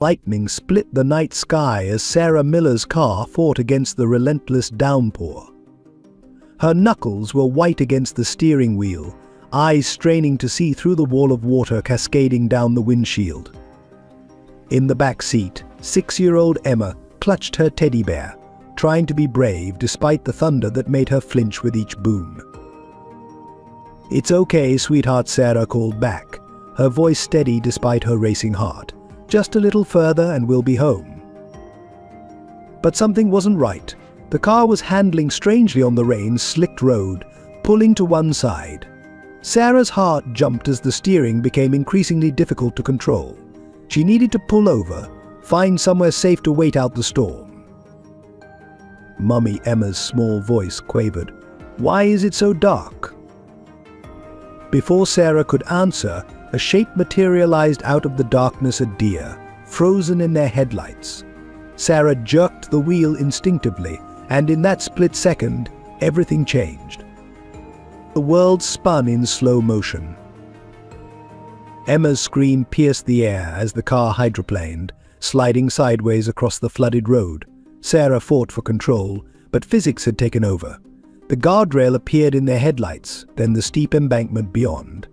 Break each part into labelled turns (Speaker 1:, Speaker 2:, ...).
Speaker 1: Lightning split the night sky as Sarah Miller's car fought against the relentless downpour. Her knuckles were white against the steering wheel, eyes straining to see through the wall of water cascading down the windshield. In the back seat, 6-year-old Emma clutched her teddy bear, trying to be brave despite the thunder that made her flinch with each boom. "It's okay, sweetheart," Sarah called back, her voice steady despite her racing heart. "Just a little further and we'll be home." But something wasn't right. The car was handling strangely on the rain-slicked road, pulling to one side. Sarah's heart jumped as the steering became increasingly difficult to control. She needed to pull over, find somewhere safe to wait out the storm. "Mummy," Emma's small voice quavered. "Why is it so dark?" Before Sarah could answer, a shape materialized out of the darkness, a deer, frozen in their headlights. Sarah jerked the wheel instinctively, and in that split second, everything changed. The world spun in slow motion. Emma's scream pierced the air as the car hydroplaned, sliding sideways across the flooded road. Sarah fought for control, but physics had taken over. The guardrail appeared in their headlights, then the steep embankment beyond.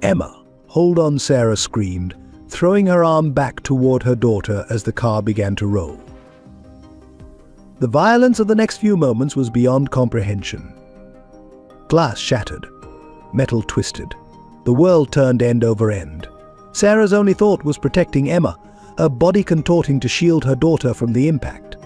Speaker 1: "Emma, hold on," Sarah screamed, throwing her arm back toward her daughter as the car began to roll. The violence of the next few moments was beyond comprehension. Glass shattered, metal twisted. The world turned end over end. Sarah's only thought was protecting Emma, her body contorting to shield her daughter from the impact.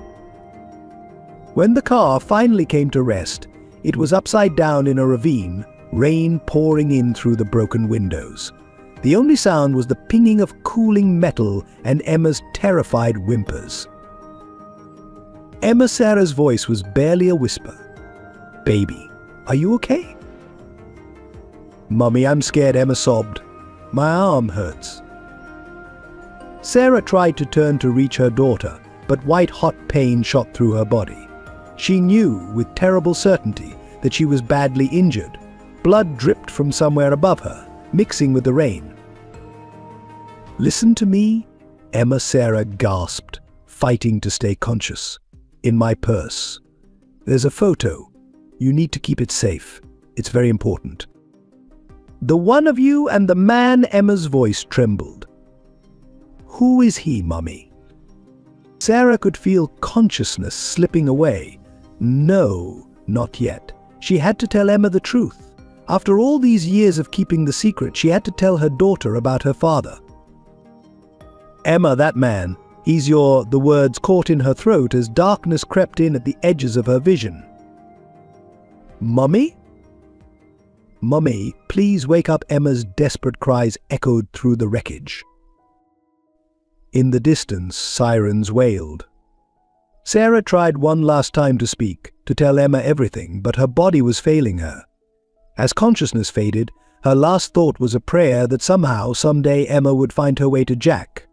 Speaker 1: When the car finally came to rest, it was upside down in a ravine, rain pouring in through the broken windows. The only sound was the pinging of cooling metal and Emma's terrified whimpers. Sarah's voice was barely a whisper. "Baby, are you okay?" "Mummy, I'm scared," Emma sobbed. "My arm hurts." Sarah tried to turn to reach her daughter, but white-hot pain shot through her body. She knew with terrible certainty that she was badly injured. Blood dripped from somewhere above her, mixing with the rain. "Listen to me," Sarah gasped, fighting to stay conscious. "In my purse. There's a photo. You need to keep it safe. It's very important." "The one of you and the man," Emma's voice trembled. "Who is he, Mummy?" Sarah could feel consciousness slipping away. No, not yet. She had to tell Emma the truth. After all these years of keeping the secret, she had to tell her daughter about her father. "Emma, that man, he's your..." The words caught in her throat as darkness crept in at the edges of her vision. "Mummy? Mummy, please wake up," Emma's desperate cries echoed through the wreckage. In the distance, sirens wailed. Sarah tried one last time to speak, to tell Emma everything, but her body was failing her. As consciousness faded, her last thought was a prayer that somehow, someday, Emma would find her way to Jack.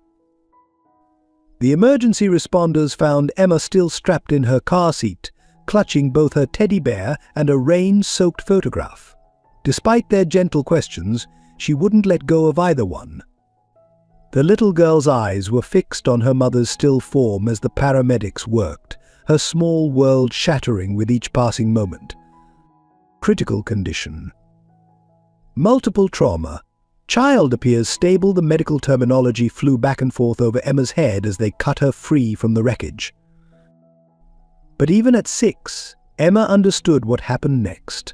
Speaker 1: The emergency responders found Emma still strapped in her car seat, clutching both her teddy bear and a rain-soaked photograph. Despite their gentle questions, she wouldn't let go of either one. The little girl's eyes were fixed on her mother's still form as the paramedics worked, her small world shattering with each passing moment. Critical condition. Multiple trauma. Child appears stable. The medical terminology flew back and forth over Emma's head as they cut her free from the wreckage. But even at 6, Emma understood what happened next.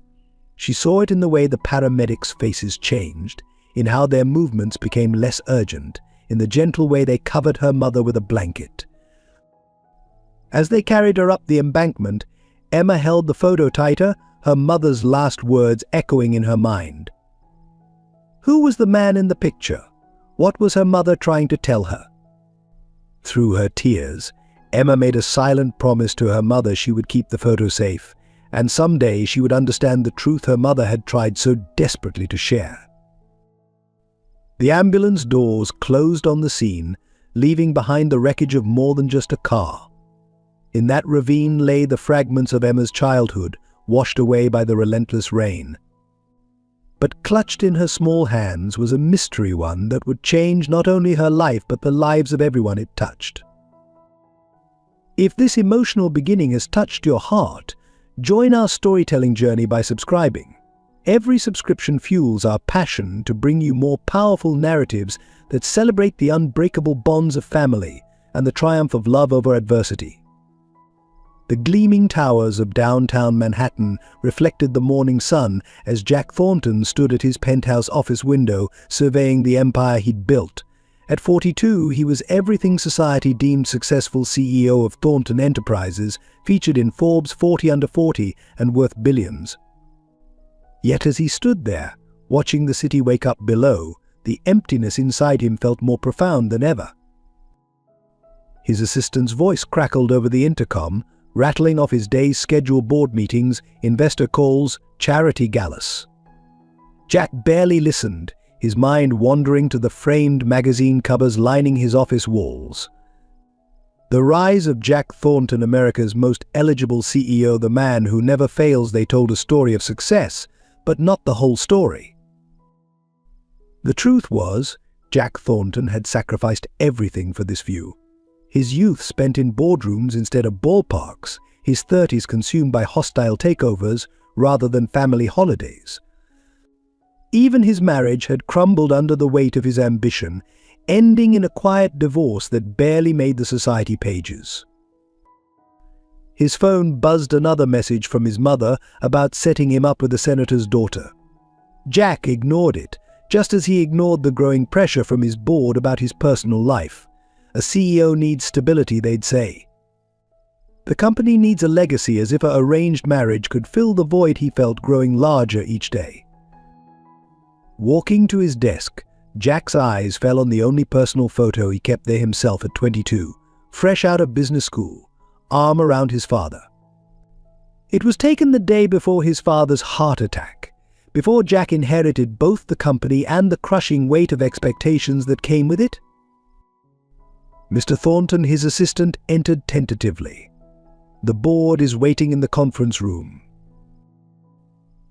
Speaker 1: She saw it in the way the paramedics' faces changed, in how their movements became less urgent, in the gentle way they covered her mother with a blanket. As they carried her up the embankment, Emma held the photo tighter, her mother's last words echoing in her mind. Who was the man in the picture? What was her mother trying to tell her? Through her tears, Emma made a silent promise to her mother she would keep the photo safe, and someday she would understand the truth her mother had tried so desperately to share. The ambulance doors closed on the scene, leaving behind the wreckage of more than just a car. In that ravine lay the fragments of Emma's childhood, washed away by the relentless rain. but clutched in her small hands was a mystery one that would change not only her life but the lives of everyone it touched. If this emotional beginning has touched your heart, join our storytelling journey by subscribing. Every subscription fuels our passion to bring you more powerful narratives that celebrate the unbreakable bonds of family and the triumph of love over adversity. The gleaming towers of downtown Manhattan reflected the morning sun as Jack Thornton stood at his penthouse office window surveying the empire he'd built. At 42, he was everything society deemed successful: CEO of Thornton Enterprises, featured in Forbes 40 Under 40 and worth billions. Yet as he stood there, watching the city wake up below, the emptiness inside him felt more profound than ever. His assistant's voice crackled over the intercom, rattling off his day's scheduled board meetings, investor calls, charity galas. Jack barely listened, his mind wandering to the framed magazine covers lining his office walls. The rise of Jack Thornton, America's most eligible CEO, the man who never fails. They told a story of success, but not the whole story. The truth was, Jack Thornton had sacrificed everything for this view. His youth spent in boardrooms instead of ballparks, his 30s consumed by hostile takeovers rather than family holidays. Even his marriage had crumbled under the weight of his ambition, ending in a quiet divorce that barely made the society pages. His phone buzzed another message from his mother about setting him up with the senator's daughter. Jack ignored it, just as he ignored the growing pressure from his board about his personal life. A CEO needs stability, they'd say. The company needs a legacy, as if an arranged marriage could fill the void he felt growing larger each day. Walking to his desk, Jack's eyes fell on the only personal photo he kept there himself at 22, fresh out of business school, arm around his father. It was taken the day before his father's heart attack, before Jack inherited both the company and the crushing weight of expectations that came with it. Mr. Thornton, his assistant, entered tentatively. The board is waiting in the conference room.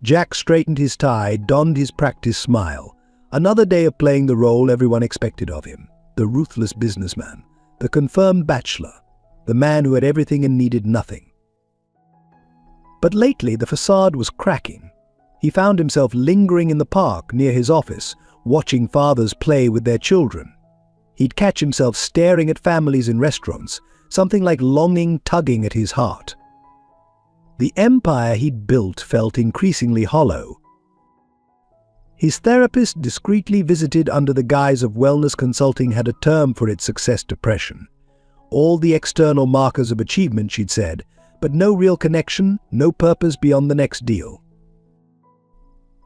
Speaker 1: Jack straightened his tie, donned his practice smile. Another day of playing the role everyone expected of him. The ruthless businessman, the confirmed bachelor, the man who had everything and needed nothing. But lately the facade was cracking. He found himself lingering in the park near his office, watching fathers play with their children. He'd catch himself staring at families in restaurants, something like longing tugging at his heart. The empire he'd built felt increasingly hollow. His therapist, discreetly visited under the guise of wellness consulting, had a term for its success: depression. All the external markers of achievement, she'd said, but no real connection, no purpose beyond the next deal.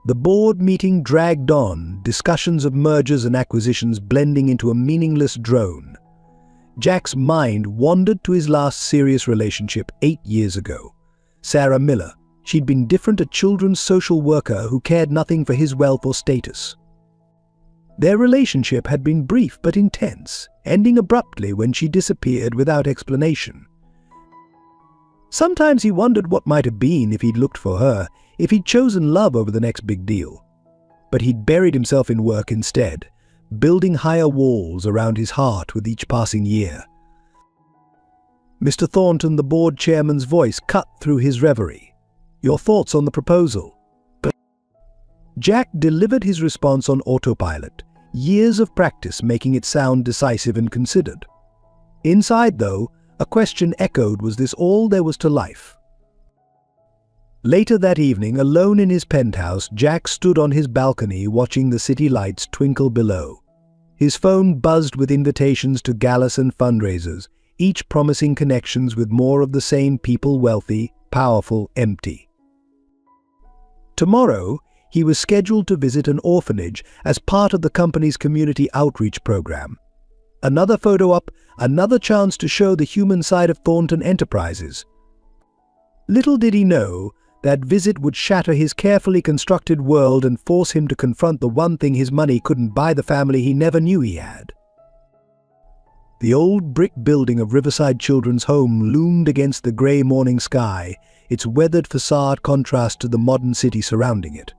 Speaker 1: The board meeting dragged on, discussions of mergers and acquisitions blending into a meaningless drone. Jack's mind wandered to his last serious relationship 8 years ago. Sarah Miller. She'd been different, a children's social worker who cared nothing for his wealth or status. Their relationship had been brief but intense, ending abruptly when she disappeared without explanation. Sometimes he wondered what might have been if he'd looked for her, if he'd chosen love over the next big deal. But he'd buried himself in work instead, building higher walls around his heart with each passing year. Mr. Thornton, the board chairman's voice cut through his reverie. Your thoughts on the proposal? Jack delivered his response on autopilot, years of practice making it sound decisive and considered. Inside, though, a question echoed: was this all there was to life? Later that evening, alone in his penthouse, Jack stood on his balcony watching the city lights twinkle below. His phone buzzed with invitations to galas and fundraisers, each promising connections with more of the same people: wealthy, powerful, empty. Tomorrow, he was scheduled to visit an orphanage as part of the company's community outreach program. Another photo up, another chance to show the human side of Thornton Enterprises. Little did he know, that visit would shatter his carefully constructed world and force him to confront the one thing his money couldn't buy: the family he never knew he had. The old brick building of Riverside Children's Home loomed against the grey morning sky, its weathered facade contrast to the modern city surrounding it.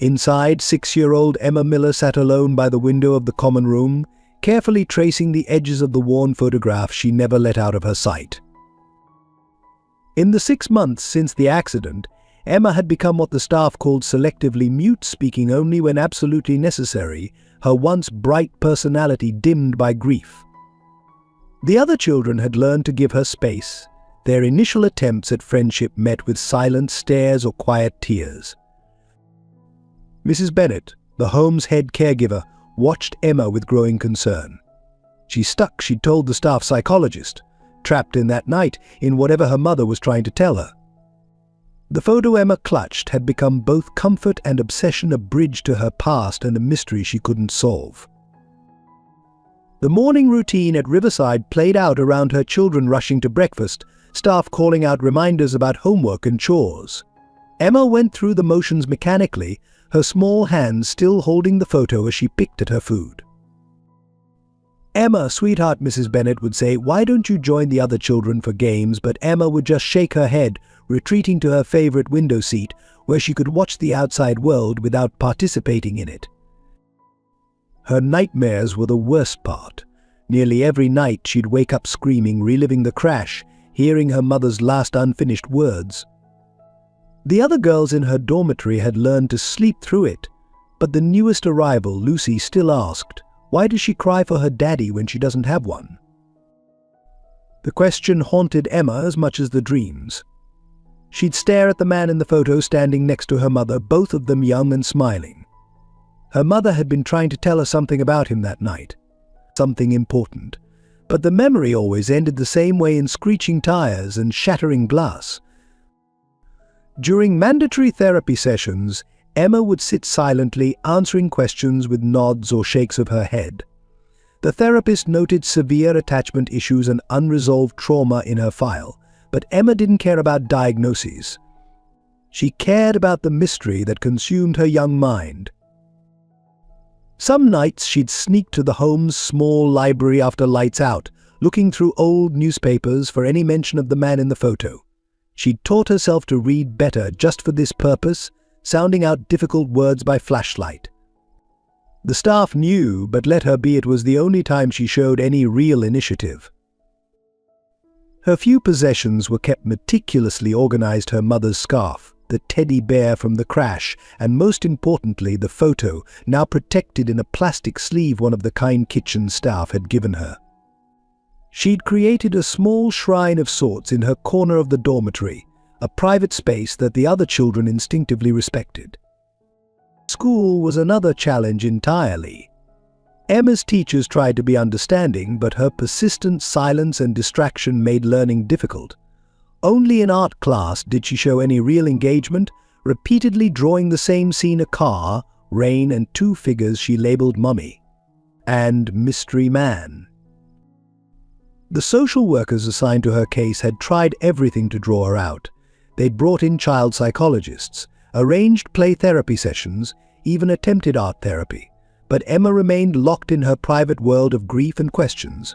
Speaker 1: Inside, 6-year-old Emma Miller sat alone by the window of the common room, carefully tracing the edges of the worn photograph she never let out of her sight. In the 6 months since the accident, Emma had become what the staff called selectively mute, speaking only when absolutely necessary, her once bright personality dimmed by grief. The other children had learned to give her space. Their initial attempts at friendship met with silent stares or quiet tears. Mrs. Bennett, the home's head caregiver, watched Emma with growing concern. She'd told the staff psychologist, trapped in that night in whatever her mother was trying to tell her. The photo Emma clutched had become both comfort and obsession, a bridge to her past and a mystery she couldn't solve. The morning routine at Riverside played out around her children rushing to breakfast, staff calling out reminders about homework and chores. Emma went through the motions mechanically, her small hands still holding the photo as she picked at her food. "Emma, sweetheart," Mrs. Bennett would say, "why don't you join the other children for games?" But Emma would just shake her head, retreating to her favorite window seat, where she could watch the outside world without participating in it. Her nightmares were the worst part. Nearly every night she'd wake up screaming, reliving the crash, hearing her mother's last unfinished words. The other girls in her dormitory had learned to sleep through it, but the newest arrival, Lucy, still asked, why does she cry for her daddy when she doesn't have one? The question haunted Emma as much as the dreams. She'd stare at the man in the photo standing next to her mother, both of them young and smiling. Her mother had been trying to tell her something about him that night, something important, but the memory always ended the same way, in screeching tires and shattering glass. During mandatory therapy sessions, Emma would sit silently, answering questions with nods or shakes of her head. The therapist noted severe attachment issues and unresolved trauma in her file, but Emma didn't care about diagnoses. She cared about the mystery that consumed her young mind. Some nights she'd sneak to the home's small library after lights out, looking through old newspapers for any mention of the man in the photo. She'd taught herself to read better just for this purpose, sounding out difficult words by flashlight. The staff knew, but let her be. It was the only time she showed any real initiative. Her few possessions were kept meticulously organized: her mother's scarf, the teddy bear from the crash, and most importantly, the photo, now protected in a plastic sleeve one of the kind kitchen staff had given her. She'd created a small shrine of sorts in her corner of the dormitory, a private space that the other children instinctively respected. School was another challenge entirely. Emma's teachers tried to be understanding, but her persistent silence and distraction made learning difficult. Only in art class did she show any real engagement, repeatedly drawing the same scene: a car, rain, and 2 figures she labeled Mummy and Mystery Man. The social workers assigned to her case had tried everything to draw her out. They'd brought in child psychologists, arranged play therapy sessions, even attempted art therapy, but Emma remained locked in her private world of grief and questions.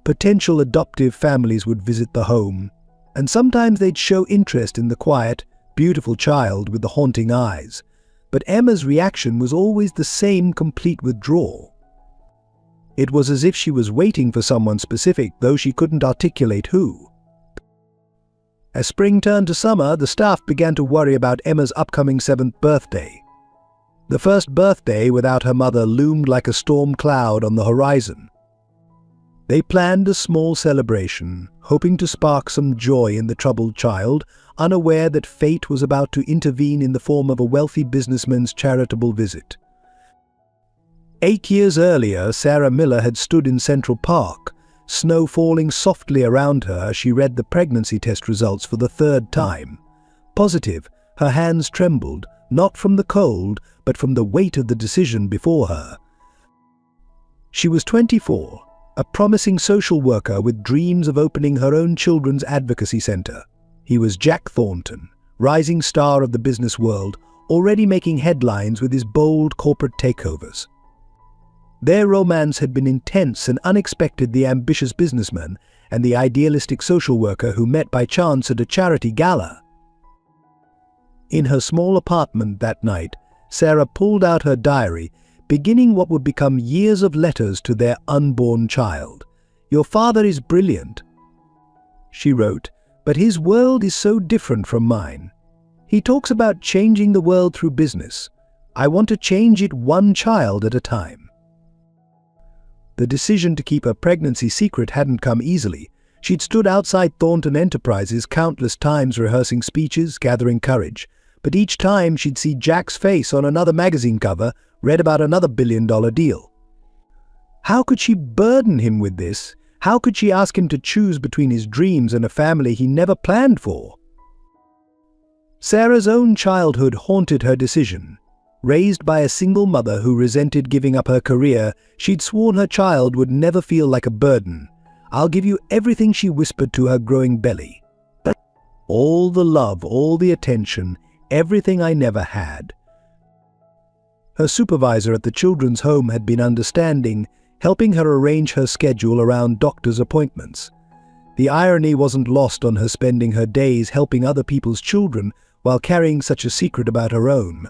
Speaker 1: Potential adoptive families would visit the home, and sometimes they'd show interest in the quiet, beautiful child with the haunting eyes, but Emma's reaction was always the same: complete withdrawal. It was as if she was waiting for someone specific, though she couldn't articulate who. As spring turned to summer, the staff began to worry about Emma's upcoming 7th birthday. The first birthday without her mother loomed like a storm cloud on the horizon. They planned a small celebration, hoping to spark some joy in the troubled child, unaware that fate was about to intervene in the form of a wealthy businessman's charitable visit. 8 years earlier, Sarah Miller had stood in Central Park, snow falling softly around her as she read the pregnancy test results for the 3rd time. Positive, her hands trembled, not from the cold, but from the weight of the decision before her. She was 24, a promising social worker with dreams of opening her own children's advocacy center. He was Jack Thornton, rising star of the business world, already making headlines with his bold corporate takeovers. Their romance had been intense and unexpected: the ambitious businessman and the idealistic social worker who met by chance at a charity gala. In her small apartment that night, Sarah pulled out her diary, beginning what would become years of letters to their unborn child. "Your father is brilliant," she wrote, "but his world is so different from mine. He talks about changing the world through business. I want to change it one child at a time." The decision to keep her pregnancy secret hadn't come easily. She'd stood outside Thornton Enterprises countless times rehearsing speeches, gathering courage. But each time she'd see Jack's face on another magazine cover, read about another billion-dollar deal. How could she burden him with this? How could she ask him to choose between his dreams and a family he never planned for? Sarah's own childhood haunted her decision. Raised by a single mother who resented giving up her career, she'd sworn her child would never feel like a burden. "I'll give you everything," she whispered to her growing belly. "All the love, all the attention, everything I never had." Her supervisor at the children's home had been understanding, helping her arrange her schedule around doctor's appointments. The irony wasn't lost on her spending her days helping other people's children while carrying such a secret about her own.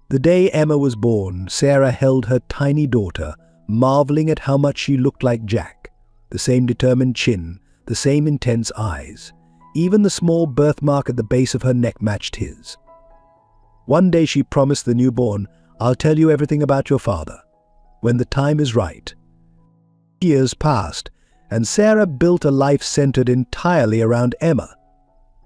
Speaker 1: The day Emma was born, Sarah held her tiny daughter, marveling at how much she looked like Jack. The same determined chin, the same intense eyes. Even the small birthmark at the base of her neck matched his. One day she promised the newborn, "I'll tell you everything about your father, when the time is right." Years passed, and Sarah built a life centered entirely around Emma.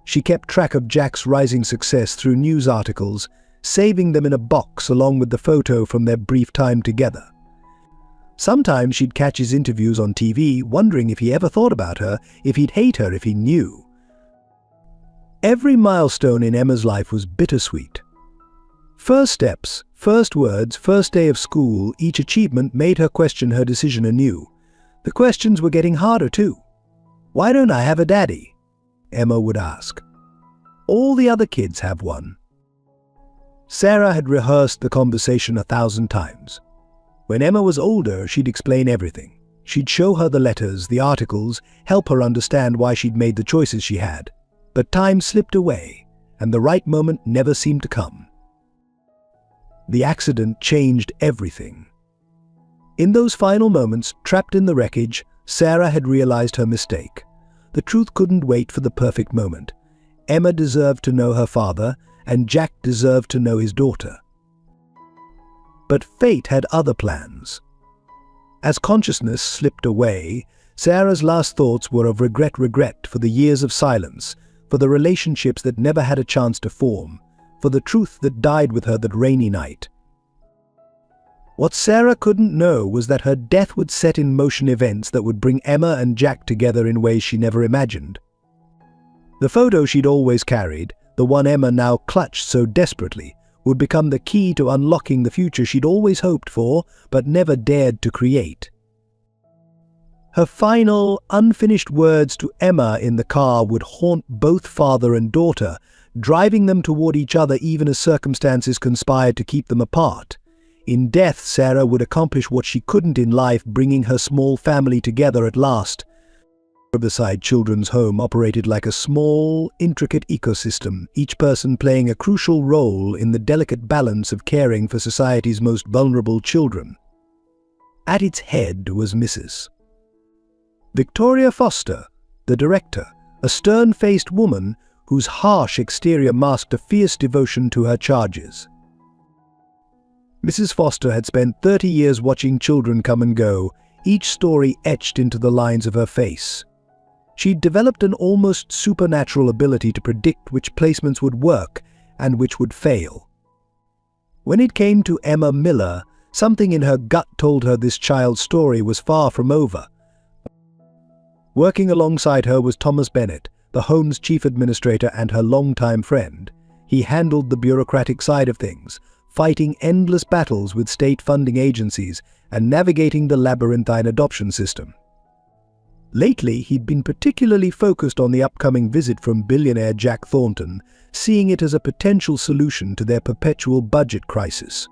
Speaker 1: She kept track of Jack's rising success through news articles, saving them in a box along with the photo from their brief time together. Sometimes she'd catch his interviews on TV, wondering if he ever thought about her, if he'd hate her if he knew. Every milestone in Emma's life was bittersweet. First steps, first words, first day of school, each achievement made her question her decision anew. The questions were getting harder too. "Why don't I have a daddy?" Emma would ask. "All the other kids have one." Sarah had rehearsed the conversation 1,000 times. When Emma was older, she'd explain everything. She'd show her the letters, the articles, help her understand why she'd made the choices she had. But time slipped away, and the right moment never seemed to come. The accident changed everything. In those final moments, trapped in the wreckage, Sarah had realized her mistake. The truth couldn't wait for the perfect moment. Emma deserved to know her father, and Jack deserved to know his daughter. But fate had other plans. As consciousness slipped away, Sarah's last thoughts were of regret for the years of silence, for the relationships that never had a chance to form, for the truth that died with her that rainy night. What Sarah couldn't know was that her death would set in motion events that would bring Emma and Jack together in ways she never imagined. The photo she'd always carried, the one Emma now clutched so desperately, would become the key to unlocking the future she'd always hoped for, but never dared to create. Her final, unfinished words to Emma in the car would haunt both father and daughter, driving them toward each other even as circumstances conspired to keep them apart. In death, Sarah would accomplish what she couldn't in life, bringing her small family together at last. Riverside Children's Home operated like a small, intricate ecosystem, each person playing a crucial role in the delicate balance of caring for society's most vulnerable children. At its head was Mrs. Victoria Foster, the director, a stern-faced woman whose harsh exterior masked a fierce devotion to her charges. Mrs. Foster had spent 30 years watching children come and go, each story etched into the lines of her face. She'd developed an almost supernatural ability to predict which placements would work and which would fail. When it came to Emma Miller, something in her gut told her this child's story was far from over. Working alongside her was Thomas Bennett, the home's chief administrator and her longtime friend. He handled the bureaucratic side of things, fighting endless battles with state funding agencies and navigating the labyrinthine adoption system. Lately, he'd been particularly focused on the upcoming visit from billionaire Jack Thornton, seeing it as a potential solution to their perpetual budget crisis.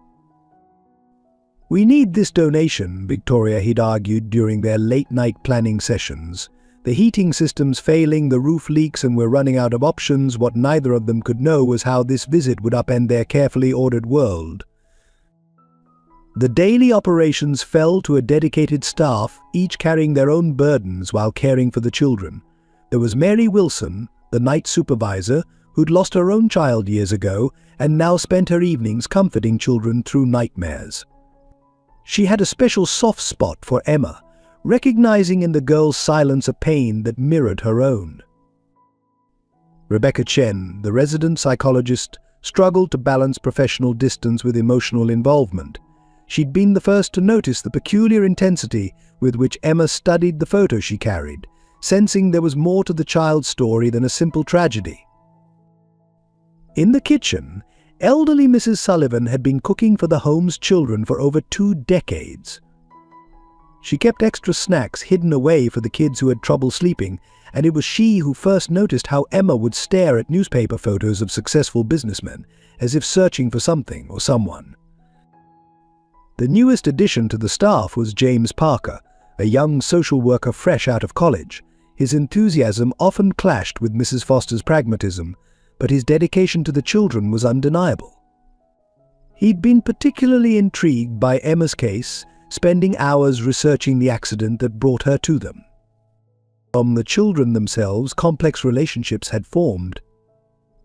Speaker 1: "We need this donation," Victoria had argued during their late-night planning sessions. The heating system's failing, the roof leaks, and we're running out of options. What neither of them could know was how this visit would upend their carefully ordered world. The daily operations fell to a dedicated staff, each carrying their own burdens while caring for the children. There was Mary Wilson, the night supervisor, who'd lost her own child years ago and now spent her evenings comforting children through nightmares. She had a special soft spot for Emma, recognizing in the girl's silence a pain that mirrored her own. Rebecca Chen, the resident psychologist, struggled to balance professional distance with emotional involvement. She'd been the first to notice the peculiar intensity with which Emma studied the photo she carried, sensing there was more to the child's story than a simple tragedy. In the kitchen, elderly Mrs. Sullivan had been cooking for the home's children for over 2 decades. She kept extra snacks hidden away for the kids who had trouble sleeping, and it was she who first noticed how Emma would stare at newspaper photos of successful businessmen, as if searching for something or someone. The newest addition to the staff was James Parker, a young social worker fresh out of college. His enthusiasm often clashed with Mrs. Foster's pragmatism, but his dedication to the children was undeniable. He'd been particularly intrigued by Emma's case, spending hours researching the accident that brought her to them. From the children themselves, complex relationships had formed.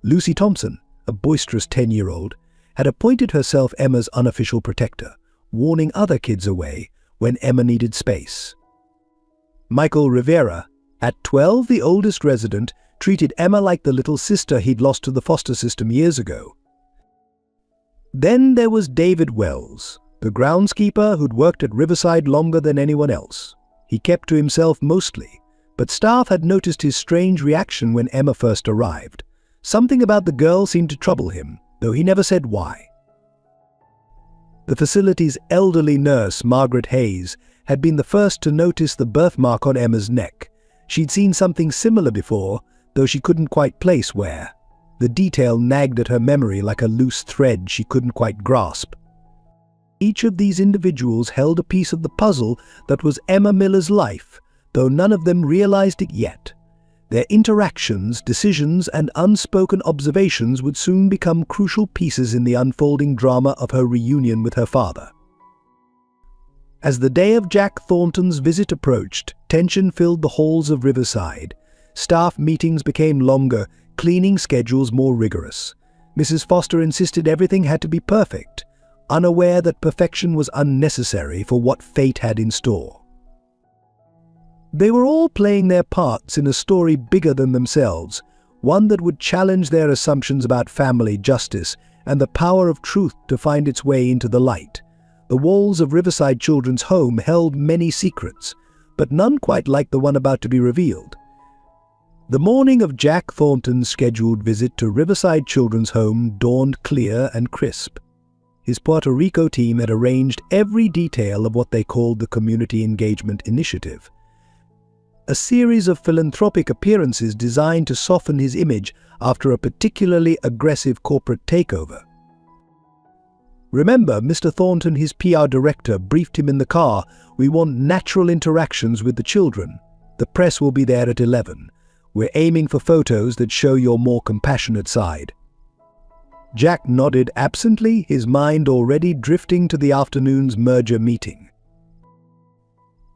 Speaker 1: Lucy Thompson, a boisterous 10-year-old, had appointed herself Emma's unofficial protector, warning other kids away when Emma needed space. Michael Rivera, at 12 the oldest resident, treated Emma like the little sister he'd lost to the foster system years ago. Then there was David Wells, the groundskeeper who'd worked at Riverside longer than anyone else. He kept to himself mostly, but staff had noticed his strange reaction when Emma first arrived. Something about the girl seemed to trouble him, though he never said why. The facility's elderly nurse, Margaret Hayes, had been the first to notice the birthmark on Emma's neck. She'd seen something similar before, though she couldn't quite place where. The detail nagged at her memory like a loose thread she couldn't quite grasp. Each of these individuals held a piece of the puzzle that was Emma Miller's life, though none of them realized it yet. Their interactions, decisions, and unspoken observations would soon become crucial pieces in the unfolding drama of her reunion with her father. As the day of Jack Thornton's visit approached, tension filled the halls of Riverside. Staff meetings became longer, cleaning schedules more rigorous. Mrs. Foster insisted everything had to be perfect, unaware that perfection was unnecessary for what fate had in store. They were all playing their parts in a story bigger than themselves, one that would challenge their assumptions about family, justice, and the power of truth to find its way into the light. The walls of Riverside Children's Home held many secrets, but none quite like the one about to be revealed. The morning of Jack Thornton's scheduled visit to Riverside Children's Home dawned clear and crisp. His Puerto Rico team had arranged every detail of what they called the Community Engagement Initiative, a series of philanthropic appearances designed to soften his image after a particularly aggressive corporate takeover. Remember, Mr. Thornton, his PR director, briefed him in the car, "We want natural interactions with the children. The press will be there at 11. We're aiming for photos that show your more compassionate side." Jack nodded absently, his mind already drifting to the afternoon's merger meeting.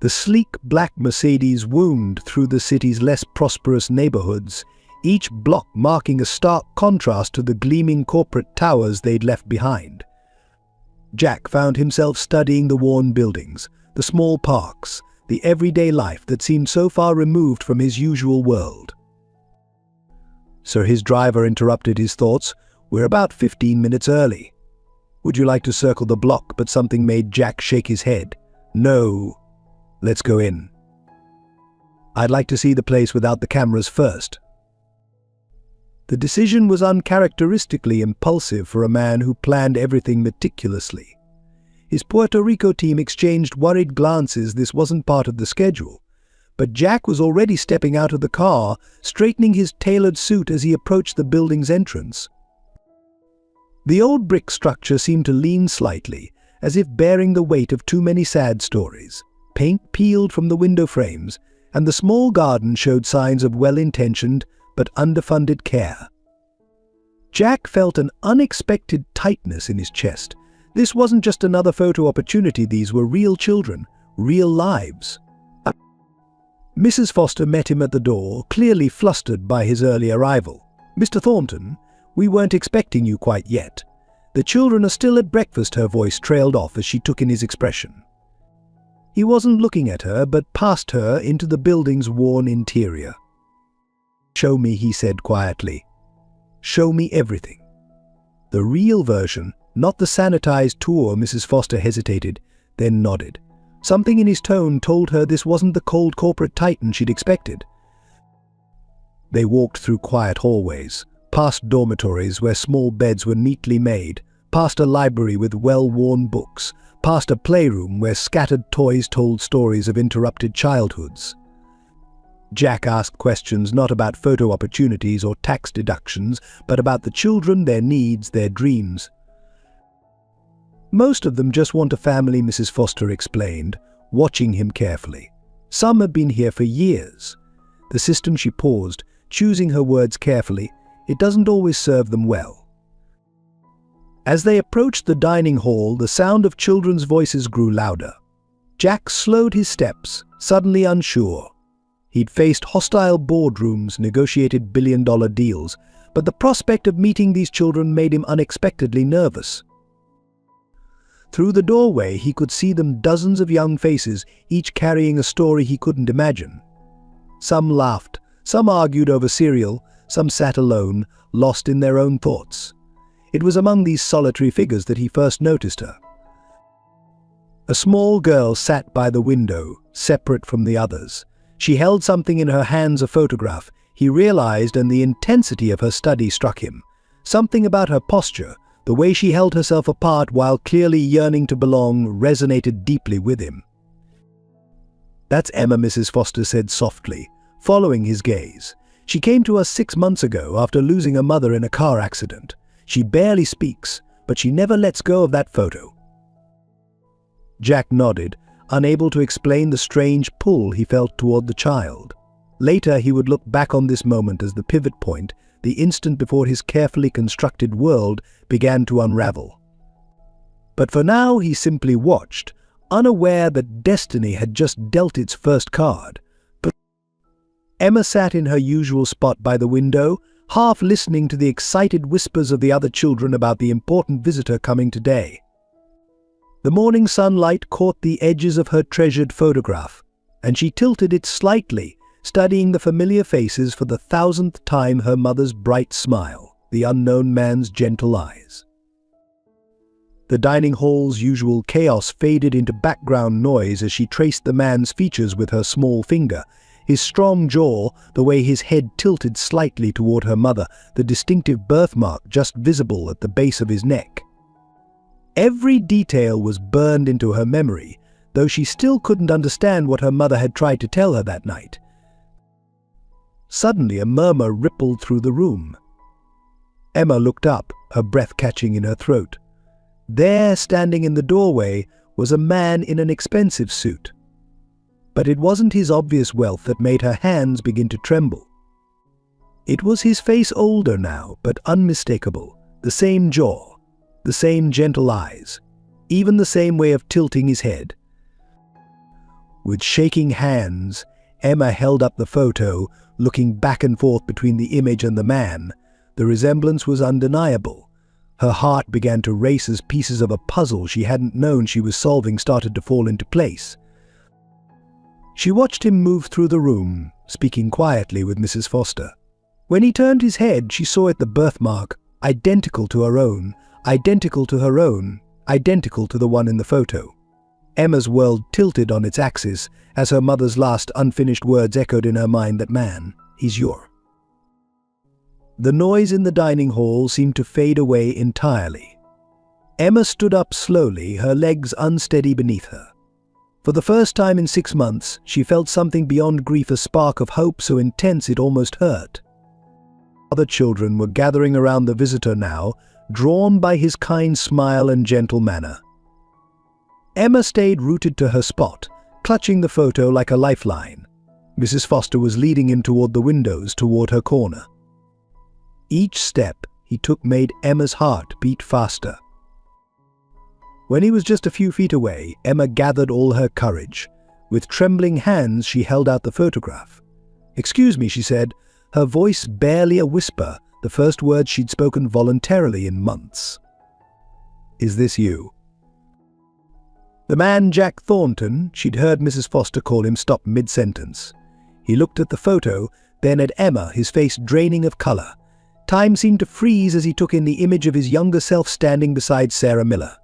Speaker 1: The sleek black Mercedes wound through the city's less prosperous neighborhoods, each block marking a stark contrast to the gleaming corporate towers they'd left behind. Jack found himself studying the worn buildings, the small parks, the everyday life that seemed so far removed from his usual world. Sir, his driver interrupted his thoughts. "We're about 15 minutes early." "Would you like to circle the block?" But something made Jack shake his head. "No. Let's go in. I'd like to see the place without the cameras first." The decision was uncharacteristically impulsive for a man who planned everything meticulously. His Puerto Rico team exchanged worried glances. This wasn't part of the schedule. But Jack was already stepping out of the car, straightening his tailored suit as he approached the building's entrance. The old brick structure seemed to lean slightly, as if bearing the weight of too many sad stories. Paint peeled from the window frames, and the small garden showed signs of well-intentioned but underfunded care. Jack felt an unexpected tightness in his chest. This wasn't just another photo opportunity, these were real children, real lives. Mrs. Foster met him at the door, clearly flustered by his early arrival. "Mr. Thornton, we weren't expecting you quite yet. The children are still at breakfast," her voice trailed off as she took in his expression. He wasn't looking at her, but past her into the building's worn interior. "Show me," he said quietly. "Show me everything." The real version, not the sanitized tour. Mrs. Foster hesitated, then nodded. Something in his tone told her this wasn't the cold corporate titan she'd expected. They walked through quiet hallways, past dormitories where small beds were neatly made, past a library with well-worn books, past a playroom where scattered toys told stories of interrupted childhoods. Jack asked questions not about photo opportunities or tax deductions, but about the children, their needs, their dreams. "Most of them just want a family," Mrs. Foster explained, watching him carefully. "Some have been here for years." The system, she paused, choosing her words carefully. "It doesn't always serve them well." As they approached the dining hall, the sound of children's voices grew louder. Jack slowed his steps, suddenly unsure. He'd faced hostile boardrooms, negotiated billion-dollar deals, but the prospect of meeting these children made him unexpectedly nervous. Through the doorway, he could see them, dozens of young faces, each carrying a story he couldn't imagine. Some laughed, some argued over cereal, some sat alone, lost in their own thoughts. It was among these solitary figures that he first noticed her. A small girl sat by the window, separate from the others. She held something in her hands, a photograph, he realized, and the intensity of her study struck him. Something about her posture, the way she held herself apart while clearly yearning to belong, resonated deeply with him. "That's Emma," Mrs. Foster said softly, following his gaze. "She came to us 6 months ago after losing her mother in a car accident. She barely speaks, but she never lets go of that photo." Jack nodded, unable to explain the strange pull he felt toward the child. Later, he would look back on this moment as the pivot point, the instant before his carefully constructed world began to unravel. But for now, he simply watched, unaware that destiny had just dealt its first card. But Emma sat in her usual spot by the window, half listening to the excited whispers of the other children about the important visitor coming today. The morning sunlight caught the edges of her treasured photograph, and she tilted it slightly, studying the familiar faces for the 1,000th time, her mother's bright smile, the unknown man's gentle eyes. The dining hall's usual chaos faded into background noise as she traced the man's features with her small finger, his strong jaw, the way his head tilted slightly toward her mother, the distinctive birthmark just visible at the base of his neck. Every detail was burned into her memory, though she still couldn't understand what her mother had tried to tell her that night. Suddenly, a murmur rippled through the room. Emma looked up, her breath catching in her throat. There, standing in the doorway, was a man in an expensive suit. But it wasn't his obvious wealth that made her hands begin to tremble. It was his face, older now, but unmistakable, the same jaw, the same gentle eyes, even the same way of tilting his head. With shaking hands, Emma held up the photo, looking back and forth between the image and the man. The resemblance was undeniable. Her heart began to race as pieces of a puzzle she hadn't known she was solving started to fall into place. She watched him move through the room, speaking quietly with Mrs. Foster. When he turned his head, she saw it, the birthmark, identical to her own, identical to her own, identical to the one in the photo. Emma's world tilted on its axis as her mother's last unfinished words echoed in her mind, "That man, he's your." The noise in the dining hall seemed to fade away entirely. Emma stood up slowly, her legs unsteady beneath her. For the first time in 6 months, she felt something beyond grief, a spark of hope so intense it almost hurt. Other children were gathering around the visitor now, drawn by his kind smile and gentle manner. Emma stayed rooted to her spot, clutching the photo like a lifeline. Mrs. Foster was leading him toward the windows, toward her corner. Each step he took made Emma's heart beat faster. When he was just a few feet away, Emma gathered all her courage. With trembling hands, she held out the photograph. "Excuse me," she said, her voice barely a whisper, the first words she'd spoken voluntarily in months. "Is this you?" The man Jack Thornton, she'd heard Mrs. Foster call him, stopped mid-sentence. He looked at the photo, then at Emma, his face draining of color. Time seemed to freeze as he took in the image of his younger self standing beside Sarah Miller.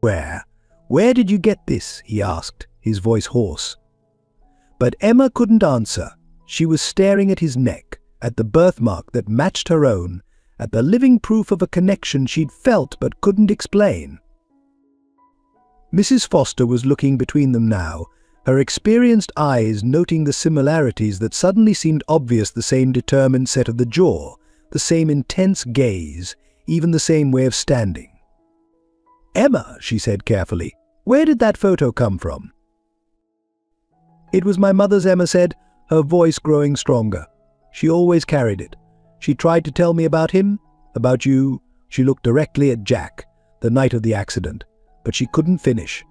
Speaker 1: Where did you get this?" he asked, his voice hoarse. But Emma couldn't answer. She was staring at his neck, at the birthmark that matched her own, at the living proof of a connection she'd felt but couldn't explain. Mrs. Foster was looking between them now, her experienced eyes noting the similarities that suddenly seemed obvious, the same determined set of the jaw, the same intense gaze, even the same way of standing. "Emma," she said carefully, "where did that photo come from?" "It was my mother's," Emma said, her voice growing stronger. "She always carried it. She tried to tell me about him, about you." She looked directly at Jack, the night of the accident, but she couldn't finish.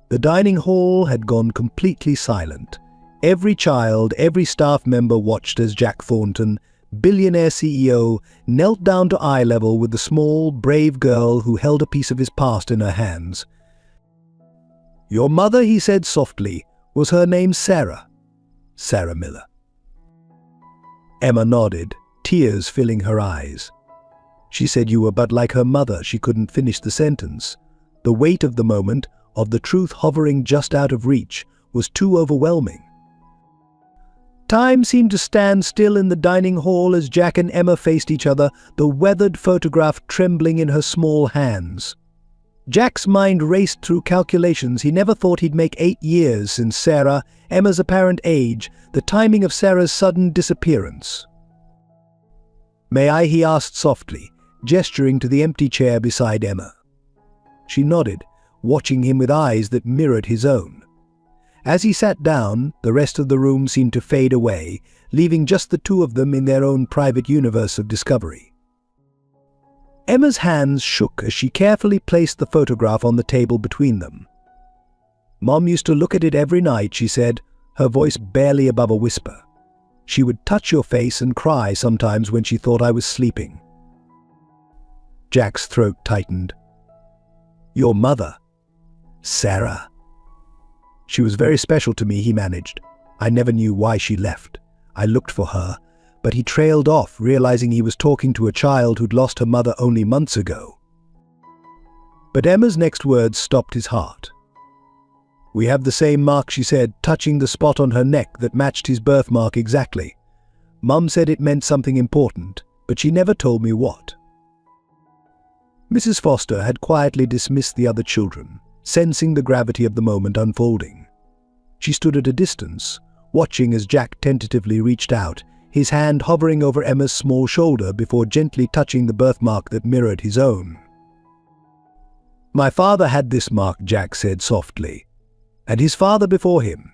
Speaker 1: The dining hall had gone completely silent. Every child, every staff member watched as Jack Thornton, billionaire CEO, knelt down to eye level with the small, brave girl who held a piece of his past in her hands. "Your mother," he said softly, "was her name Sarah? Sarah Miller?" Emma nodded, tears filling her eyes. "She said you were but like her mother." She couldn't finish the sentence. The weight of the moment, of the truth hovering just out of reach, was too overwhelming. Time seemed to stand still in the dining hall as Jack and Emma faced each other, the weathered photograph trembling in her small hands. Jack's mind raced through calculations. He never thought he'd make 8 years since Sarah, Emma's apparent age, the timing of Sarah's sudden disappearance. "May I?" he asked softly, gesturing to the empty chair beside Emma. She nodded, watching him with eyes that mirrored his own. As he sat down, the rest of the room seemed to fade away, leaving just the two of them in their own private universe of discovery. Emma's hands shook as she carefully placed the photograph on the table between them. "Mom used to look at it every night," she said, her voice barely above a whisper. "She would touch your face and cry sometimes when she thought I was sleeping." Jack's throat tightened. "Your mother, Sarah. She was very special to me," he managed. "I never knew why she left. I looked for her." But he trailed off, realizing he was talking to a child who'd lost her mother only months ago. But Emma's next words stopped his heart. "We have the same mark," she said, touching the spot on her neck that matched his birthmark exactly. "Mum said it meant something important, but she never told me what." Mrs. Foster had quietly dismissed the other children, sensing the gravity of the moment unfolding. She stood at a distance, watching as Jack tentatively reached out, his hand hovering over Emma's small shoulder before gently touching the birthmark that mirrored his own. "My father had this mark," Jack said softly, "and his father before him.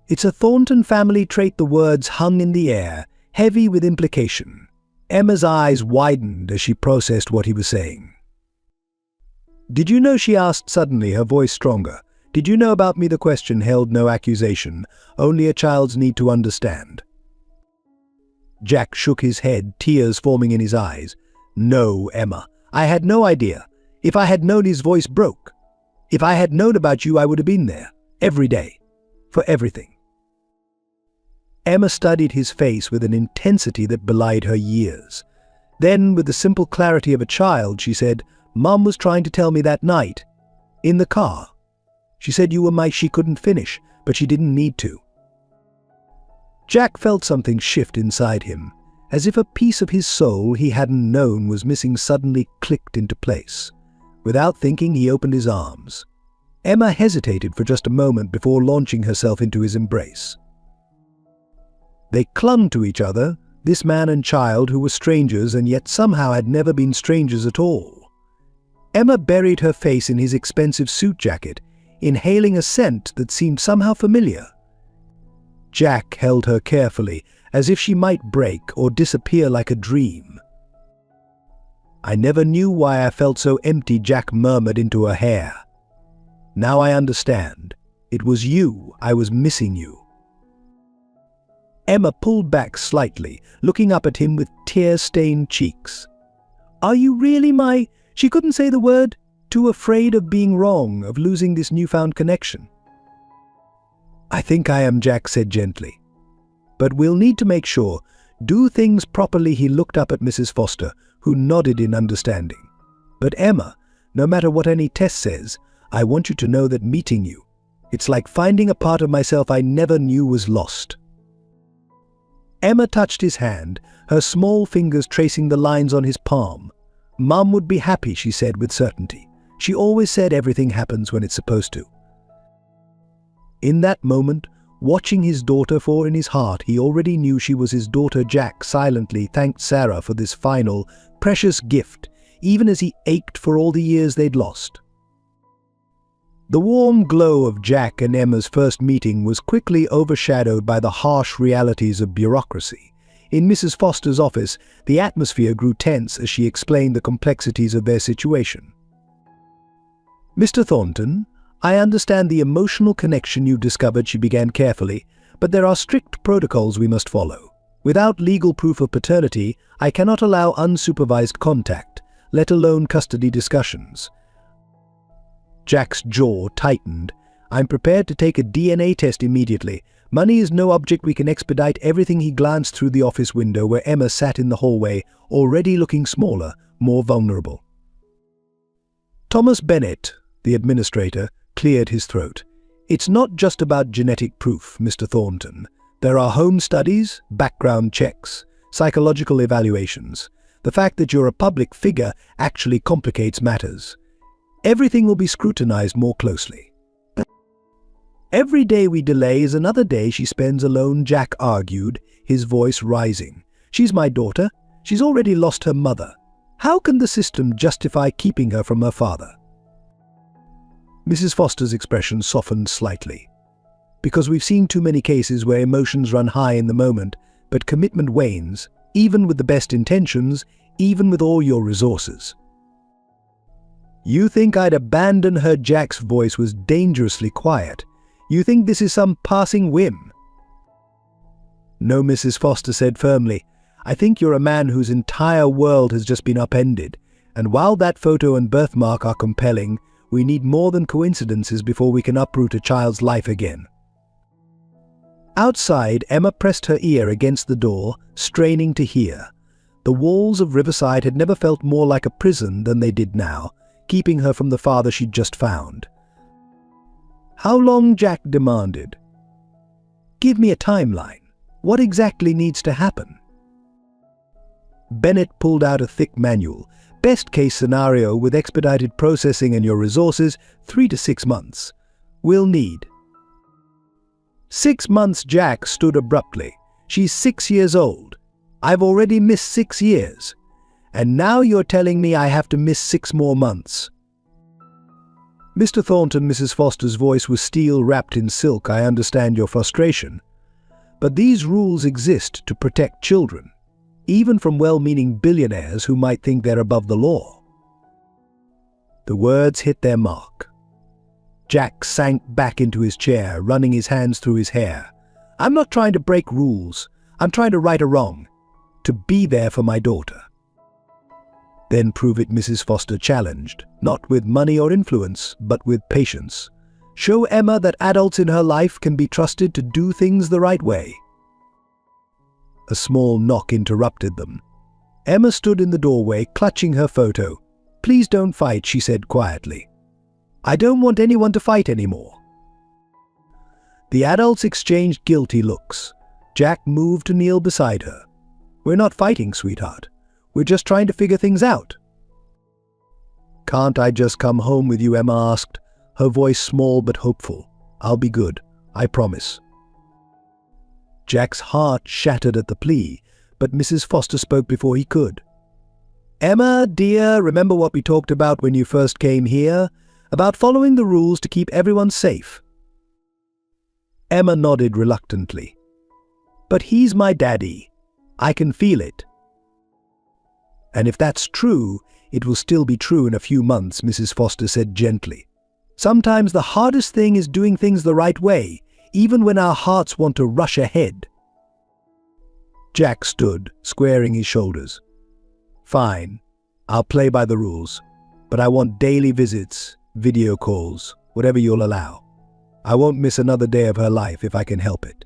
Speaker 1: It's a Thornton family trait." The words hung in the air, heavy with implication. Emma's eyes widened as she processed what he was saying. "Did you know?" she asked suddenly, her voice stronger. "Did you know about me?" The question held no accusation, only a child's need to understand. Jack shook his head, tears forming in his eyes. "No, Emma, I had no idea. If I had known," his voice broke. "If I had known about you, I would have been there, every day, for everything." Emma studied his face with an intensity that belied her years. Then, with the simple clarity of a child, she said, "Mum was trying to tell me that night, in the car. She said you were my..." She couldn't finish, but she didn't need to. Jack felt something shift inside him, as if a piece of his soul he hadn't known was missing suddenly clicked into place. Without thinking, he opened his arms. Emma hesitated for just a moment before launching herself into his embrace. They clung to each other, this man and child who were strangers and yet somehow had never been strangers at all. Emma buried her face in his expensive suit jacket, inhaling a scent that seemed somehow familiar. Jack held her carefully, as if she might break or disappear like a dream. "I never knew why I felt so empty," Jack murmured into her hair. "Now I understand. It was you. I was missing you." Emma pulled back slightly, looking up at him with tear-stained cheeks. "Are you really my—" She couldn't say the word, too afraid of being wrong, of losing this newfound connection. "I think I am," Jack said gently. "But we'll need to make sure. Do things properly." He looked up at Mrs. Foster, who nodded in understanding. "But Emma, no matter what any test says, I want you to know that meeting you, it's like finding a part of myself I never knew was lost." Emma touched his hand, her small fingers tracing the lines on his palm. "Mum would be happy," she said with certainty. She always said everything happens when it's supposed to. In that moment, watching his daughter, for in his heart he already knew she was his daughter, Jack silently thanked Sarah for this final, precious gift, even as he ached for all the years they'd lost. The warm glow of Jack and Emma's first meeting was quickly overshadowed by the harsh realities of bureaucracy. In Mrs. Foster's office, the atmosphere grew tense as she explained the complexities of their situation. "Mr. Thornton, I understand the emotional connection you've discovered," she began carefully, "but there are strict protocols we must follow. Without legal proof of paternity, I cannot allow unsupervised contact, let alone custody discussions." Jack's jaw tightened. "I'm prepared to take a DNA test immediately. Money is no object, we can expedite everything." He glanced through the office window where Emma sat in the hallway, already looking smaller, more vulnerable. Thomas Bennett, the administrator, cleared his throat. "It's not just about genetic proof, Mr. Thornton. There are home studies, background checks, psychological evaluations. The fact that you're a public figure actually complicates matters. Everything will be scrutinized more closely." "Every day we delay is another day she spends alone," Jack argued, his voice rising. "She's my daughter. She's already lost her mother. How can the system justify keeping her from her father?" Mrs. Foster's expression softened slightly. "Because we've seen too many cases where emotions run high in the moment, but commitment wanes, even with the best intentions, even with all your resources." "You think I'd abandon her?" Jack's voice was dangerously quiet. "You think this is some passing whim?" "No," Mrs. Foster said firmly. "I think you're a man whose entire world has just been upended, and while that photo and birthmark are compelling, we need more than coincidences before we can uproot a child's life again." Outside, Emma pressed her ear against the door, straining to hear. The walls of Riverside had never felt more like a prison than they did now, keeping her from the father she'd just found. "How long?" Jack demanded. "Give me a timeline. What exactly needs to happen?" Bennett pulled out a thick manual. "Best case scenario with expedited processing and your resources, 3 to 6 months. We'll need—" 6 months, Jack stood abruptly. "She's 6 years old. I've already missed 6 years. And now you're telling me I have to miss 6 more months." "Mr. Thornton," Mrs. Foster's voice was steel wrapped in silk, "I understand your frustration. But these rules exist to protect children, even from well-meaning billionaires who might think they're above the law." The words hit their mark. Jack sank back into his chair, running his hands through his hair. "I'm not trying to break rules. I'm trying to right a wrong. To be there for my daughter." "Then prove it," Mrs. Foster challenged, "not with money or influence, but with patience. Show Emma that adults in her life can be trusted to do things the right way." A small knock interrupted them. Emma stood in the doorway, clutching her photo. "Please don't fight," she said quietly. "I don't want anyone to fight anymore." The adults exchanged guilty looks. Jack moved to kneel beside her. "We're not fighting, sweetheart. We're just trying to figure things out." "Can't I just come home with you?" Emma asked, her voice small but hopeful. "I'll be good. I promise." Jack's heart shattered at the plea, but Mrs. Foster spoke before he could. "Emma, dear, remember what we talked about when you first came here? About following the rules to keep everyone safe?" Emma nodded reluctantly. But he's my daddy. I can feel it. And if that's true, it will still be true in a few months, Mrs. Foster said gently. Sometimes the hardest thing is doing things the right way, even when our hearts want to rush ahead. Jack stood, squaring his shoulders. Fine, I'll play by the rules, but I want daily visits, video calls, whatever you'll allow. I won't miss another day of her life if I can help it.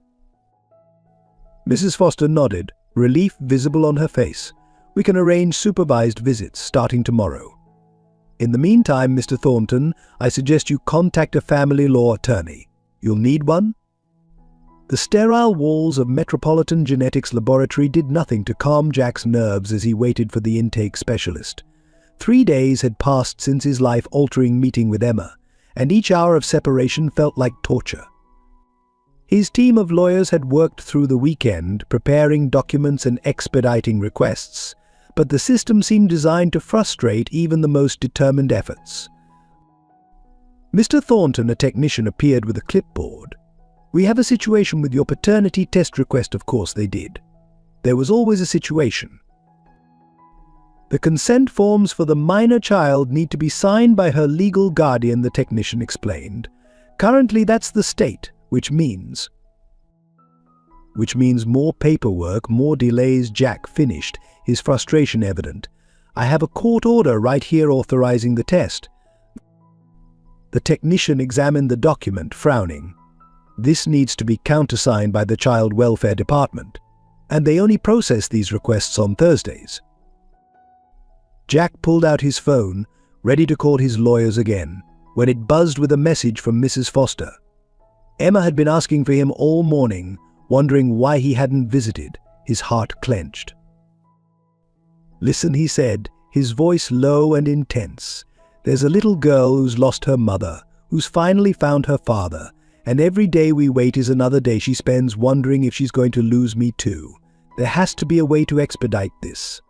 Speaker 1: Mrs. Foster nodded, relief visible on her face. We can arrange supervised visits starting tomorrow. In the meantime, Mr. Thornton, I suggest you contact a family law attorney. You'll need one? The sterile walls of Metropolitan Genetics Laboratory did nothing to calm Jack's nerves as he waited for the intake specialist. 3 days had passed since his life-altering meeting with Emma, and each hour of separation felt like torture. His team of lawyers had worked through the weekend, preparing documents and expediting requests, but the system seemed designed to frustrate even the most determined efforts. Mr. Thornton, a technician, appeared with a clipboard. We have a situation with your paternity test request. Of course they did. There was always a situation. The consent forms for the minor child need to be signed by her legal guardian, the technician explained. Currently that's the state, which means more paperwork, more delays. Jack finished, his frustration evident. I have a court order right here authorizing the test. The technician examined the document, frowning. This needs to be countersigned by the Child Welfare Department, and they only process these requests on Thursdays. Jack pulled out his phone, ready to call his lawyers again, when it buzzed with a message from Mrs. Foster. Emma had been asking for him all morning, wondering why he hadn't visited. His heart clenched. Listen, he said, his voice low and intense. There's a little girl who's lost her mother, who's finally found her father, and every day we wait is another day she spends wondering if she's going to lose me too. There has to be a way to expedite this.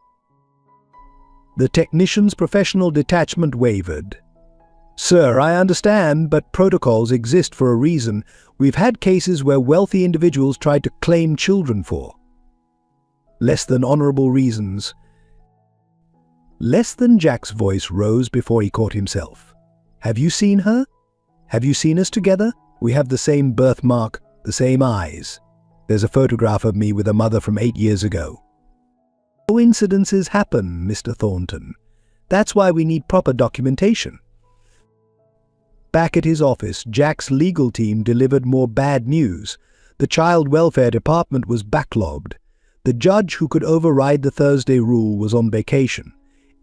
Speaker 1: The technician's professional detachment wavered. Sir, I understand, but protocols exist for a reason. We've had cases where wealthy individuals tried to claim children for less than honorable reasons. Less than. Jack's voice rose before he caught himself. Have you seen her? Have you seen us together? We have the same birthmark, the same eyes. There's a photograph of me with a mother from 8 years ago. Coincidences happen, Mr. Thornton. That's why we need proper documentation. Back at his office, Jack's legal team delivered more bad news. The Child Welfare Department was backlogged. The judge who could override the Thursday rule was on vacation.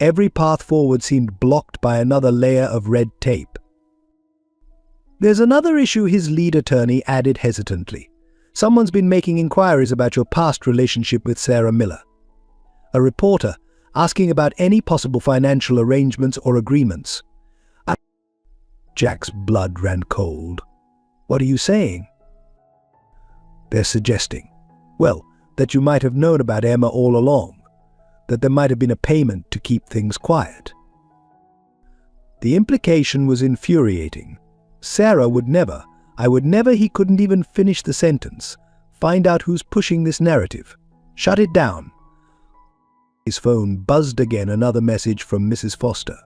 Speaker 1: Every path forward seemed blocked by another layer of red tape. There's another issue, his lead attorney added hesitantly. Someone's been making inquiries about your past relationship with Sarah Miller. A reporter, asking about any possible financial arrangements or agreements. Jack's blood ran cold. What are you saying? They're suggesting, well, that you might have known about Emma all along, that there might have been a payment to keep things quiet. The implication was infuriating. Sarah would never, I would never. He couldn't even finish the sentence. Find out who's pushing this narrative. Shut it down. His phone buzzed again, another message from Mrs. Foster.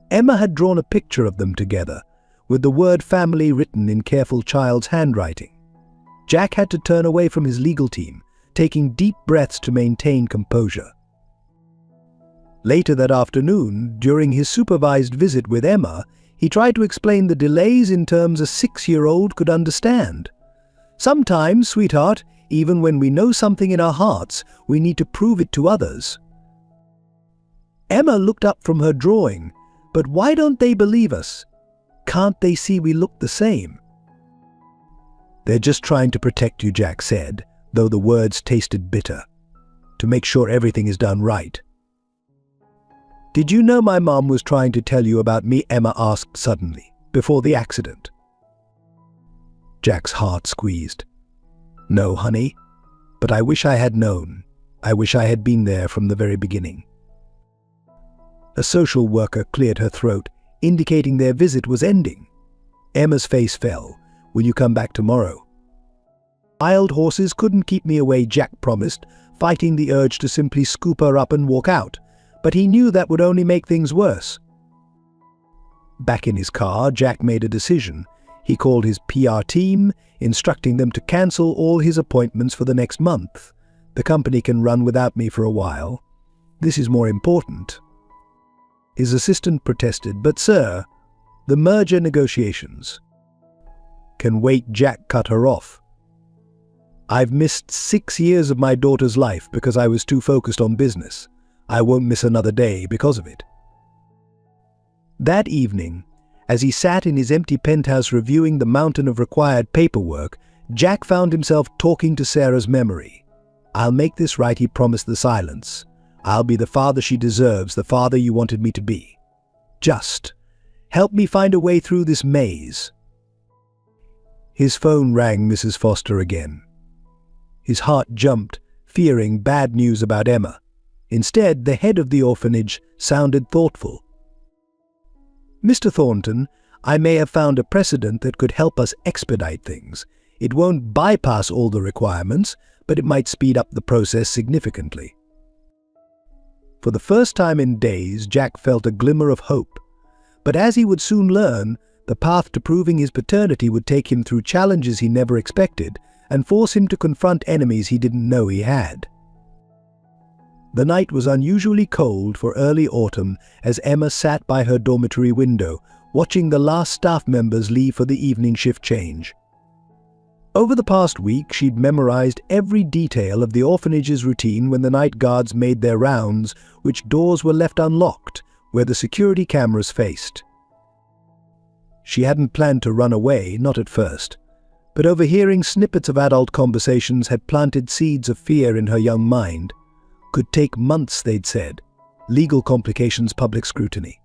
Speaker 1: Emma had drawn a picture of them together, with the word family written in careful child's handwriting. Jack had to turn away from his legal team, taking deep breaths to maintain composure. Later that afternoon, during his supervised visit with Emma, he tried to explain the delays in terms a 6-year-old could understand. Sometimes, sweetheart, even when we know something in our hearts, we need to prove it to others. Emma looked up from her drawing. But why don't they believe us? Can't they see we look the same? They're just trying to protect you, Jack said, though the words tasted bitter. To make sure everything is done right. Did you know my mom was trying to tell you about me? Emma asked suddenly, before the accident. Jack's heart squeezed. No, honey, but I wish I had known. I wish I had been there from the very beginning. A social worker cleared her throat, indicating their visit was ending. Emma's face fell. Will you come back tomorrow? Wild horses couldn't keep me away, Jack promised, fighting the urge to simply scoop her up and walk out. But he knew that would only make things worse. Back in his car, Jack made a decision. He called his PR team, instructing them to cancel all his appointments for the next month. The company can run without me for a while. This is more important. His assistant protested, "But sir, the merger negotiations." "Can wait," Jack cut her off. "I've missed 6 years of my daughter's life because I was too focused on business. I won't miss another day because of it." That evening, as he sat in his empty penthouse reviewing the mountain of required paperwork, Jack found himself talking to Sarah's memory. "I'll make this right," he promised the silence. "I'll be the father she deserves, the father you wanted me to be. Just help me find a way through this maze." His phone rang Mrs. Foster again. His heart jumped, fearing bad news about Emma. Instead, the head of the orphanage sounded thoughtful. "Mr. Thornton, I may have found a precedent that could help us expedite things. It won't bypass all the requirements, but it might speed up the process significantly." For the first time in days, Jack felt a glimmer of hope. But as he would soon learn, the path to proving his paternity would take him through challenges he never expected and force him to confront enemies he didn't know he had. The night was unusually cold for early autumn as Emma sat by her dormitory window, watching the last staff members leave for the evening shift change. Over the past week, she'd memorized every detail of the orphanage's routine when the night guards made their rounds, which doors were left unlocked, where the security cameras faced. She hadn't planned to run away, not at first, but overhearing snippets of adult conversations had planted seeds of fear in her young mind. Could take months, they'd said. Legal complications, public scrutiny.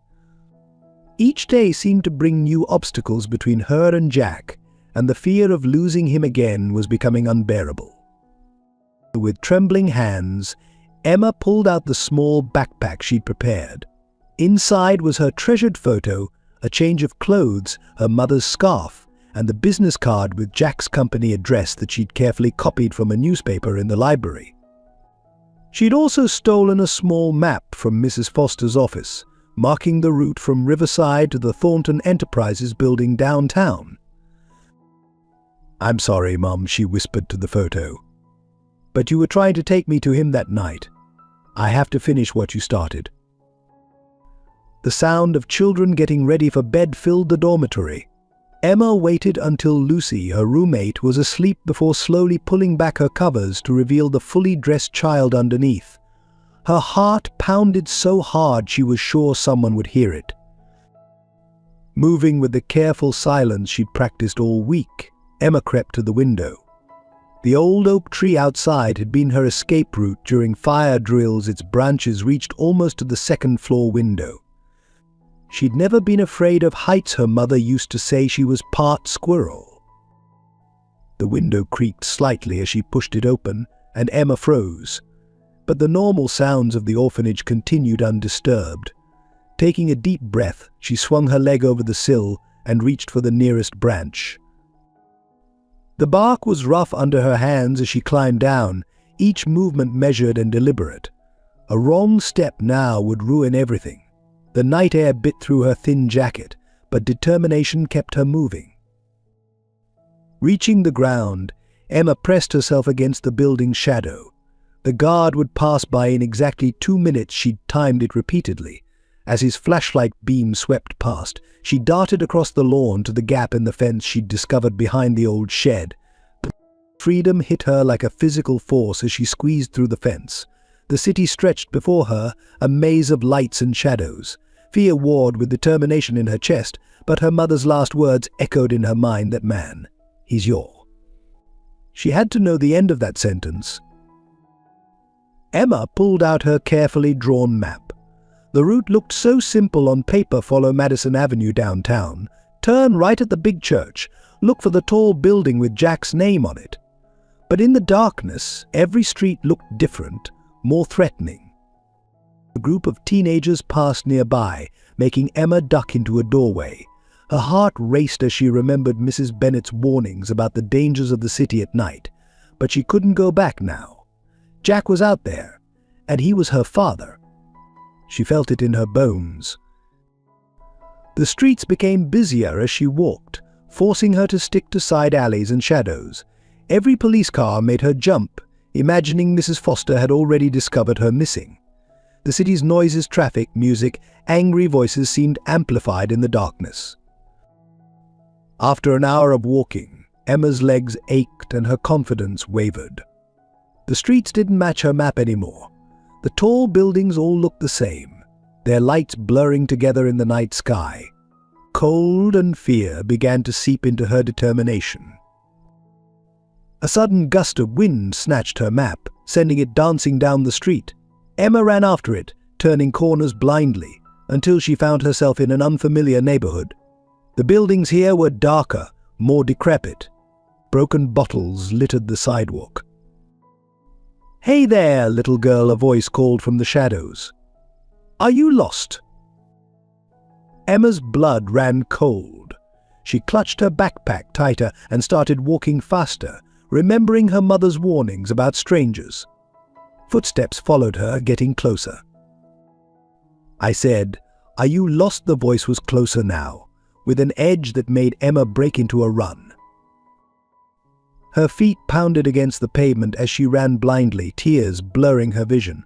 Speaker 1: Each day seemed to bring new obstacles between her and Jack, and the fear of losing him again was becoming unbearable. With trembling hands, Emma pulled out the small backpack she'd prepared. Inside was her treasured photo, a change of clothes, her mother's scarf, and the business card with Jack's company address that she'd carefully copied from a newspaper in the library. She'd also stolen a small map from Mrs. Foster's office, marking the route from Riverside to the Thornton Enterprises building downtown. "I'm sorry, Mum," she whispered to the photo. "But you were trying to take me to him that night. I have to finish what you started." The sound of children getting ready for bed filled the dormitory. Emma waited until Lucy, her roommate, was asleep before slowly pulling back her covers to reveal the fully dressed child underneath. Her heart pounded so hard she was sure someone would hear it. Moving with the careful silence she'd practiced all week, Emma crept to the window. The old oak tree outside had been her escape route during fire drills. Its branches reached almost to the second-floor window. She'd never been afraid of heights. Her mother used to say she was part squirrel. The window creaked slightly as she pushed it open, and Emma froze. But the normal sounds of the orphanage continued undisturbed. Taking a deep breath, she swung her leg over the sill and reached for the nearest branch. The bark was rough under her hands as she climbed down, each movement measured and deliberate. A wrong step now would ruin everything. The night air bit through her thin jacket, but determination kept her moving. Reaching the ground, Emma pressed herself against the building's shadow. The guard would pass by in exactly 2 minutes. She'd timed it repeatedly. As his flashlight beam swept past, she darted across the lawn to the gap in the fence she'd discovered behind the old shed. Freedom hit her like a physical force as she squeezed through the fence. The city stretched before her, a maze of lights and shadows. Fear warred with determination in her chest, but her mother's last words echoed in her mind, "That man, he's your." She had to know the end of that sentence. Emma pulled out her carefully drawn map. The route looked so simple on paper. Follow Madison Avenue downtown. Turn right at the big church. Look for the tall building with Jack's name on it. But in the darkness, every street looked different, more threatening. A group of teenagers passed nearby, making Emma duck into a doorway. Her heart raced as she remembered Mrs. Bennet's warnings about the dangers of the city at night. but she couldn't go back now. Jack was out there, and he was her father. She felt it in her bones. The streets became busier as she walked, forcing her to stick to side alleys and shadows. Every police car made her jump, imagining Mrs. Foster had already discovered her missing. The city's noises, traffic, music, angry voices seemed amplified in the darkness. After an hour of walking, Emma's legs ached and her confidence wavered. The streets didn't match her map anymore. The tall buildings all looked the same, their lights blurring together in the night sky. Cold and fear began to seep into her determination. A sudden gust of wind snatched her map, sending it dancing down the street. Emma ran after it, turning corners blindly, until she found herself in an unfamiliar neighborhood. The buildings here were darker, more decrepit. Broken bottles littered the sidewalk. "Hey there, little girl," a voice called from the shadows. "Are you lost?" Emma's blood ran cold. She clutched her backpack tighter and started walking faster, remembering her mother's warnings about strangers. Footsteps followed her, getting closer. "I said, are you lost?" The voice was closer now, with an edge that made Emma break into a run. Her feet pounded against the pavement as she ran blindly, tears blurring her vision.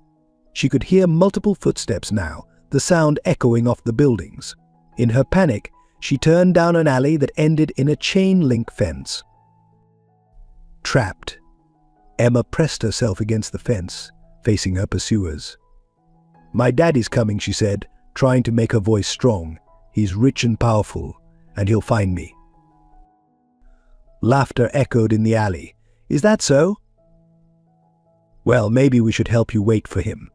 Speaker 1: She could hear multiple footsteps now, the sound echoing off the buildings. In her panic, she turned down an alley that ended in a chain-link fence. Trapped. Emma pressed herself against the fence, facing her pursuers. "My daddy's coming," she said, trying to make her voice strong. "He's rich and powerful, and he'll find me." Laughter echoed in the alley. "Is that so? Well, maybe we should help you wait for him."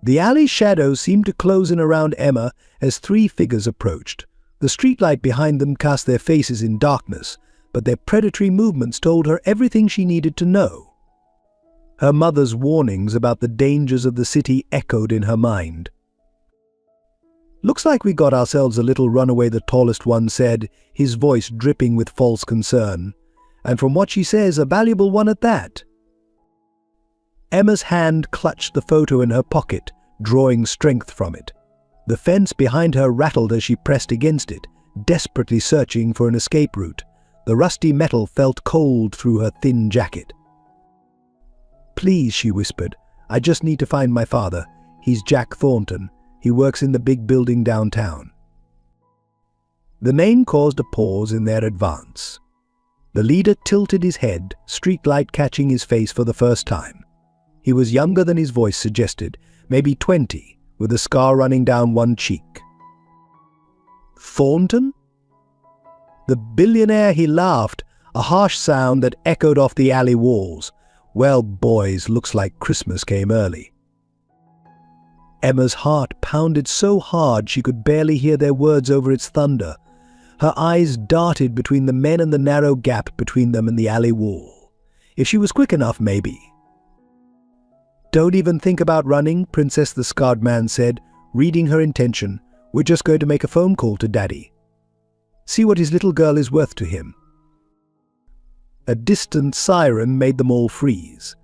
Speaker 1: The alley's shadows seemed to close in around Emma as three figures approached. The streetlight behind them cast their faces in darkness, but their predatory movements told her everything she needed to know. Her mother's warnings about the dangers of the city echoed in her mind. "Looks like we got ourselves a little runaway," the tallest one said, his voice dripping with false concern. "And from what she says, a valuable one at that." Emma's hand clutched the photo in her pocket, drawing strength from it. The fence behind her rattled as she pressed against it, desperately searching for an escape route. The rusty metal felt cold through her thin jacket. "Please," she whispered, "I just need to find my father. He's Jack Thornton. He works in the big building downtown." The name caused a pause in their advance. The leader tilted his head, streetlight catching his face for the first time. He was younger than his voice suggested, maybe 20, with a scar running down one cheek. "Thornton?" "The billionaire," he laughed, a harsh sound that echoed off the alley walls. "Well, boys, looks like Christmas came early." Emma's heart pounded so hard she could barely hear their words over its thunder. Her eyes darted between the men and the narrow gap between them and the alley wall. If she was quick enough, maybe. "Don't even think about running," Princess the scarred man said, reading her intention. "We're just going to make a phone call to Daddy. See what his little girl is worth to him." A distant siren made them all freeze.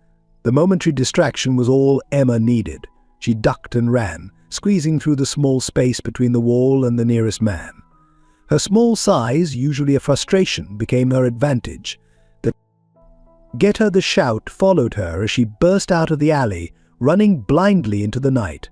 Speaker 1: The momentary distraction was all Emma needed. She ducked and ran, squeezing through the small space between the wall and the nearest man. Her small size, usually a frustration, became her advantage. The "Get her!" the shout followed her as she burst out of the alley, running blindly into the night.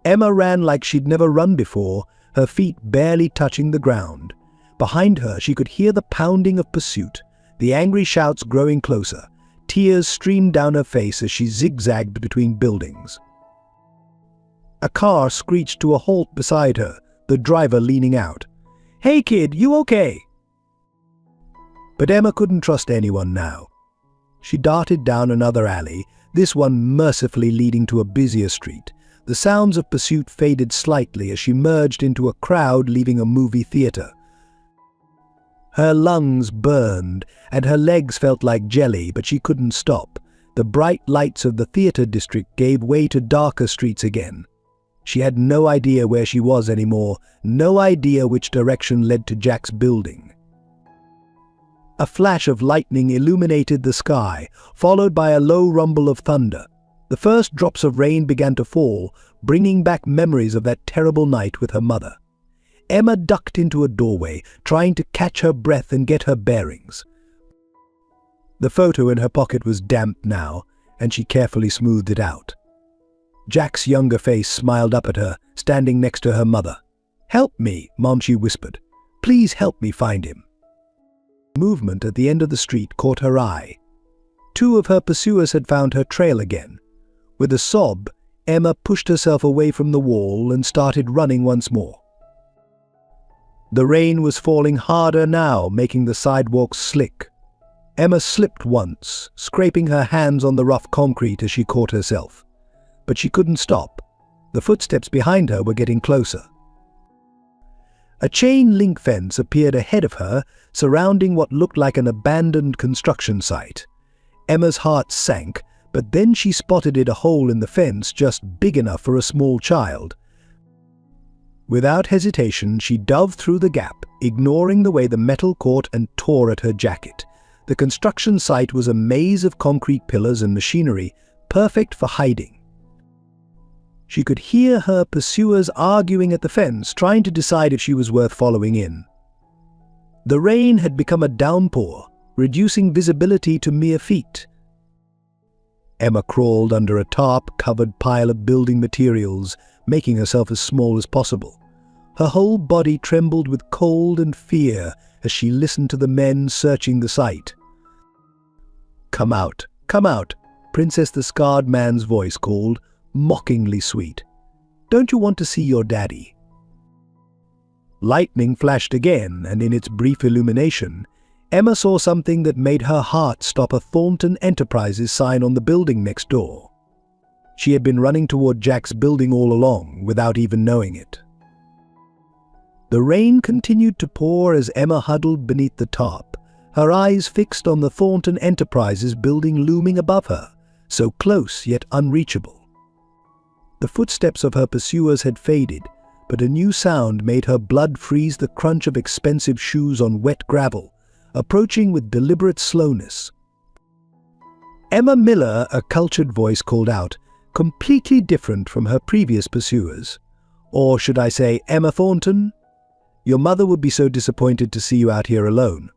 Speaker 1: Emma ran like she'd never run before, her feet barely touching the ground. Behind her she could hear the pounding of pursuit, the angry shouts growing closer. Tears streamed down her face as she zigzagged between buildings. A car screeched to a halt beside her, the driver leaning out. "Hey kid, you okay?" But Emma couldn't trust anyone now. She darted down another alley, this one mercifully leading to a busier street. The sounds of pursuit faded slightly as she merged into a crowd leaving a movie theater. Her lungs burned, and her legs felt like jelly, but she couldn't stop. The bright lights of the theater district gave way to darker streets again. She had no idea where she was anymore, no idea which direction led to Jack's building. A flash of lightning illuminated the sky, followed by a low rumble of thunder. The first drops of rain began to fall, bringing back memories of that terrible night with her mother. Emma ducked into a doorway, trying to catch her breath and get her bearings. The photo in her pocket was damp now, and she carefully smoothed it out. Jack's younger face smiled up at her, standing next to her mother. "Help me," Mom, she whispered. "Please help me find him." Movement at the end of the street caught her eye. Two of her pursuers had found her trail again. With a sob, Emma pushed herself away from the wall and started running once more. The rain was falling harder now, making the sidewalks slick. Emma slipped once, scraping her hands on the rough concrete as she caught herself. But she couldn't stop. The footsteps behind her were getting closer. A chain-link fence appeared ahead of her, surrounding what looked like an abandoned construction site. Emma's heart sank, but then she spotted a hole in the fence just big enough for a small child. Without hesitation, she dove through the gap, ignoring the way the metal caught and tore at her jacket. The construction site was a maze of concrete pillars and machinery, perfect for hiding. She could hear her pursuers arguing at the fence, trying to decide if she was worth following in. The rain had become a downpour, reducing visibility to mere feet. Emma crawled under a tarp-covered pile of building materials, making herself as small as possible. Her whole body trembled with cold and fear as she listened to the men searching the site. "Come out, come out," Princess the Scarred Man's voice called, mockingly sweet. "Don't you want to see your daddy?" Lightning flashed again, and in its brief illumination, Emma saw something that made her heart stop. A Thornton Enterprises sign on the building next door. She had been running toward Jack's building all along, without even knowing it. The rain continued to pour as Emma huddled beneath the tarp, her eyes fixed on the Thornton Enterprises building looming above her, so close yet unreachable. The footsteps of her pursuers had faded, but a new sound made her blood freeze. The crunch of expensive shoes on wet gravel, approaching with deliberate slowness. "Emma Miller," a cultured voice called out, completely different from her previous pursuers. "Or should I say, Emma Thornton? Your mother would be so disappointed to see you out here alone."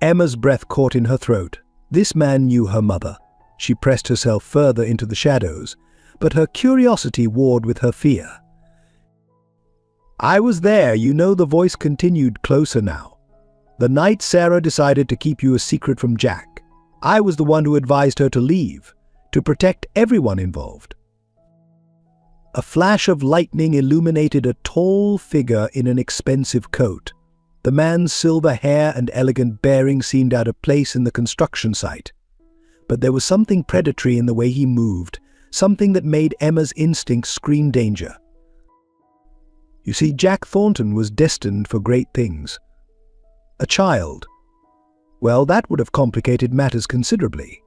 Speaker 1: Emma's breath caught in her throat. This man knew her mother. She pressed herself further into the shadows, but her curiosity warred with her fear. "I was there, you know," the voice continued, closer now. "The night Sarah decided to keep you a secret from Jack. I was the one who advised her to leave, to protect everyone involved." A flash of lightning illuminated a tall figure in an expensive coat. The man's silver hair and elegant bearing seemed out of place in the construction site. But there was something predatory in the way he moved, something that made Emma's instincts scream danger. You see, Jack Thornton was destined for great things. A child. Well, that would have complicated matters considerably.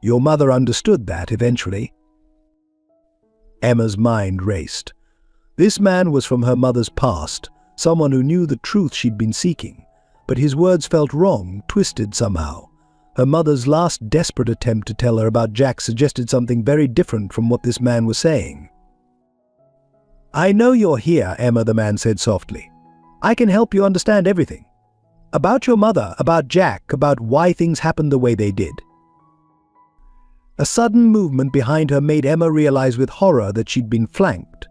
Speaker 1: Your mother understood that eventually. Emma's mind raced. This man was from her mother's past, someone who knew the truth she'd been seeking, but his words felt wrong, twisted somehow. Her mother's last desperate attempt to tell her about Jack suggested something very different from what this man was saying. "I know you're here, Emma," the man said softly. "I can help you understand everything. About your mother, about Jack, about why things happened the way they did." A sudden movement behind her made Emma realize with horror that she'd been flanked.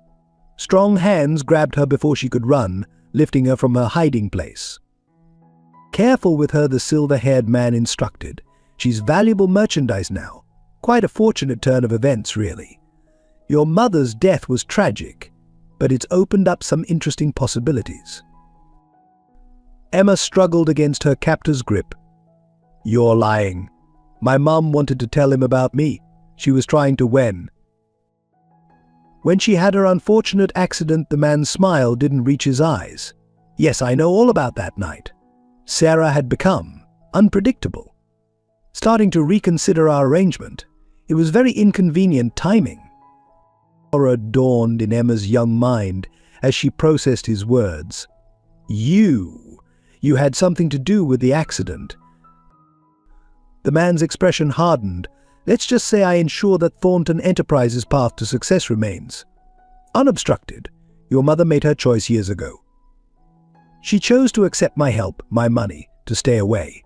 Speaker 1: Strong hands grabbed her before she could run, lifting her from her hiding place. "Careful with her," the silver-haired man instructed. "She's valuable merchandise now. Quite a fortunate turn of events, really. Your mother's death was tragic, but it's opened up some interesting possibilities." Emma struggled against her captor's grip. "You're lying. My mom wanted to tell him about me. She was trying to win." When she had her unfortunate accident, the man's smile didn't reach his eyes. "Yes, I know all about that night. Sarah had become unpredictable. Starting to reconsider our arrangement, it was very inconvenient timing." Horror dawned in Emma's young mind as she processed his words. You You had something to do with the accident." The man's expression hardened. "Let's just say I ensure that Thornton Enterprises' path to success remains unobstructed. Your mother made her choice years ago. She chose to accept my help, my money, to stay away.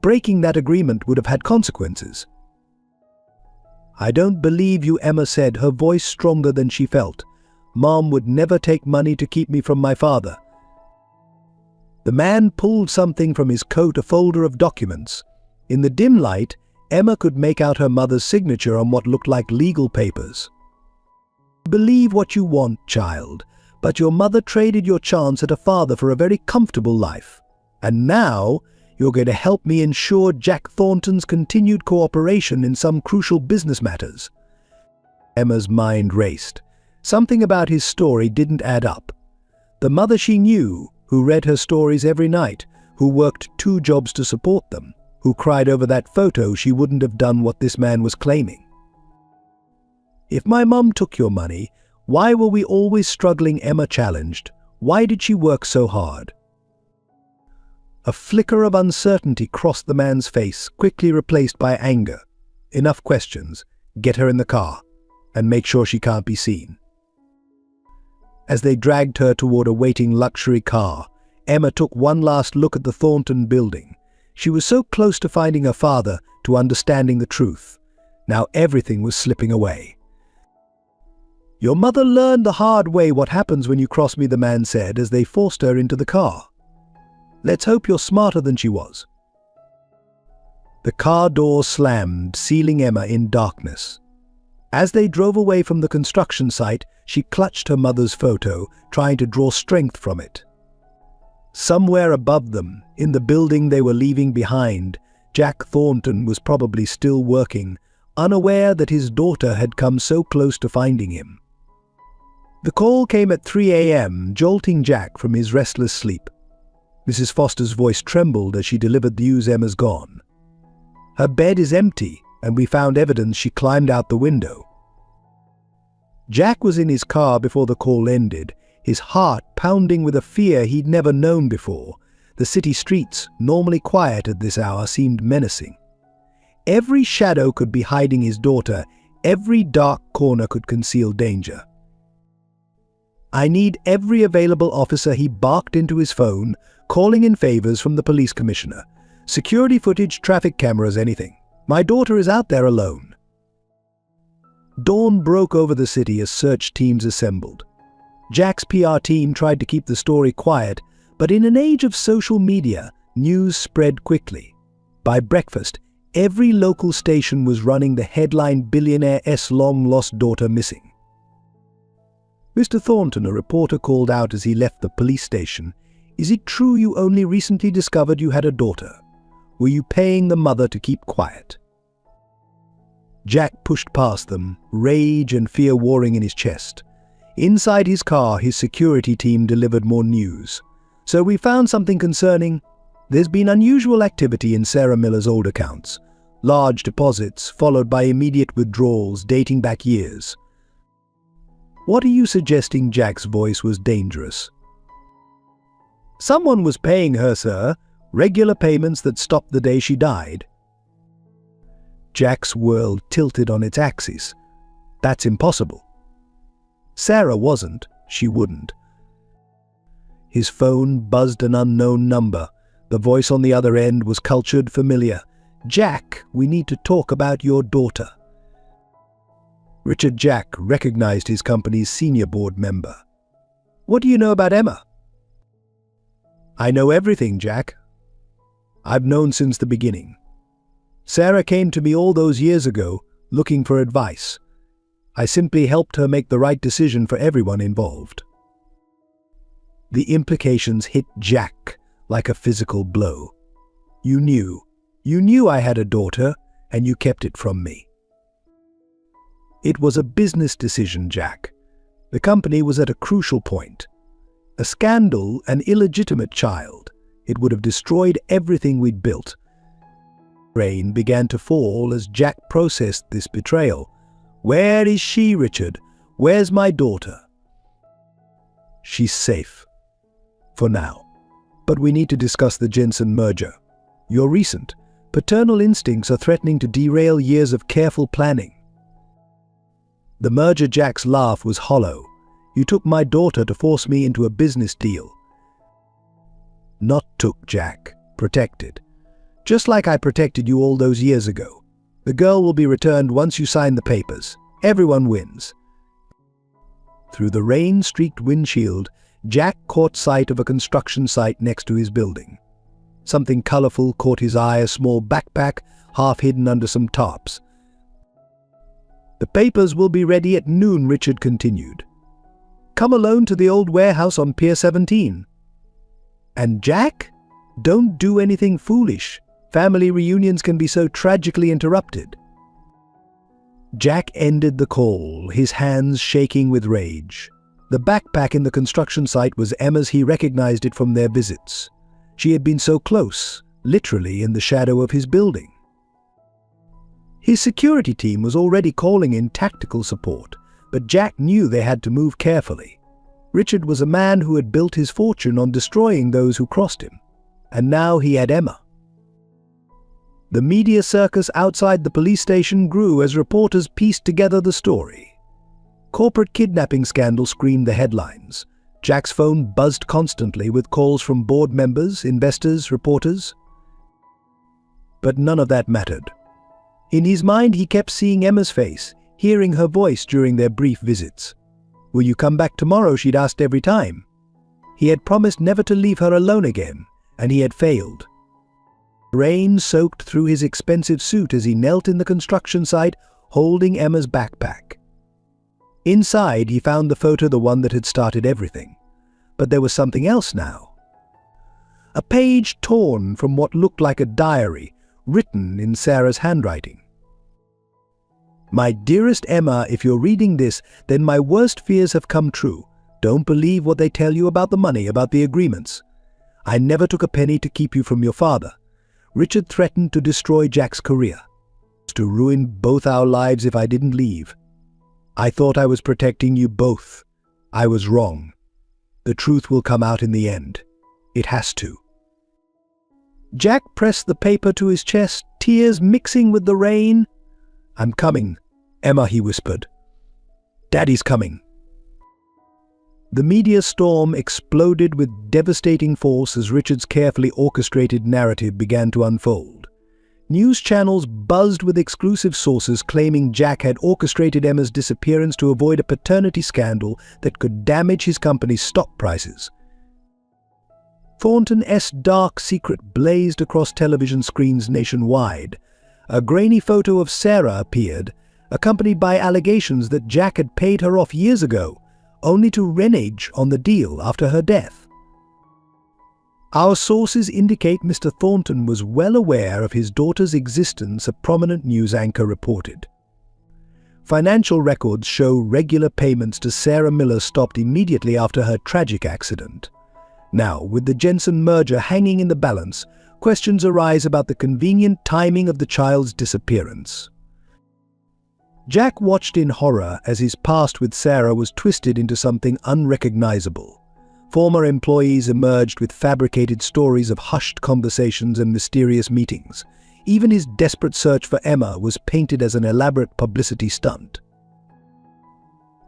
Speaker 1: Breaking that agreement would have had consequences." "I don't believe you," Emma said, her voice stronger than she felt. "Mom would never take money to keep me from my father." The man pulled something from his coat, a folder of documents. In the dim light, Emma could make out her mother's signature on what looked like legal papers. "Believe what you want, child, but your mother traded your chance at a father for a very comfortable life. And now, you're going to help me ensure Jack Thornton's continued cooperation in some crucial business matters." Emma's mind raced. Something about his story didn't add up. The mother she knew, who read her stories every night, who worked 2 jobs to support them, who cried over that photo, she wouldn't have done what this man was claiming. "If my mum took your money, why were we always struggling?" Emma challenged. "Why did she work so hard?" A flicker of uncertainty crossed the man's face, quickly replaced by anger. "Enough questions. Get her in the car, and make sure she can't be seen." As they dragged her toward a waiting luxury car, Emma took one last look at the Thornton building. She was so close to finding her father, to understanding the truth. Now everything was slipping away. "Your mother learned the hard way what happens when you cross me," the man said as they forced her into the car. "Let's hope you're smarter than she was." The car door slammed, sealing Emma in darkness. As they drove away from the construction site, she clutched her mother's photo, trying to draw strength from it. Somewhere above them, in the building they were leaving behind, Jack Thornton was probably still working, unaware that his daughter had come so close to finding him. The call came at 3 a.m., jolting Jack from his restless sleep. Mrs. Foster's voice trembled as she delivered the news: "Emma's gone. Her bed is empty, and we found evidence she climbed out the window." Jack was in his car before the call ended, his heart pounding with a fear he'd never known before. The city streets, normally quiet at this hour, seemed menacing. Every shadow could be hiding his daughter, every dark corner could conceal danger. "I need every available officer," he barked into his phone, calling in favors from the police commissioner. "Security footage, traffic cameras, anything. My daughter is out there alone." Dawn broke over the city as search teams assembled. Jack's PR team tried to keep the story quiet, but in an age of social media, news spread quickly. By breakfast, every local station was running the headline, "Billionaire's long-lost daughter missing." "Mr. Thornton," a reporter called out as he left the police station, "is it true you only recently discovered you had a daughter? Were you paying the mother to keep quiet?" Jack pushed past them, rage and fear warring in his chest. Inside his car, his security team delivered more news. "So we found something concerning. There's been unusual activity in Sarah Miller's old accounts. Large deposits, followed by immediate withdrawals dating back years." "What are you suggesting?" Jack's voice was dangerous. "Someone was paying her, sir. Regular payments that stopped the day she died." Jack's world tilted on its axis. "That's impossible." "Sarah wasn't. She wouldn't." His phone buzzed an unknown number. The voice on the other end was cultured, familiar. "Jack, we need to talk about your daughter." Richard Jack recognized his company's senior board member. "What do you know about Emma?" "I know everything, Jack. I've known since the beginning. Sarah came to me all those years ago, looking for advice. I simply helped her make the right decision for everyone involved." The implications hit Jack like a physical blow. You knew I had a daughter, and you kept it from me." "It was a business decision, Jack. The company was at a crucial point. A scandal, an illegitimate child. It would have destroyed everything we'd built." Rain began to fall as Jack processed this betrayal. "Where is she, Richard? Where's my daughter?" "She's safe. For now. But we need to discuss the Jensen merger. Your recent paternal instincts are threatening to derail years of careful planning. The merger. Jack's laugh was hollow. You took my daughter to force me into a business deal. Not took, Jack. Protected. Just like I protected you all those years ago. The girl will be returned once you sign the papers. Everyone wins. Through the rain-streaked windshield, Jack caught sight of a construction site next to his building. Something colorful caught his eye, a small backpack, half hidden under some tarps. The papers will be ready at noon, Richard continued. Come alone to the old warehouse on Pier 17. And Jack? Don't do anything foolish. Family reunions can be so tragically interrupted. Jack ended the call, his hands shaking with rage. The backpack in the construction site was Emma's. He recognized it from their visits. She had been so close, literally in the shadow of his building. His security team was already calling in tactical support, but Jack knew they had to move carefully. Richard was a man who had built his fortune on destroying those who crossed him, and now he had Emma. The media circus outside the police station grew as reporters pieced together the story. Corporate kidnapping scandal screamed the headlines. Jack's phone buzzed constantly with calls from board members, investors, reporters. But none of that mattered. In his mind, he kept seeing Emma's face, hearing her voice during their brief visits. Will you come back tomorrow? She'd asked every time. He had promised never to leave her alone again, and he had failed. Rain soaked through his expensive suit as he knelt in the construction site, holding Emma's backpack. Inside, he found the photo, the one that had started everything. But there was something else now. A page torn from what looked like a diary, written in Sarah's handwriting. My dearest Emma, if you're reading this, then my worst fears have come true. Don't believe what they tell you about the money, about the agreements. I never took a penny to keep you from your father. Richard threatened to destroy Jack's career, to ruin both our lives if I didn't leave. I thought I was protecting you both. I was wrong. The truth will come out in the end. It has to. Jack pressed the paper to his chest, tears mixing with the rain. I'm coming, Emma, he whispered. Daddy's coming. The media storm exploded with devastating force as Richard's carefully orchestrated narrative began to unfold. News channels buzzed with exclusive sources claiming Jack had orchestrated Emma's disappearance to avoid a paternity scandal that could damage his company's stock prices. Thornton's dark secret blazed across television screens nationwide. A grainy photo of Sarah appeared, accompanied by allegations that Jack had paid her off years ago, only to renege on the deal after her death. Our sources indicate Mr. Thornton was well aware of his daughter's existence, a prominent news anchor reported. Financial records show regular payments to Sarah Miller stopped immediately after her tragic accident. Now, with the Jensen merger hanging in the balance, questions arise about the convenient timing of the child's disappearance. Jack watched in horror as his past with Sarah was twisted into something unrecognizable. Former employees emerged with fabricated stories of hushed conversations and mysterious meetings. Even his desperate search for Emma was painted as an elaborate publicity stunt.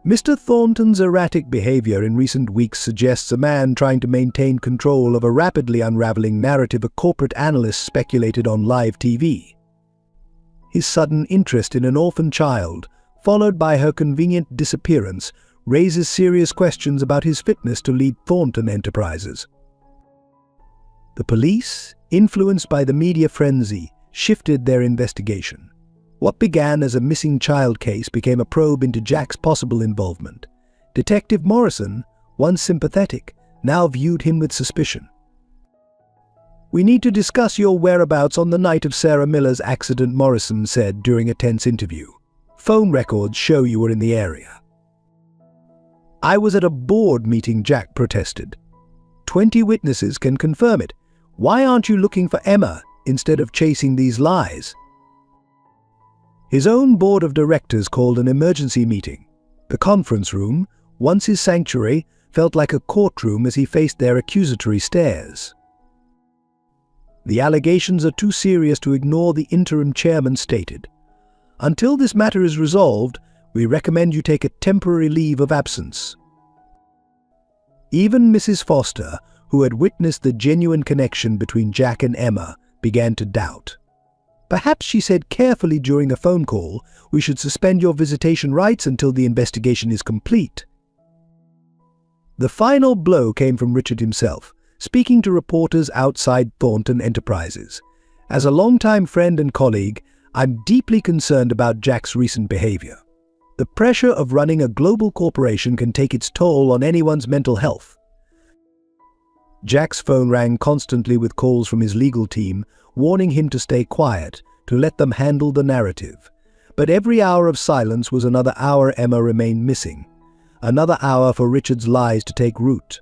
Speaker 1: Mr. Thornton's erratic behavior in recent weeks suggests a man trying to maintain control of a rapidly unraveling narrative, a corporate analyst speculated on live TV. His sudden interest in an orphan child, followed by her convenient disappearance, raises serious questions about his fitness to lead Thornton Enterprises. The police, influenced by the media frenzy, shifted their investigation. What began as a missing child case became a probe into Jack's possible involvement. Detective Morrison, once sympathetic, now viewed him with suspicion. We need to discuss your whereabouts on the night of Sarah Miller's accident, Morrison said during a tense interview. Phone records show you were in the area. I was at a board meeting, Jack protested. 20 witnesses can confirm it. Why aren't you looking for Emma instead of chasing these lies? His own board of directors called an emergency meeting. The conference room, once his sanctuary, felt like a courtroom as he faced their accusatory stares. The allegations are too serious to ignore, the interim chairman stated. Until this matter is resolved, we recommend you take a temporary leave of absence. Even Mrs. Foster, who had witnessed the genuine connection between Jack and Emma, began to doubt. Perhaps she said carefully during a phone call, "We should suspend your visitation rights until the investigation is complete." The final blow came from Richard himself, speaking to reporters outside Thornton Enterprises. "As a longtime friend and colleague, I'm deeply concerned about Jack's recent behavior. The pressure of running a global corporation can take its toll on anyone's mental health." Jack's phone rang constantly with calls from his legal team, warning him to stay quiet, to let them handle the narrative. But every hour of silence was another hour Emma remained missing, another hour for Richard's lies to take root.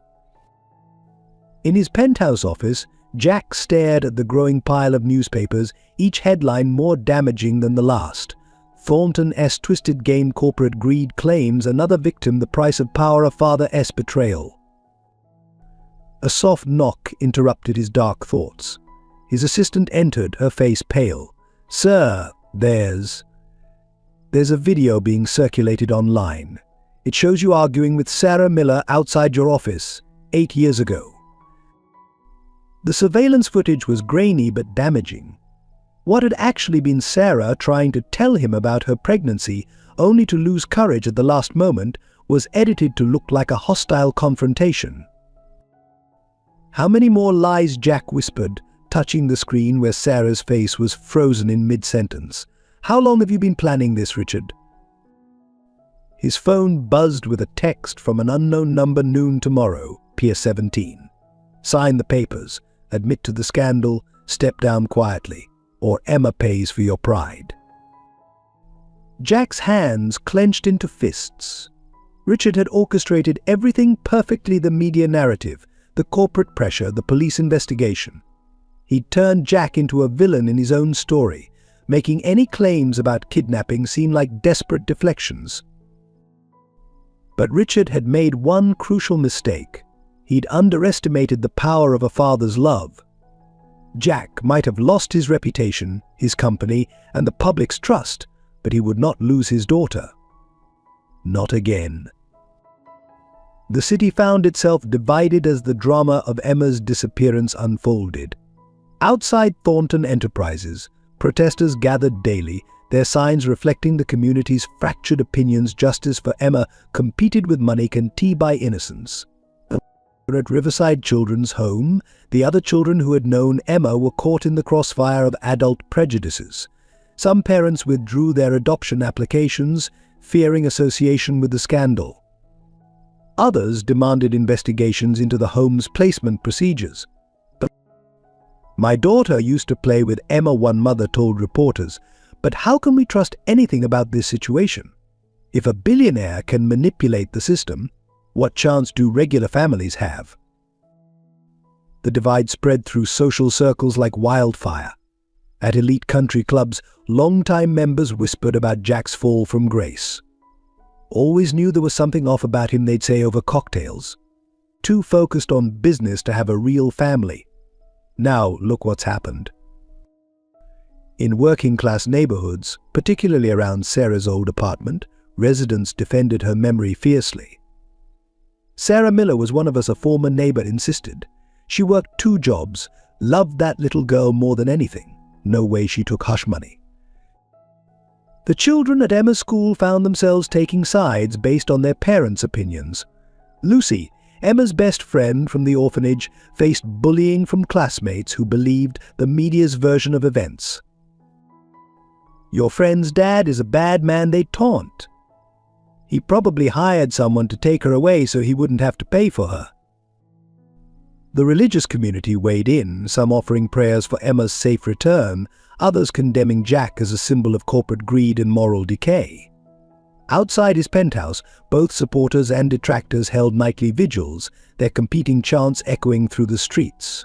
Speaker 1: In his penthouse office, Jack stared at the growing pile of newspapers, each headline more damaging than the last. Thornton S. Twisted Game Corporate Greed Claims Another Victim the Price of Power of Father S. Betrayal. A soft knock interrupted his dark thoughts. His assistant entered, her face pale. "Sir, there's a video being circulated online. It shows you arguing with Sarah Miller outside your office 8 years ago." The surveillance footage was grainy but damaging. What had actually been Sarah trying to tell him about her pregnancy, only to lose courage at the last moment, was edited to look like a hostile confrontation. "How many more lies?" Jack whispered, touching the screen where Sarah's face was frozen in mid-sentence. "How long have you been planning this, Richard?" His phone buzzed with a text from an unknown number. "Noon tomorrow, Pier 17. Sign the papers, admit to the scandal, step down quietly, or Emma pays for your pride." Jack's hands clenched into fists. Richard had orchestrated everything perfectly: the media narrative, the corporate pressure, the police investigation. He'd turned Jack into a villain in his own story, making any claims about kidnapping seem like desperate deflections. But Richard had made one crucial mistake. He'd underestimated the power of a father's love. Jack might have lost his reputation, his company, and the public's trust, but he would not lose his daughter. Not again. The city found itself divided as the drama of Emma's disappearance unfolded. Outside Thornton Enterprises, protesters gathered daily, their signs reflecting the community's fractured opinions. Justice for Emma competed with money. Can T by innocence. At Riverside Children's Home, the other children who had known Emma were caught in the crossfire of adult prejudices. Some parents withdrew their adoption applications, fearing association with the scandal. Others demanded investigations into the home's placement procedures. "My daughter used to play with Emma," one mother told reporters, "but how can we trust anything about this situation? If a billionaire can manipulate the system, what chance do regular families have?" The divide spread through social circles like wildfire. At elite country clubs, longtime members whispered about Jack's fall from grace. "Always knew there was something off about him," they'd say over cocktails. "Too focused on business to have a real family. Now look what's happened." In working-class neighborhoods, particularly around Sarah's old apartment, residents defended her memory fiercely. "Sarah Miller was one of us," a former neighbor insisted. "She worked 2 jobs, loved that little girl more than anything. No way she took hush money." The children at Emma's school found themselves taking sides based on their parents' opinions. Lucy, Emma's best friend from the orphanage, faced bullying from classmates who believed the media's version of events. "Your friend's dad is a bad man," they taunt. "He probably hired someone to take her away so he wouldn't have to pay for her." The religious community weighed in, some offering prayers for Emma's safe return, others condemning Jack as a symbol of corporate greed and moral decay. Outside his penthouse, both supporters and detractors held nightly vigils, their competing chants echoing through the streets.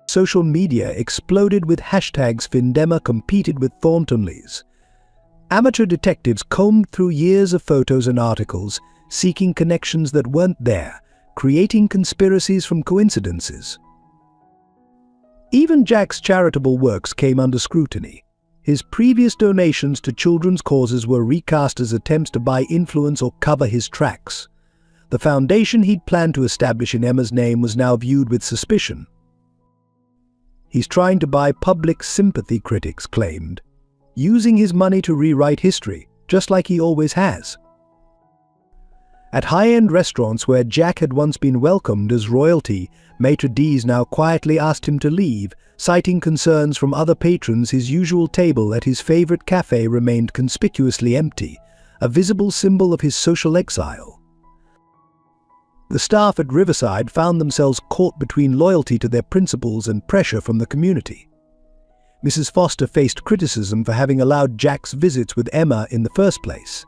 Speaker 1: Social media exploded with hashtags. Findemma competed with Thorntonleys. Amateur detectives combed through years of photos and articles, seeking connections that weren't there, creating conspiracies from coincidences. Even Jack's charitable works came under scrutiny. His previous donations to children's causes were recast as attempts to buy influence or cover his tracks. The foundation he'd planned to establish in Emma's name was now viewed with suspicion. "He's trying to buy public sympathy," critics claimed, using his money to rewrite history, just like he always has. At high-end restaurants where Jack had once been welcomed as royalty, maitre d's now quietly asked him to leave, citing concerns from other patrons. His usual table at his favorite cafe remained conspicuously empty, a visible symbol of his social exile. The staff at Riverside found themselves caught between loyalty to their principals and pressure from the community. Mrs. Foster faced criticism for having allowed Jack's visits with Emma in the first place.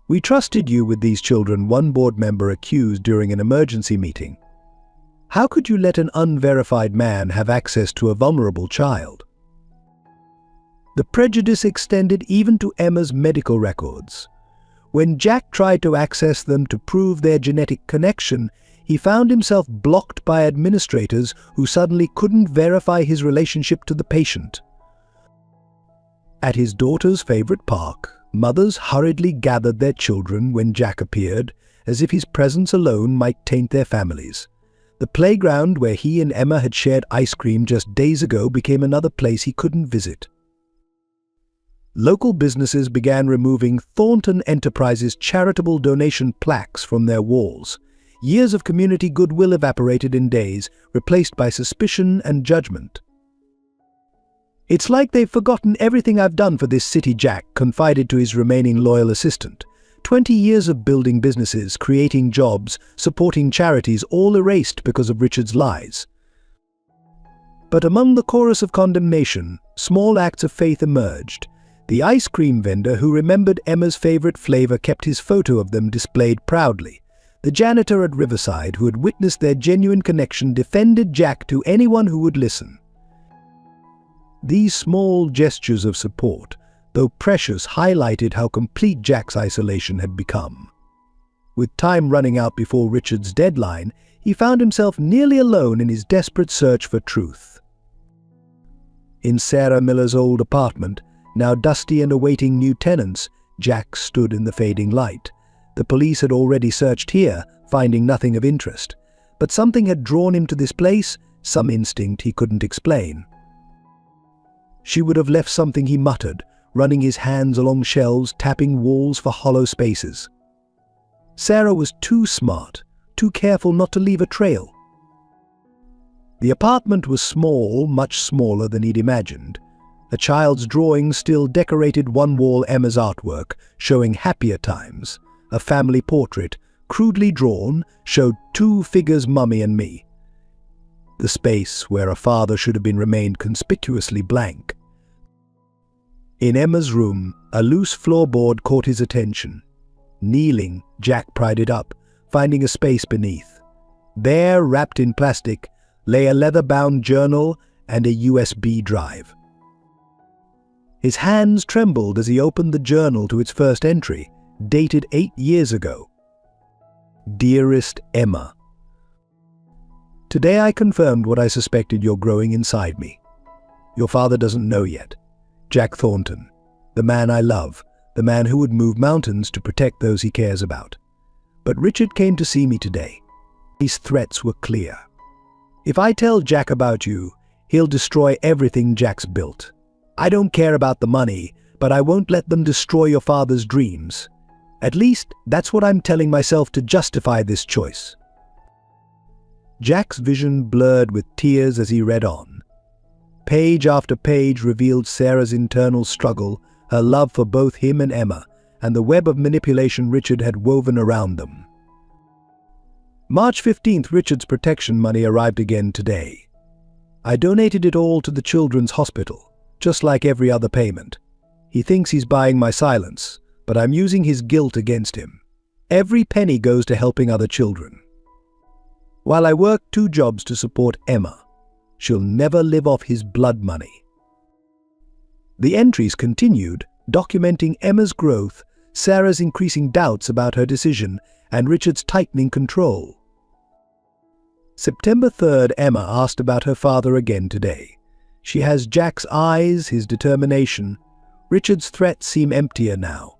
Speaker 1: "We trusted you with these children," one board member accused during an emergency meeting. "How could you let an unverified man have access to a vulnerable child?" The prejudice extended even to Emma's medical records. When Jack tried to access them to prove their genetic connection, he found himself blocked by administrators who suddenly couldn't verify his relationship to the patient. At his daughter's favorite park, mothers hurriedly gathered their children when Jack appeared, as if his presence alone might taint their families. The playground where he and Emma had shared ice cream just days ago became another place he couldn't visit. Local businesses began removing Thornton Enterprises' charitable donation plaques from their walls. Years of community goodwill evaporated in days, replaced by suspicion and judgment. "It's like they've forgotten everything I've done for this city," Jack confided to his remaining loyal assistant. 20 years of building businesses, creating jobs, supporting charities, all erased because of Richard's lies. But among the chorus of condemnation, small acts of faith emerged. The ice cream vendor who remembered Emma's favorite flavor kept his photo of them displayed proudly. The janitor at Riverside, who had witnessed their genuine connection, defended Jack to anyone who would listen. These small gestures of support, though precious, highlighted how complete Jack's isolation had become. With time running out before Richard's deadline, he found himself nearly alone in his desperate search for truth. In Sarah Miller's old apartment, now dusty and awaiting new tenants, Jack stood in the fading light. The police had already searched here, finding nothing of interest. But something had drawn him to this place, some instinct he couldn't explain. "She would have left something," he muttered, running his hands along shelves, tapping walls for hollow spaces. Sarah was too smart, too careful not to leave a trail. The apartment was small, much smaller than he'd imagined. A child's drawing still decorated one wall. Emma's artwork, showing happier times. A family portrait, crudely drawn, showed two figures, Mummy and me. The space where a father should have been remained conspicuously blank. In Emma's room, a loose floorboard caught his attention. Kneeling, Jack pried it up, finding a space beneath. There, wrapped in plastic, lay a leather-bound journal and a USB drive. His hands trembled as he opened the journal to its first entry, dated 8 years ago. "Dearest Emma, today I confirmed what I suspected you're growing inside me. Your father doesn't know yet. Jack Thornton, the man I love, the man who would move mountains to protect those he cares about. But Richard came to see me today. His threats were clear. If I tell Jack about you, he'll destroy everything Jack's built. I don't care about the money, but I won't let them destroy your father's dreams. At least, that's what I'm telling myself to justify this choice." Jack's vision blurred with tears as he read on. Page after page revealed Sarah's internal struggle, her love for both him and Emma, and the web of manipulation Richard had woven around them. March 15th, Richard's protection money arrived again today. "I donated it all to the children's hospital, just like every other payment. He thinks he's buying my silence, but I'm using his guilt against him. Every penny goes to helping other children. While I work 2 jobs to support Emma, she'll never live off his blood money." The entries continued, documenting Emma's growth, Sarah's increasing doubts about her decision, and Richard's tightening control. September 3rd, Emma asked about her father again today. She has Jack's eyes, his determination. Richard's threats seem emptier now.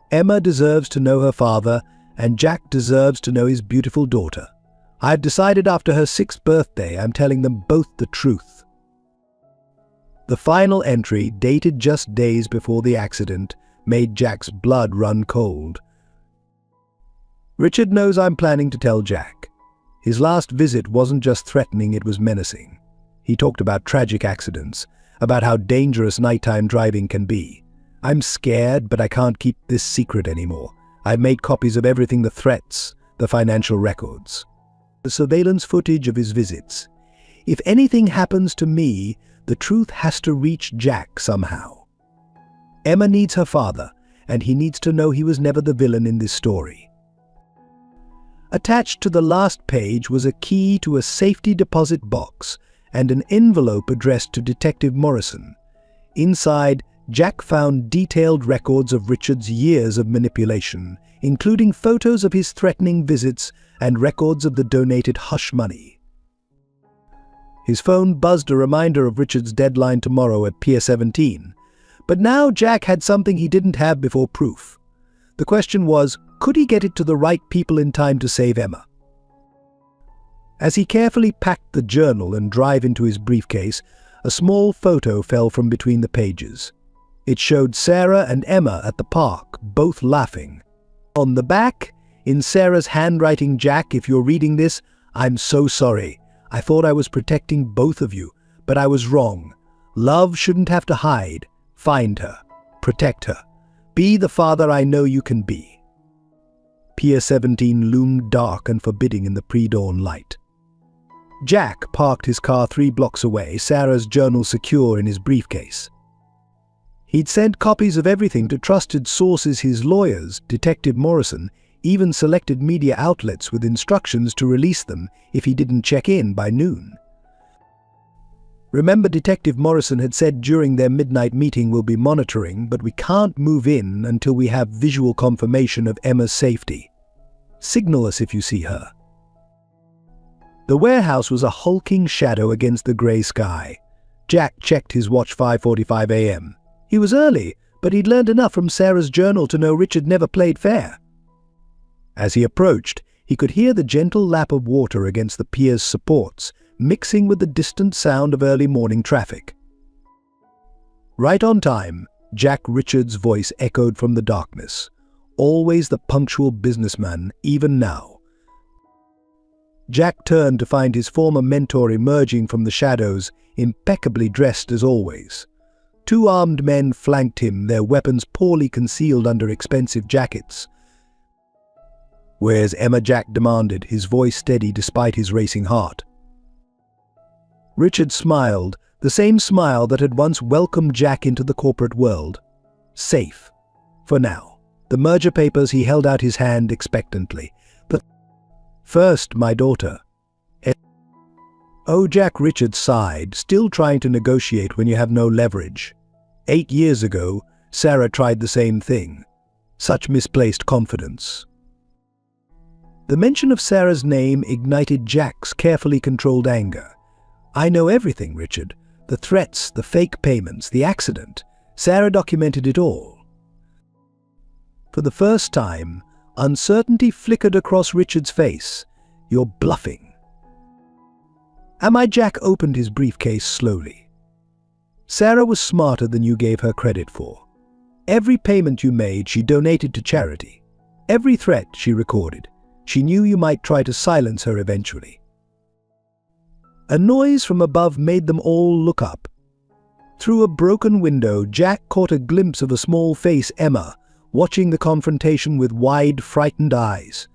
Speaker 1: Emma deserves to know her father, and Jack deserves to know his beautiful daughter. I had decided after her 6th birthday I'm telling them both the truth. The final entry, dated just days before the accident, made Jack's blood run cold. Richard knows I'm planning to tell Jack. His last visit wasn't just threatening, it was menacing. He talked about tragic accidents, about how dangerous nighttime driving can be. I'm scared, but I can't keep this secret anymore. I've made copies of everything, the threats, the financial records, the surveillance footage of his visits. If anything happens to me, the truth has to reach Jack somehow. Emma needs her father, and he needs to know he was never the villain in this story. Attached to the last page was a key to a safety deposit box and an envelope addressed to Detective Morrison. Inside, Jack found detailed records of Richard's years of manipulation, including photos of his threatening visits and records of the donated hush money. His phone buzzed a reminder of Richard's deadline tomorrow at Pier 17. But now Jack had something he didn't have before: proof. The question was, could he get it to the right people in time to save Emma? As he carefully packed the journal and drive into his briefcase, a small photo fell from between the pages. It showed Sarah and Emma at the park, both laughing. On the back, in Sarah's handwriting, "Jack, if you're reading this, I'm so sorry. I thought I was protecting both of you, but I was wrong. Love shouldn't have to hide. Find her. Protect her. Be the father I know you can be." Pier 17 loomed dark and forbidding in the pre-dawn light. Jack parked his car 3 blocks away, Sarah's journal secure in his briefcase. He'd sent copies of everything to trusted sources, his lawyers, Detective Morrison, even selected media outlets with instructions to release them if he didn't check in by noon. Remember, Detective Morrison had said during their midnight meeting, "We'll be monitoring, but we can't move in until we have visual confirmation of Emma's safety. Signal us if you see her." The warehouse was a hulking shadow against the grey sky. Jack checked his watch, 5:45 a.m. He was early, but he'd learned enough from Sarah's journal to know Richard never played fair. As he approached, he could hear the gentle lap of water against the pier's supports, mixing with the distant sound of early morning traffic. Right on time, Jack Richards' voice echoed from the darkness. Always the punctual businessman, even now. Jack turned to find his former mentor emerging from the shadows, impeccably dressed as always. 2 armed men flanked him, their weapons poorly concealed under expensive jackets. "Where's Emma?" Jack demanded, his voice steady despite his racing heart. Richard smiled, the same smile that had once welcomed Jack into the corporate world. Safe. For now. The merger papers, he held out his hand expectantly. "But first, my daughter." "Oh," Jack Richards sighed, still trying to negotiate when you have no leverage. 8 years ago, Sarah tried the same thing. Such misplaced confidence. The mention of Sarah's name ignited Jack's carefully controlled anger. "I know everything, Richard. The threats, the fake payments, the accident. Sarah documented it all." For the first time, uncertainty flickered across Richard's face. "You're bluffing." "Am I?" Jack opened his briefcase slowly. "Sarah was smarter than you gave her credit for. Every payment you made, she donated to charity. Every threat she recorded. She knew you might try to silence her eventually." A noise from above made them all look up. Through a broken window, Jack caught a glimpse of a small face, Emma, watching the confrontation with wide, frightened eyes.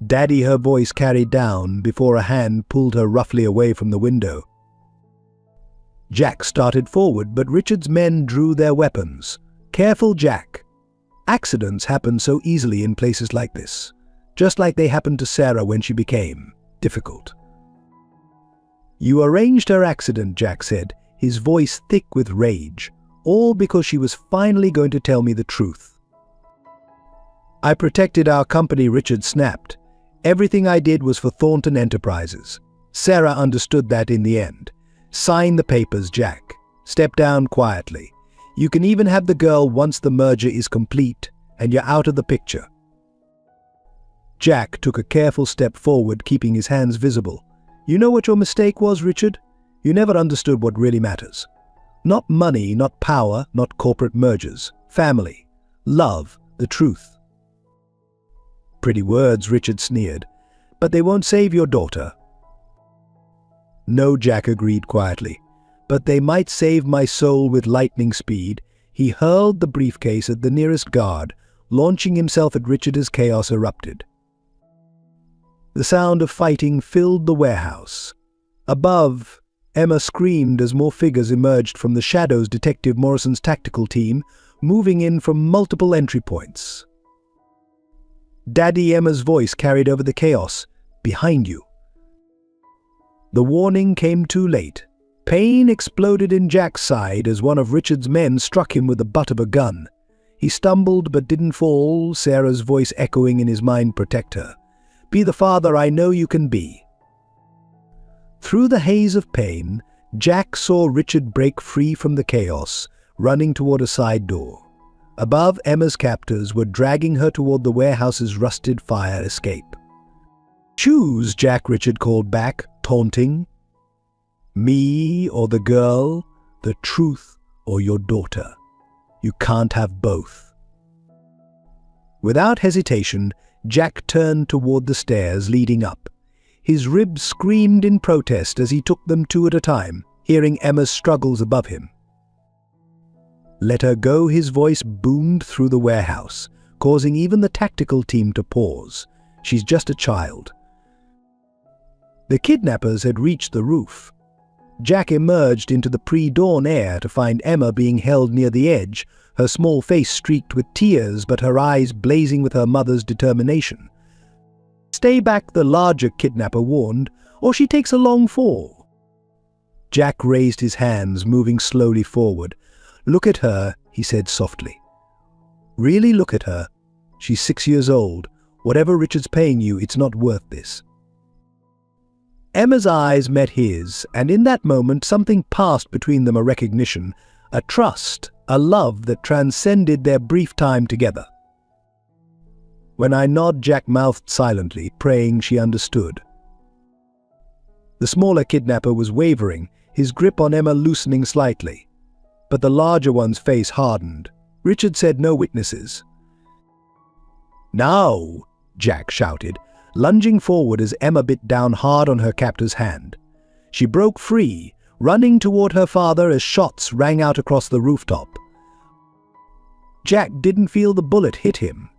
Speaker 1: "Daddy," her voice carried down before a hand pulled her roughly away from the window. Jack started forward, but Richard's men drew their weapons. "Careful, Jack. Accidents happen so easily in places like this, just like they happened to Sarah when she became difficult." "You arranged her accident," Jack said, his voice thick with rage, "all because she was finally going to tell me the truth." "I protected our company," Richard snapped. Everything I did was for Thornton Enterprises. Sarah understood that in the end. Sign the papers, Jack. Step down quietly. You can even have the girl once the merger is complete and you're out of the picture. Jack took a careful step forward, keeping his hands visible. You know what your mistake was, Richard? You never understood what really matters. Not money, not power, not corporate mergers. Family. Love. The truth. Pretty words, Richard sneered. But they won't save your daughter. No, Jack agreed quietly. But they might save my soul with lightning speed. He hurled the briefcase at the nearest guard, launching himself at Richard as chaos erupted. The sound of fighting filled the warehouse. Above, Emma screamed as more figures emerged from the shadows. Detective Morrison's tactical team, moving in from multiple entry points. Daddy, Emma's voice carried over the chaos. Behind you. The warning came too late. Pain exploded in Jack's side as one of Richard's men struck him with the butt of a gun. He stumbled but didn't fall, Sarah's voice echoing in his mind, protect her. Be the father I know you can be. Through the haze of pain, Jack saw Richard break free from the chaos, running toward a side door. Above, Emma's captors were dragging her toward the warehouse's rusted fire escape. Choose, Jack, Richard called back, taunting. Me or the girl, the truth or your daughter. You can't have both. Without hesitation, Jack turned toward the stairs leading up. His ribs screamed in protest as he took them two at a time, hearing Emma's struggles above him. Let her go, his voice boomed through the warehouse, causing even the tactical team to pause. She's just a child. The kidnappers had reached the roof. Jack emerged into the pre-dawn air to find Emma being held near the edge, her small face streaked with tears but her eyes blazing with her mother's determination. Stay back, the larger kidnapper warned, or she takes a long fall. Jack raised his hands, moving slowly forward. Look at her, he said softly. Really look at her. She's 6 years old. Whatever Richard's paying you, it's not worth this. Emma's eyes met his, and in that moment something passed between them, a recognition, a trust, a love that transcended their brief time together. When I nod, Jack mouthed silently, praying she understood. The smaller kidnapper was wavering, his grip on Emma loosening slightly. But the larger one's face hardened. Richard said no witnesses. Now, Jack shouted, lunging forward as Emma bit down hard on her captor's hand. She broke free, running toward her father as shots rang out across the rooftop. Jack didn't feel the bullet hit him.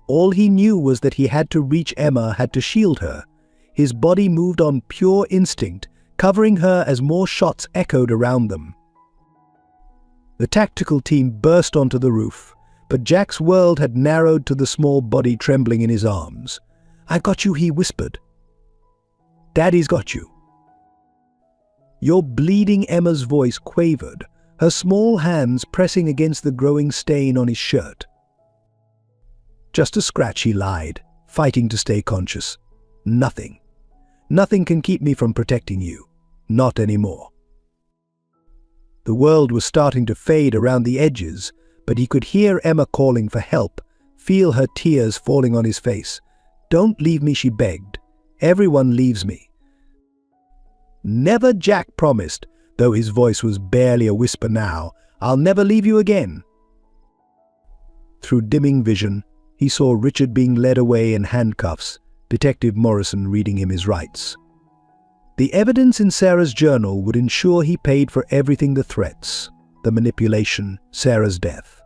Speaker 1: All he knew was that he had to reach Emma, had to shield her. His body moved on pure instinct, covering her as more shots echoed around them. The tactical team burst onto the roof, but Jack's world had narrowed to the small body trembling in his arms. "I've got you," he whispered. "Daddy's got you." You're bleeding, Emma's voice quavered, her small hands pressing against the growing stain on his shirt. "Just a scratch," he lied, fighting to stay conscious. "Nothing. Nothing can keep me from protecting you. Not anymore." The world was starting to fade around the edges, but he could hear Emma calling for help, feel her tears falling on his face. "Don't leave me," she begged. "Everyone leaves me." "Never," Jack promised, though his voice was barely a whisper now. "I'll never leave you again." Through dimming vision, he saw Richard being led away in handcuffs, Detective Morrison reading him his rights. The evidence in Sarah's journal would ensure he paid for everything: the threats, the manipulation, Sarah's death.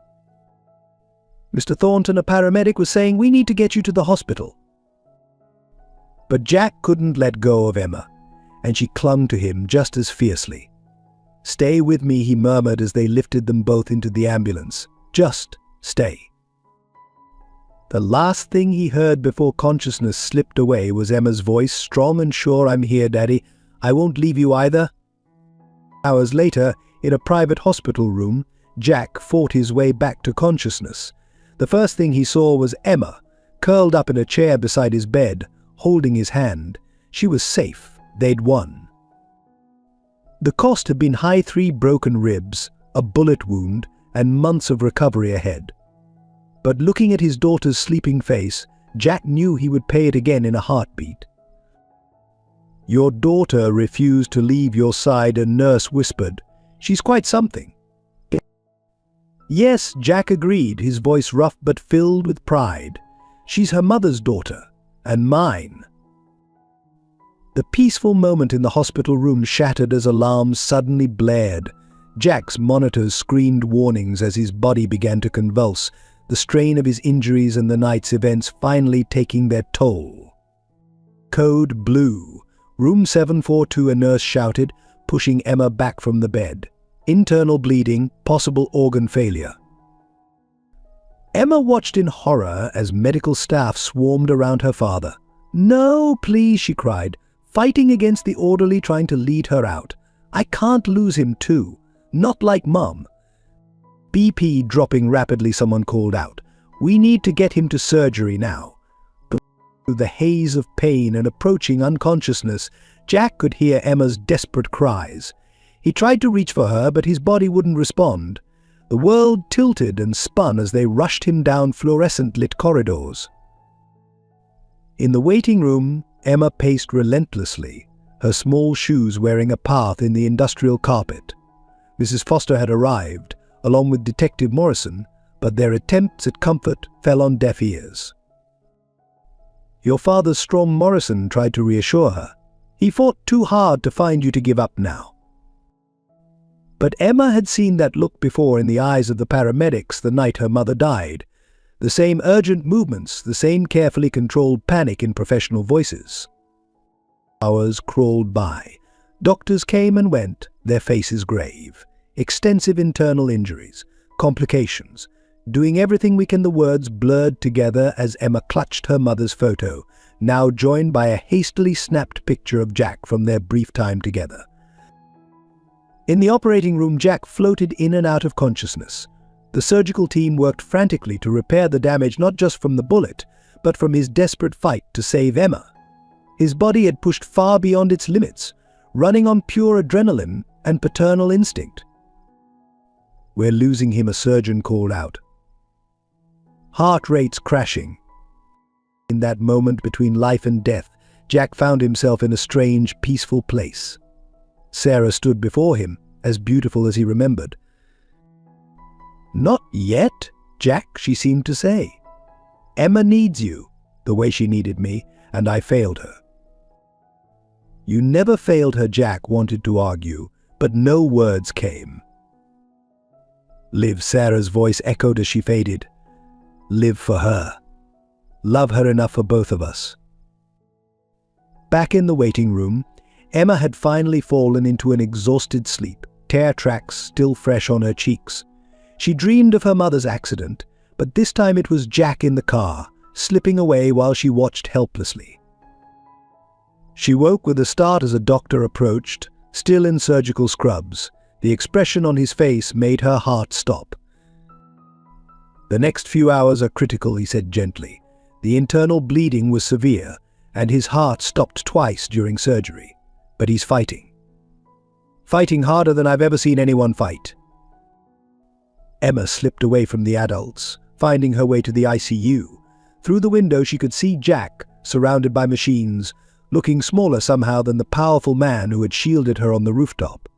Speaker 1: Mr. Thornton, a paramedic, was saying, "We need to get you to the hospital." But Jack couldn't let go of Emma, and she clung to him just as fiercely. "Stay with me," he murmured as they lifted them both into the ambulance. "Just stay." The last thing he heard before consciousness slipped away was Emma's voice, strong and sure. "I'm here, Daddy. I won't leave you either." Hours later, in a private hospital room, Jack fought his way back to consciousness. The first thing he saw was Emma, curled up in a chair beside his bed, holding his hand. She was safe. They'd won. The cost had been high: 3 broken ribs, a bullet wound, and months of recovery ahead. But looking at his daughter's sleeping face, Jack knew he would pay it again in a heartbeat. "Your daughter refused to leave your side," a nurse whispered. "She's quite something." "Yes," Jack agreed, his voice rough but filled with pride. "She's her mother's daughter, and mine." The peaceful moment in the hospital room shattered as alarms suddenly blared. Jack's monitors screamed warnings as his body began to convulse, the strain of his injuries and the night's events finally taking their toll. "Code blue. Room 742," a nurse shouted, pushing Emma back from the bed. "Internal bleeding, possible organ failure." Emma watched in horror as medical staff swarmed around her father. "No, please," she cried, fighting against the orderly trying to lead her out. "I can't lose him too. Not like Mum." "BP dropping rapidly," someone called out. "We need to get him to surgery now." Through the haze of pain and approaching unconsciousness, Jack could hear Emma's desperate cries. He tried to reach for her, but his body wouldn't respond. The world tilted and spun as they rushed him down fluorescent-lit corridors. In the waiting room, Emma paced relentlessly, her small shoes wearing a path in the industrial carpet. Mrs. Foster had arrived, along with Detective Morrison, but their attempts at comfort fell on deaf ears. "Your father's strong," Morrison tried to reassure her. "He fought too hard to find you to give up now." But Emma had seen that look before in the eyes of the paramedics the night her mother died. The same urgent movements, the same carefully controlled panic in professional voices. Hours crawled by. Doctors came and went, their faces grave. Extensive internal injuries, complications. "Doing everything we can," the words blurred together as Emma clutched her mother's photo, now joined by a hastily snapped picture of Jack from their brief time together. In the operating room, Jack floated in and out of consciousness. The surgical team worked frantically to repair the damage not just from the bullet, but from his desperate fight to save Emma. His body had pushed far beyond its limits, running on pure adrenaline and paternal instinct. "We're losing him," a surgeon called out. Heart rates crashing. In that moment between life and death, Jack found himself in a strange, peaceful place. Sarah stood before him, as beautiful as he remembered. "Not yet, Jack," she seemed to say. "Emma needs you, the way she needed me, and I failed her." "You never failed her," Jack wanted to argue, but no words came. "Live," Sarah's voice echoed as she faded. "Live for her. Love her enough for both of us." Back in the waiting room, Emma had finally fallen into an exhausted sleep, tear tracks still fresh on her cheeks. She dreamed of her mother's accident, but this time it was Jack in the car, slipping away while she watched helplessly. She woke with a start as a doctor approached, still in surgical scrubs. The expression on his face made her heart stop. "The next few hours are critical," he said gently. The internal bleeding was severe, and his heart stopped twice during surgery. But he's fighting. Fighting harder than I've ever seen anyone fight. Emma slipped away from the adults, finding her way to the ICU. Through the window she could see Jack, surrounded by machines, looking smaller somehow than the powerful man who had shielded her on the rooftop.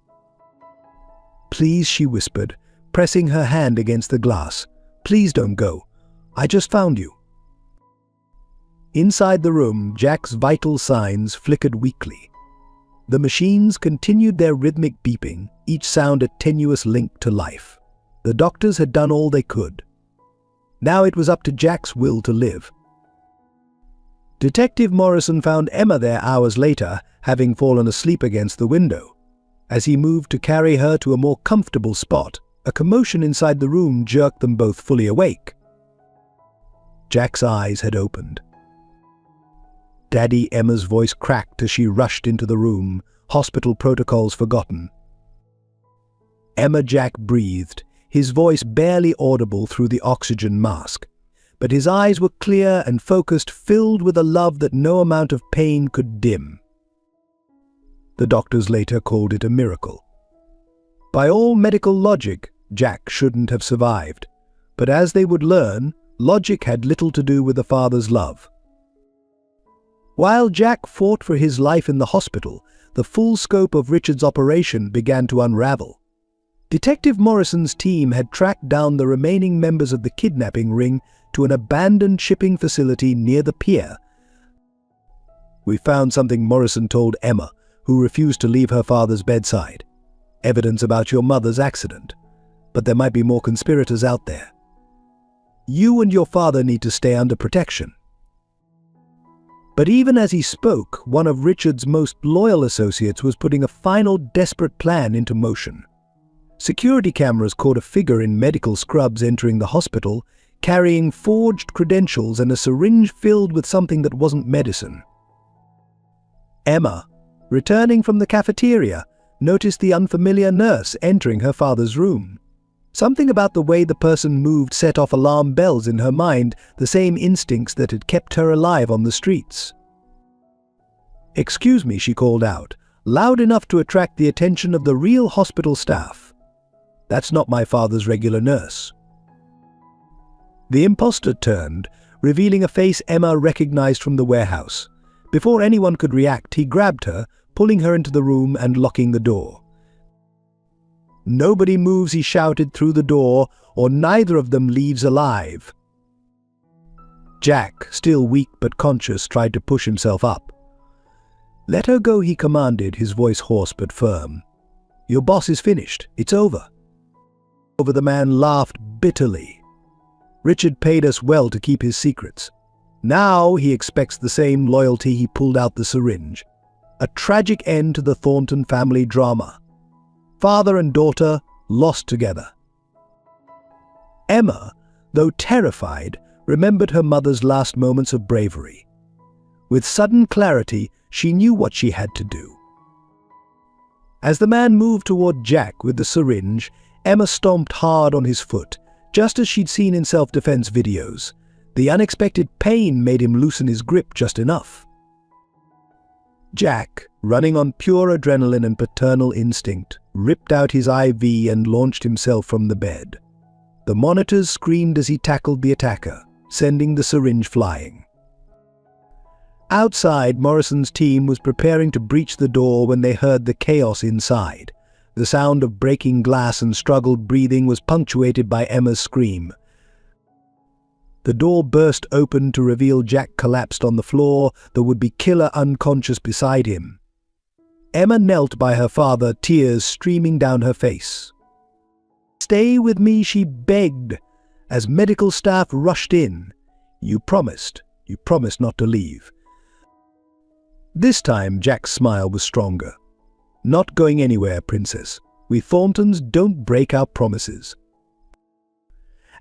Speaker 1: "Please," she whispered, pressing her hand against the glass. "Please don't go. I just found you." Inside the room, Jack's vital signs flickered weakly. The machines continued their rhythmic beeping, each sound a tenuous link to life. The doctors had done all they could. Now it was up to Jack's will to live. Detective Morrison found Emma there hours later, having fallen asleep against the window. As he moved to carry her to a more comfortable spot, a commotion inside the room jerked them both fully awake. Jack's eyes had opened. "Daddy," Emma's voice cracked as she rushed into the room, hospital protocols forgotten. Jack breathed, his voice barely audible through the oxygen mask. but his eyes were clear and focused, filled with a love that no amount of pain could dim. The doctors later called it a miracle. By all medical logic, Jack shouldn't have survived, but as they would learn, logic had little to do with the father's love. While Jack fought for his life in the hospital, the full scope of Richard's operation began to unravel. Detective Morrison's team had tracked down the remaining members of the kidnapping ring to an abandoned shipping facility near the pier. "We found something," Morrison told Emma, who refused to leave her father's bedside. "Evidence about your mother's accident. But there might be more conspirators out there. You and your father need to stay under protection." But even as he spoke, one of Richard's most loyal associates was putting a final desperate plan into motion. Security cameras caught a figure in medical scrubs entering the hospital, carrying forged credentials and a syringe filled with something that wasn't medicine. Emma, returning from the cafeteria, noticed the unfamiliar nurse entering her father's room. Something about the way the person moved set off alarm bells in her mind, the same instincts that had kept her alive on the streets. "Excuse me," she called out, loud enough to attract the attention of the real hospital staff. "That's not my father's regular nurse." The imposter turned, revealing a face Emma recognized from the warehouse. Before anyone could react, he grabbed her, pulling her into the room and locking the door. "Nobody moves," he shouted through the door, "or neither of them leaves alive." Jack, still weak but conscious, tried to push himself up. "Let her go," he commanded, his voice hoarse but firm. "Your boss is finished. It's over." The man laughed bitterly. "Richard paid us well to keep his secrets. Now he expects the same loyalty." He pulled out the syringe. A tragic end to the Thornton family drama. Father and daughter lost together. Emma, though terrified, remembered her mother's last moments of bravery. With sudden clarity, she knew what she had to do. As the man moved toward Jack with the syringe, Emma stomped hard on his foot, just as she'd seen in self-defense videos. The unexpected pain made him loosen his grip just enough. Jack, running on pure adrenaline and paternal instinct, ripped out his IV and launched himself from the bed. The monitors screamed as he tackled the attacker, sending the syringe flying. Outside, Morrison's team was preparing to breach the door when they heard the chaos inside. The sound of breaking glass and struggled breathing was punctuated by Emma's scream. The door burst open to reveal Jack collapsed on the floor, the would-be killer unconscious beside him. Emma knelt by her father, tears streaming down her face. "Stay with me," she begged, as medical staff rushed in. You promised not to leave." This time, Jack's smile was stronger. "Not going anywhere, princess. We Thorntons don't break our promises."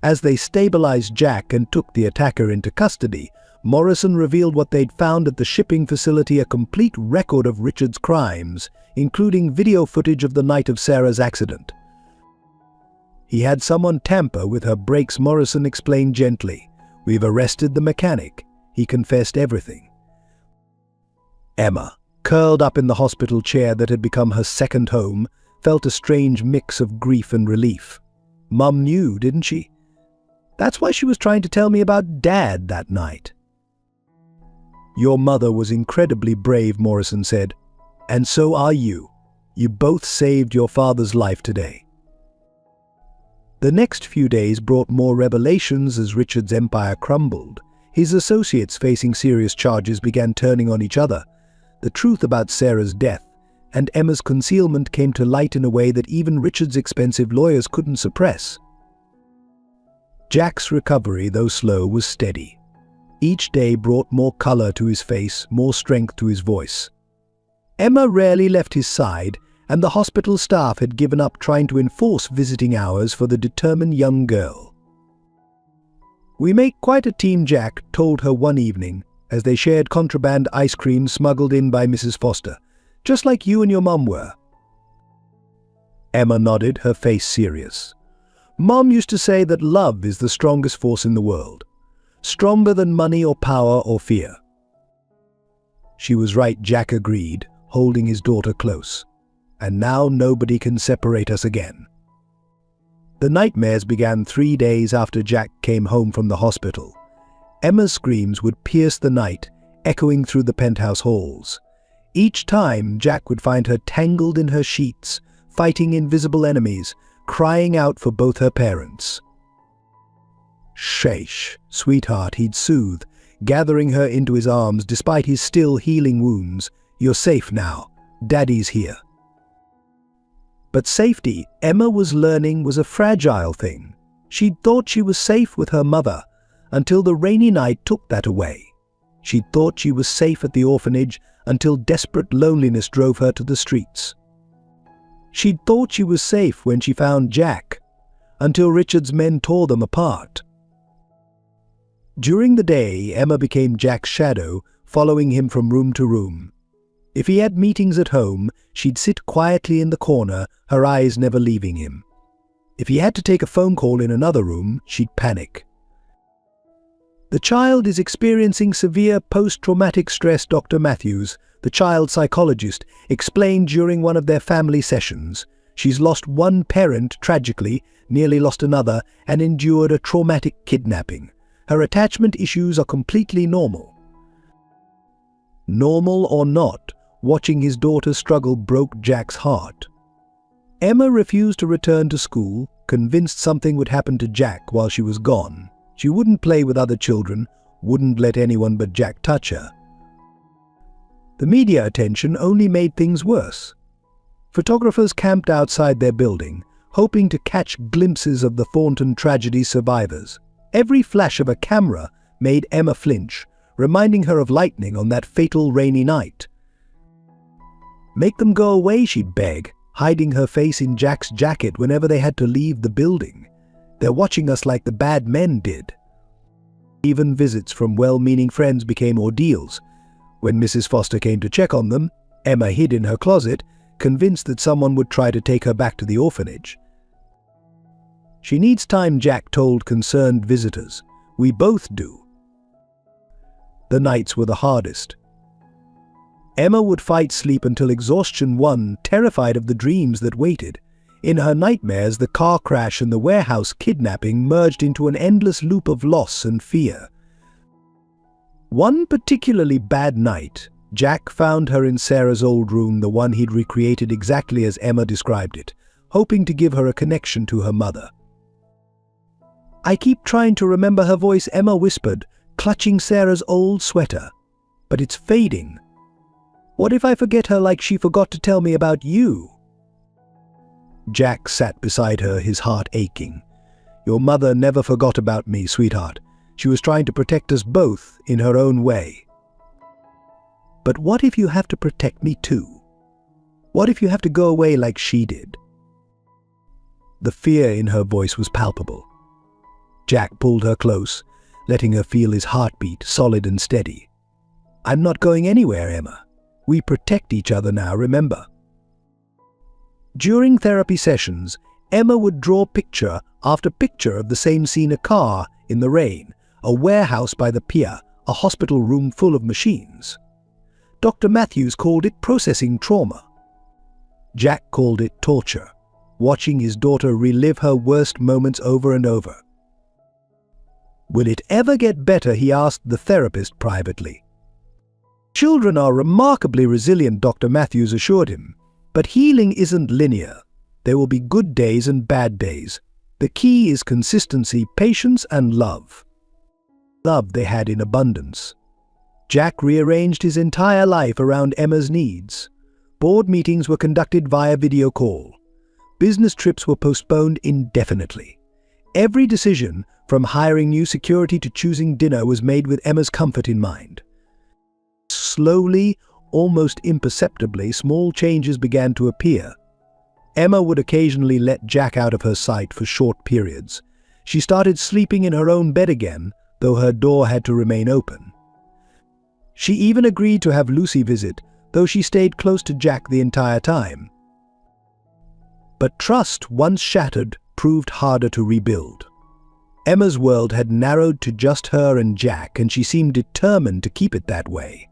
Speaker 1: As they stabilized Jack and took the attacker into custody, Morrison revealed what they'd found at the shipping facility: a complete record of Richard's crimes, including video footage of the night of Sarah's accident. "He had someone tamper with her brakes," Morrison explained gently. "We've arrested the mechanic. He confessed everything." Emma, curled up in the hospital chair that had become her second home, felt a strange mix of grief and relief. Mum knew, didn't she? That's why she was trying to tell me about Dad that night. "Your mother was incredibly brave," Morrison said. "And so are you. You both saved your father's life today." The next few days brought more revelations as Richard's empire crumbled. His associates facing serious charges began turning on each other. The truth about Sarah's death and Emma's concealment came to light in a way that even Richard's expensive lawyers couldn't suppress. Jack's recovery, though slow, was steady. Each day brought more color to his face, more strength to his voice. Emma rarely left his side, and the hospital staff had given up trying to enforce visiting hours for the determined young girl. "We make quite a team," Jack told her one evening, as they shared contraband ice cream smuggled in by Mrs. Foster. "Just like you and your mum were." Emma nodded, her face serious. "Mom used to say that love is the strongest force in the world. stronger than money or power or fear. She was right, Jack agreed, holding his daughter close. And now nobody can separate us again. The nightmares began 3 days after Jack came home from the hospital. Emma's screams would pierce the night, echoing through the penthouse halls. Each time, Jack would find her tangled in her sheets, fighting invisible enemies, crying out for both her parents. "Shh, sweetheart," he'd soothe, gathering her into his arms despite his still healing wounds. "You're safe now. Daddy's here." But safety, Emma was learning, was a fragile thing. She'd thought she was safe with her mother, until the rainy night took that away. She'd thought she was safe at the orphanage until desperate loneliness drove her to the streets. She'd thought she was safe when she found Jack, until Richard's men tore them apart. During the day, Emma became Jack's shadow, following him from room to room. If he had meetings at home, she'd sit quietly in the corner, her eyes never leaving him. If he had to take a phone call in another room, she'd panic. "The child is experiencing severe post-traumatic stress," Dr. Matthews, the child psychologist, explained during one of their family sessions. "She's lost one parent tragically, nearly lost another, and endured a traumatic kidnapping. Her attachment issues are completely normal." Normal or not, watching his daughter struggle broke Jack's heart. Emma refused to return to school, convinced something would happen to Jack while she was gone. She wouldn't play with other children, wouldn't let anyone but Jack touch her. The media attention only made things worse. Photographers camped outside their building, hoping to catch glimpses of the Thornton tragedy survivors. Every flash of a camera made Emma flinch, reminding her of lightning on that fatal rainy night. "Make them go away," she'd beg, hiding her face in Jack's jacket whenever they had to leave the building. "They're watching us like the bad men did." Even visits from well-meaning friends became ordeals. When Mrs. Foster came to check on them, Emma hid in her closet, convinced that someone would try to take her back to the orphanage. "She needs time," Jack told concerned visitors. "We both do." The nights were the hardest. Emma would fight sleep until exhaustion won, terrified of the dreams that waited. In her nightmares, the car crash and the warehouse kidnapping merged into an endless loop of loss and fear. One particularly bad night, Jack found her in Sarah's old room, the one he'd recreated exactly as Emma described it, hoping to give her a connection to her mother. "I keep trying to remember her voice," Emma whispered, clutching Sarah's old sweater. "But it's fading. What if I forget her like she forgot to tell me about you?" Jack sat beside her, his heart aching. "Your mother never forgot about me, sweetheart. She was trying to protect us both in her own way." "But what if you have to protect me too? What if you have to go away like she did?" The fear in her voice was palpable. Jack pulled her close, letting her feel his heartbeat, solid and steady. "I'm not going anywhere, Emma. We protect each other now, remember." During therapy sessions, Emma would draw picture after picture of the same scene: a car in the rain, a warehouse by the pier, a hospital room full of machines. Dr. Matthews called it processing trauma. Jack called it torture, watching his daughter relive her worst moments over and over. "Will it ever get better?" he asked the therapist privately. "Children are remarkably resilient," Dr. Matthews assured him. "But healing isn't linear. There will be good days and bad days. The key is consistency, patience, and love." Love they had in abundance. Jack rearranged his entire life around Emma's needs. Board meetings were conducted via video call. Business trips were postponed indefinitely. Every decision, from hiring new security to choosing dinner, was made with Emma's comfort in mind. Slowly, almost imperceptibly, small changes began to appear. Emma would occasionally let Jack out of her sight for short periods. She started sleeping in her own bed again, though her door had to remain open. She even agreed to have Lucy visit, though she stayed close to Jack the entire time. But trust, once shattered, proved harder to rebuild. Emma's world had narrowed to just her and Jack, and she seemed determined to keep it that way.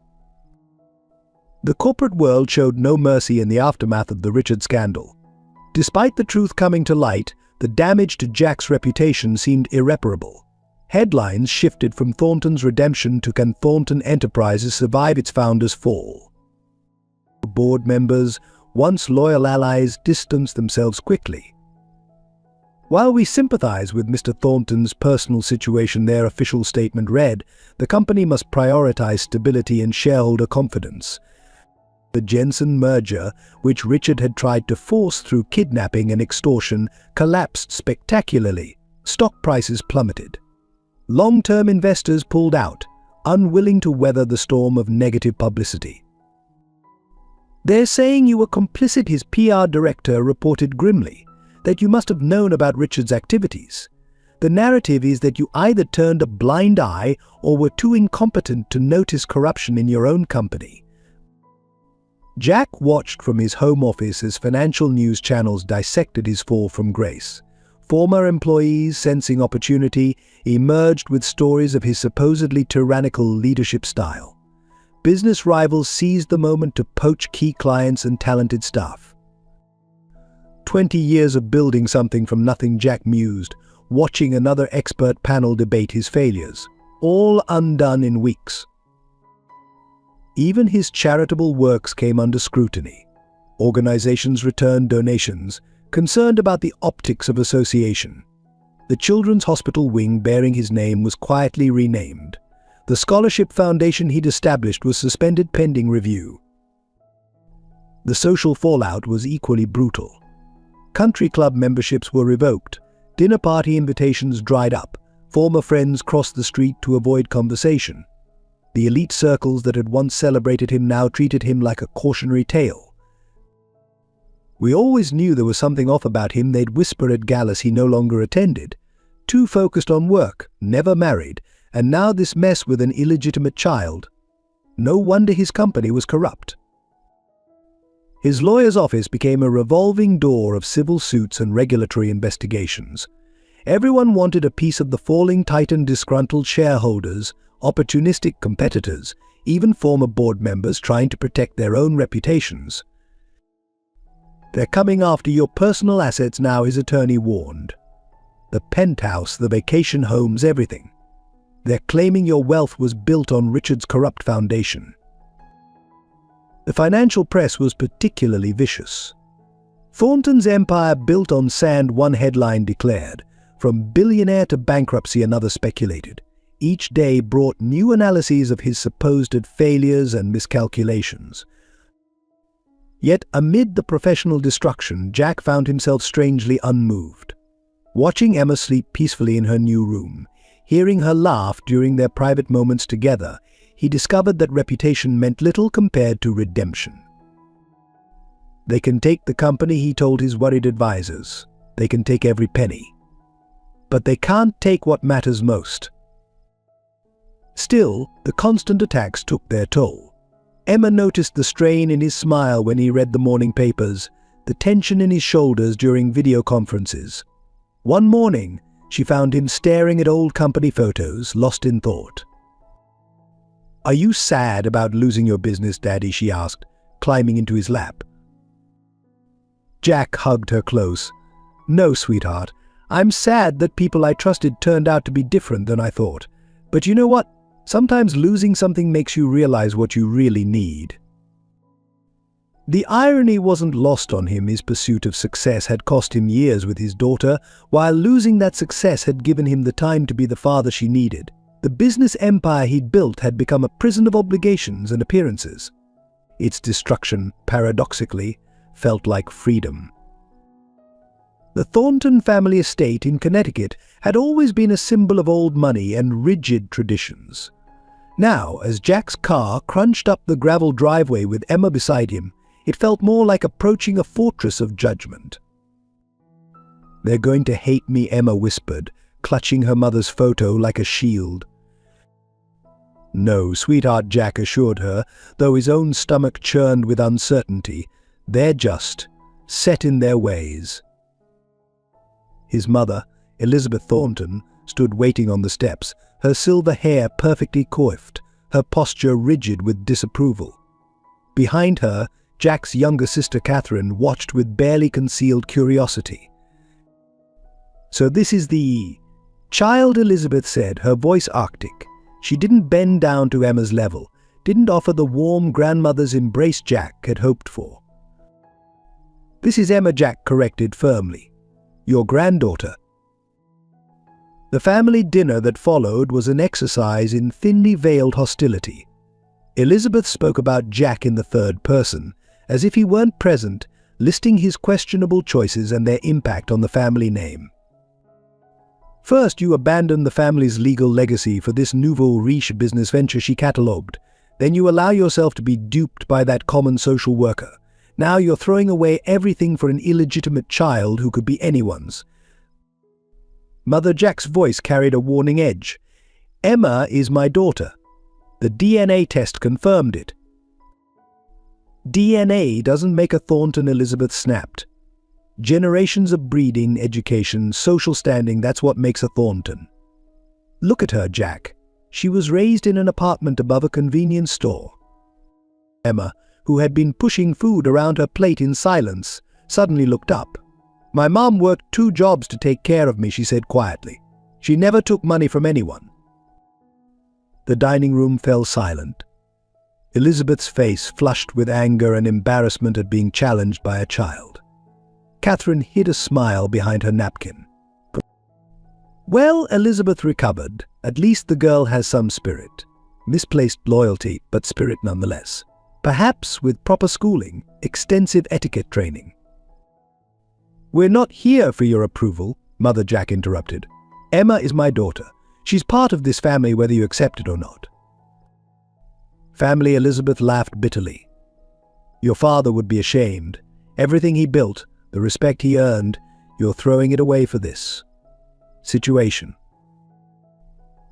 Speaker 1: The corporate world showed no mercy in the aftermath of the Richard scandal. Despite the truth coming to light, the damage to Jack's reputation seemed irreparable. Headlines shifted from Thornton's redemption to Can Thornton Enterprises survive its founder's fall? Board members, once loyal allies, distanced themselves quickly. While we sympathize with Mr. Thornton's personal situation, their official statement read, the company must prioritize stability and shareholder confidence. The Jensen merger, which Richard had tried to force through kidnapping and extortion, collapsed spectacularly. Stock prices plummeted. Long-term investors pulled out, unwilling to weather the storm of negative publicity. "They're saying you were complicit," his PR director reported grimly, "that you must have known about Richard's activities. The narrative is that you either turned a blind eye or were too incompetent to notice corruption in your own company." Jack watched from his home office as financial news channels dissected his fall from grace. Former employees, sensing opportunity, emerged with stories of his supposedly tyrannical leadership style. Business rivals seized the moment to poach key clients and talented staff. 20 years of building something from nothing, Jack mused, watching another expert panel debate his failures, all undone in weeks. Even his charitable works came under scrutiny. Organizations returned donations, concerned about the optics of association. The Children's Hospital wing bearing his name was quietly renamed. The scholarship foundation he'd established was suspended pending review. The social fallout was equally brutal. Country club memberships were revoked, dinner party invitations dried up, former friends crossed the street to avoid conversation. The elite circles that had once celebrated him now treated him like a cautionary tale. "We always knew there was something off about him," they'd whisper at galas he no longer attended. "Too focused on work, never married, and now this mess with an illegitimate child. No wonder his company was corrupt." His lawyer's office became a revolving door of civil suits and regulatory investigations. Everyone wanted a piece of the falling titan, disgruntled shareholders, opportunistic competitors, even former board members trying to protect their own reputations. "They're coming after your personal assets now," his attorney warned. "The penthouse, the vacation homes, everything. They're claiming your wealth was built on Richard's corrupt foundation." The financial press was particularly vicious. "Thornton's empire built on sand," one headline declared. "From billionaire to bankruptcy," another speculated. Each day brought new analyses of his supposed failures and miscalculations. Yet amid the professional destruction, Jack found himself strangely unmoved. Watching Emma sleep peacefully in her new room, hearing her laugh during their private moments together, he discovered that reputation meant little compared to redemption. "They can take the company," he told his worried advisors. "They can take every penny. But they can't take what matters most." Still, the constant attacks took their toll. Emma noticed the strain in his smile when he read the morning papers, the tension in his shoulders during video conferences. One morning, she found him staring at old company photos, lost in thought. "Are you sad about losing your business, Daddy?" she asked, climbing into his lap. Jack hugged her close. "No, sweetheart. I'm sad that people I trusted turned out to be different than I thought. But you know what? Sometimes losing something makes you realize what you really need." The irony wasn't lost on him. His pursuit of success had cost him years with his daughter, while losing that success had given him the time to be the father she needed. The business empire he'd built had become a prison of obligations and appearances. Its destruction, paradoxically, felt like freedom. The Thornton family estate in Connecticut had always been a symbol of old money and rigid traditions. Now, as Jack's car crunched up the gravel driveway with Emma beside him, it felt more like approaching a fortress of judgment. "They're going to hate me," Emma whispered, clutching her mother's photo like a shield. "No, sweetheart," Jack assured her, though his own stomach churned with uncertainty. "They're just set in their ways." His mother, Elizabeth Thornton, stood waiting on the steps, her silver hair perfectly coiffed, her posture rigid with disapproval. Behind her, Jack's younger sister Catherine watched with barely concealed curiosity. "So this is the child," Elizabeth said, her voice arctic. She didn't bend down to Emma's level, didn't offer the warm grandmother's embrace Jack had hoped for. "This is Emma," Jack corrected firmly. "Your granddaughter." The family dinner that followed was an exercise in thinly veiled hostility. Elizabeth spoke about Jack in the third person, as if he weren't present, listing his questionable choices and their impact on the family name. "First, you abandon the family's legal legacy for this nouveau riche business venture," she catalogued. "Then you allow yourself to be duped by that common social worker. Now you're throwing away everything for an illegitimate child who could be anyone's." Mother Jack's voice carried a warning edge. "Emma is my daughter. The DNA test confirmed it." "DNA doesn't make a Thornton," Elizabeth snapped. "Generations of breeding, education, social standing, that's what makes a Thornton. Look at her, Jack. She was raised in an apartment above a convenience store." Emma, who had been pushing food around her plate in silence, suddenly looked up. "My mom worked 2 jobs to take care of me," she said quietly. "She never took money from anyone." The dining room fell silent. Elizabeth's face flushed with anger and embarrassment at being challenged by a child. Catherine hid a smile behind her napkin. "Well," Elizabeth recovered, "at least the girl has some spirit. Misplaced loyalty, but spirit nonetheless. Perhaps with proper schooling, extensive etiquette training." "We're not here for your approval," Mother Jack interrupted. "Emma is my daughter. She's part of this family whether you accept it or not." Family Elizabeth laughed bitterly. "Your father would be ashamed. Everything he built, the respect he earned, you're throwing it away for this situation."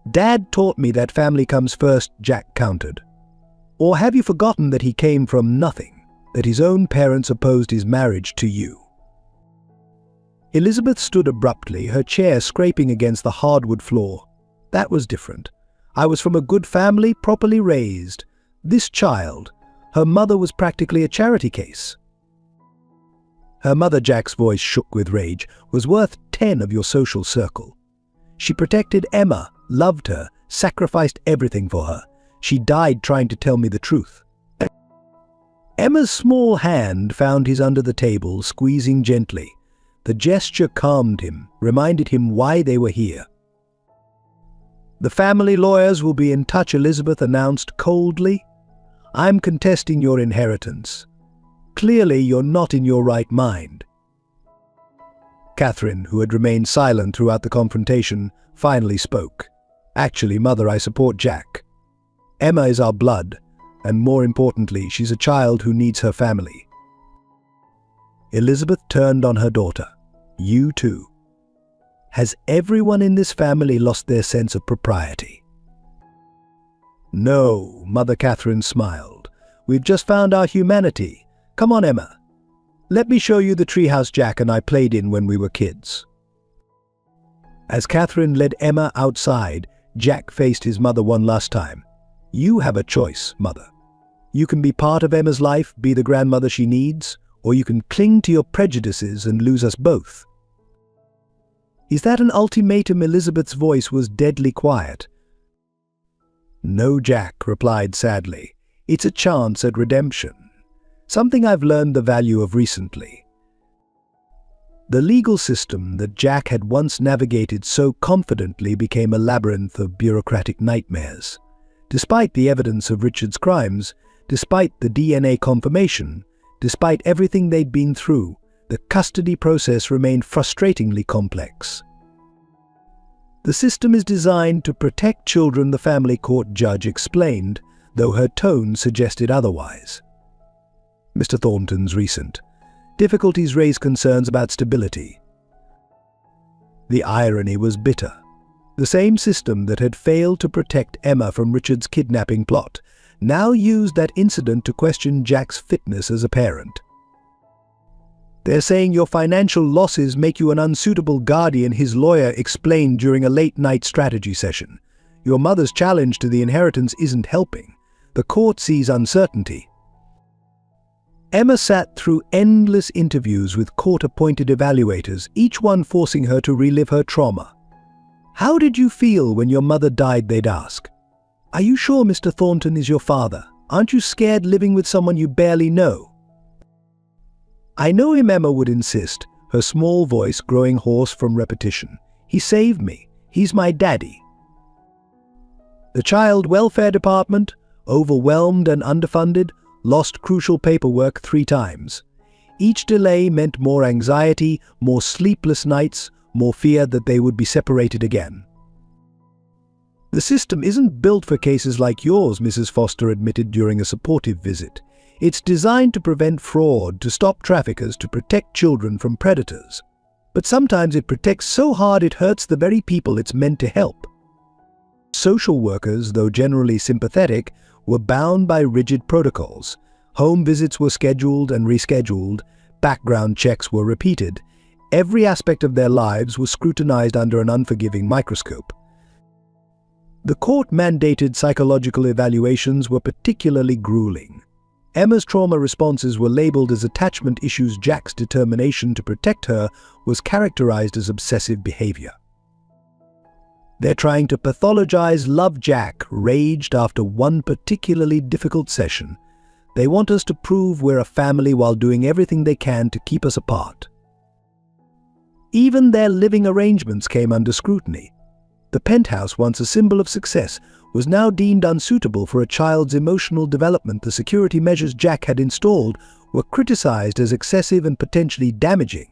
Speaker 1: "Dad taught me that family comes first," Jack countered. "Or have you forgotten that he came from nothing, that his own parents opposed his marriage to you?" Elizabeth stood abruptly, her chair scraping against the hardwood floor. "That was different. I was from a good family, properly raised. This child, her mother was practically a charity case." Her mother, Jack's voice shook with rage, was worth 10 of your social circle. She protected Emma, loved her, sacrificed everything for her. She died trying to tell me the truth. Emma's small hand found his under the table, squeezing gently. The gesture calmed him, reminded him why they were here. "The family lawyers will be in touch," Elizabeth announced coldly. "I'm contesting your inheritance. Clearly, you're not in your right mind." Catherine, who had remained silent throughout the confrontation, finally spoke. "Actually, Mother, I support Jack. Emma is our blood, and more importantly, she's a child who needs her family." Elizabeth turned on her daughter. "You too. Has everyone in this family lost their sense of propriety?" "No," Mother Catherine smiled. "We've just found our humanity. Come on, Emma. Let me show you the treehouse Jack and I played in when we were kids." As Catherine led Emma outside, Jack faced his mother one last time. "You have a choice, Mother. You can be part of Emma's life, be the grandmother she needs, or you can cling to your prejudices and lose us both." "Is that an ultimatum?" Elizabeth's voice was deadly quiet. "No," Jack replied sadly. "It's a chance at redemption. Something I've learned the value of recently." The legal system that Jack had once navigated so confidently became a labyrinth of bureaucratic nightmares. Despite the evidence of Richard's crimes, despite the DNA confirmation, despite everything they'd been through, the custody process remained frustratingly complex. "The system is designed to protect children," the family court judge explained, though her tone suggested otherwise. Mr. Thornton's recent difficulties raised concerns about stability. The irony was bitter. The same system that had failed to protect Emma from Richard's kidnapping plot now used that incident to question Jack's fitness as a parent. They're saying your financial losses make you an unsuitable guardian, his lawyer explained during a late-night strategy session. Your mother's challenge to the inheritance isn't helping. The court sees uncertainty. Emma sat through endless interviews with court-appointed evaluators, each one forcing her to relive her trauma. How did you feel when your mother died, they'd ask. Are you sure Mr. Thornton is your father? Aren't you scared living with someone you barely know? I know him, Emma would insist, her small voice growing hoarse from repetition. He saved me. He's my daddy. The Child Welfare Department, overwhelmed and underfunded, lost crucial paperwork 3 times. Each delay meant more anxiety, more sleepless nights, more fear that they would be separated again. The system isn't built for cases like yours, Mrs. Foster admitted during a supportive visit. It's designed to prevent fraud, to stop traffickers, to protect children from predators. But sometimes it protects so hard it hurts the very people it's meant to help. Social workers, though generally sympathetic, were bound by rigid protocols. Home visits were scheduled and rescheduled, background checks were repeated. Every aspect of their lives was scrutinized under an unforgiving microscope. The court-mandated psychological evaluations were particularly grueling. Emma's trauma responses were labeled as attachment issues. Jack's determination to protect her was characterized as obsessive behavior. They're trying to pathologize love, Jack raged after one particularly difficult session. They want us to prove we're a family while doing everything they can to keep us apart. Even their living arrangements came under scrutiny. The penthouse, once a symbol of success, was now deemed unsuitable for a child's emotional development. The security measures Jack had installed were criticized as excessive and potentially damaging.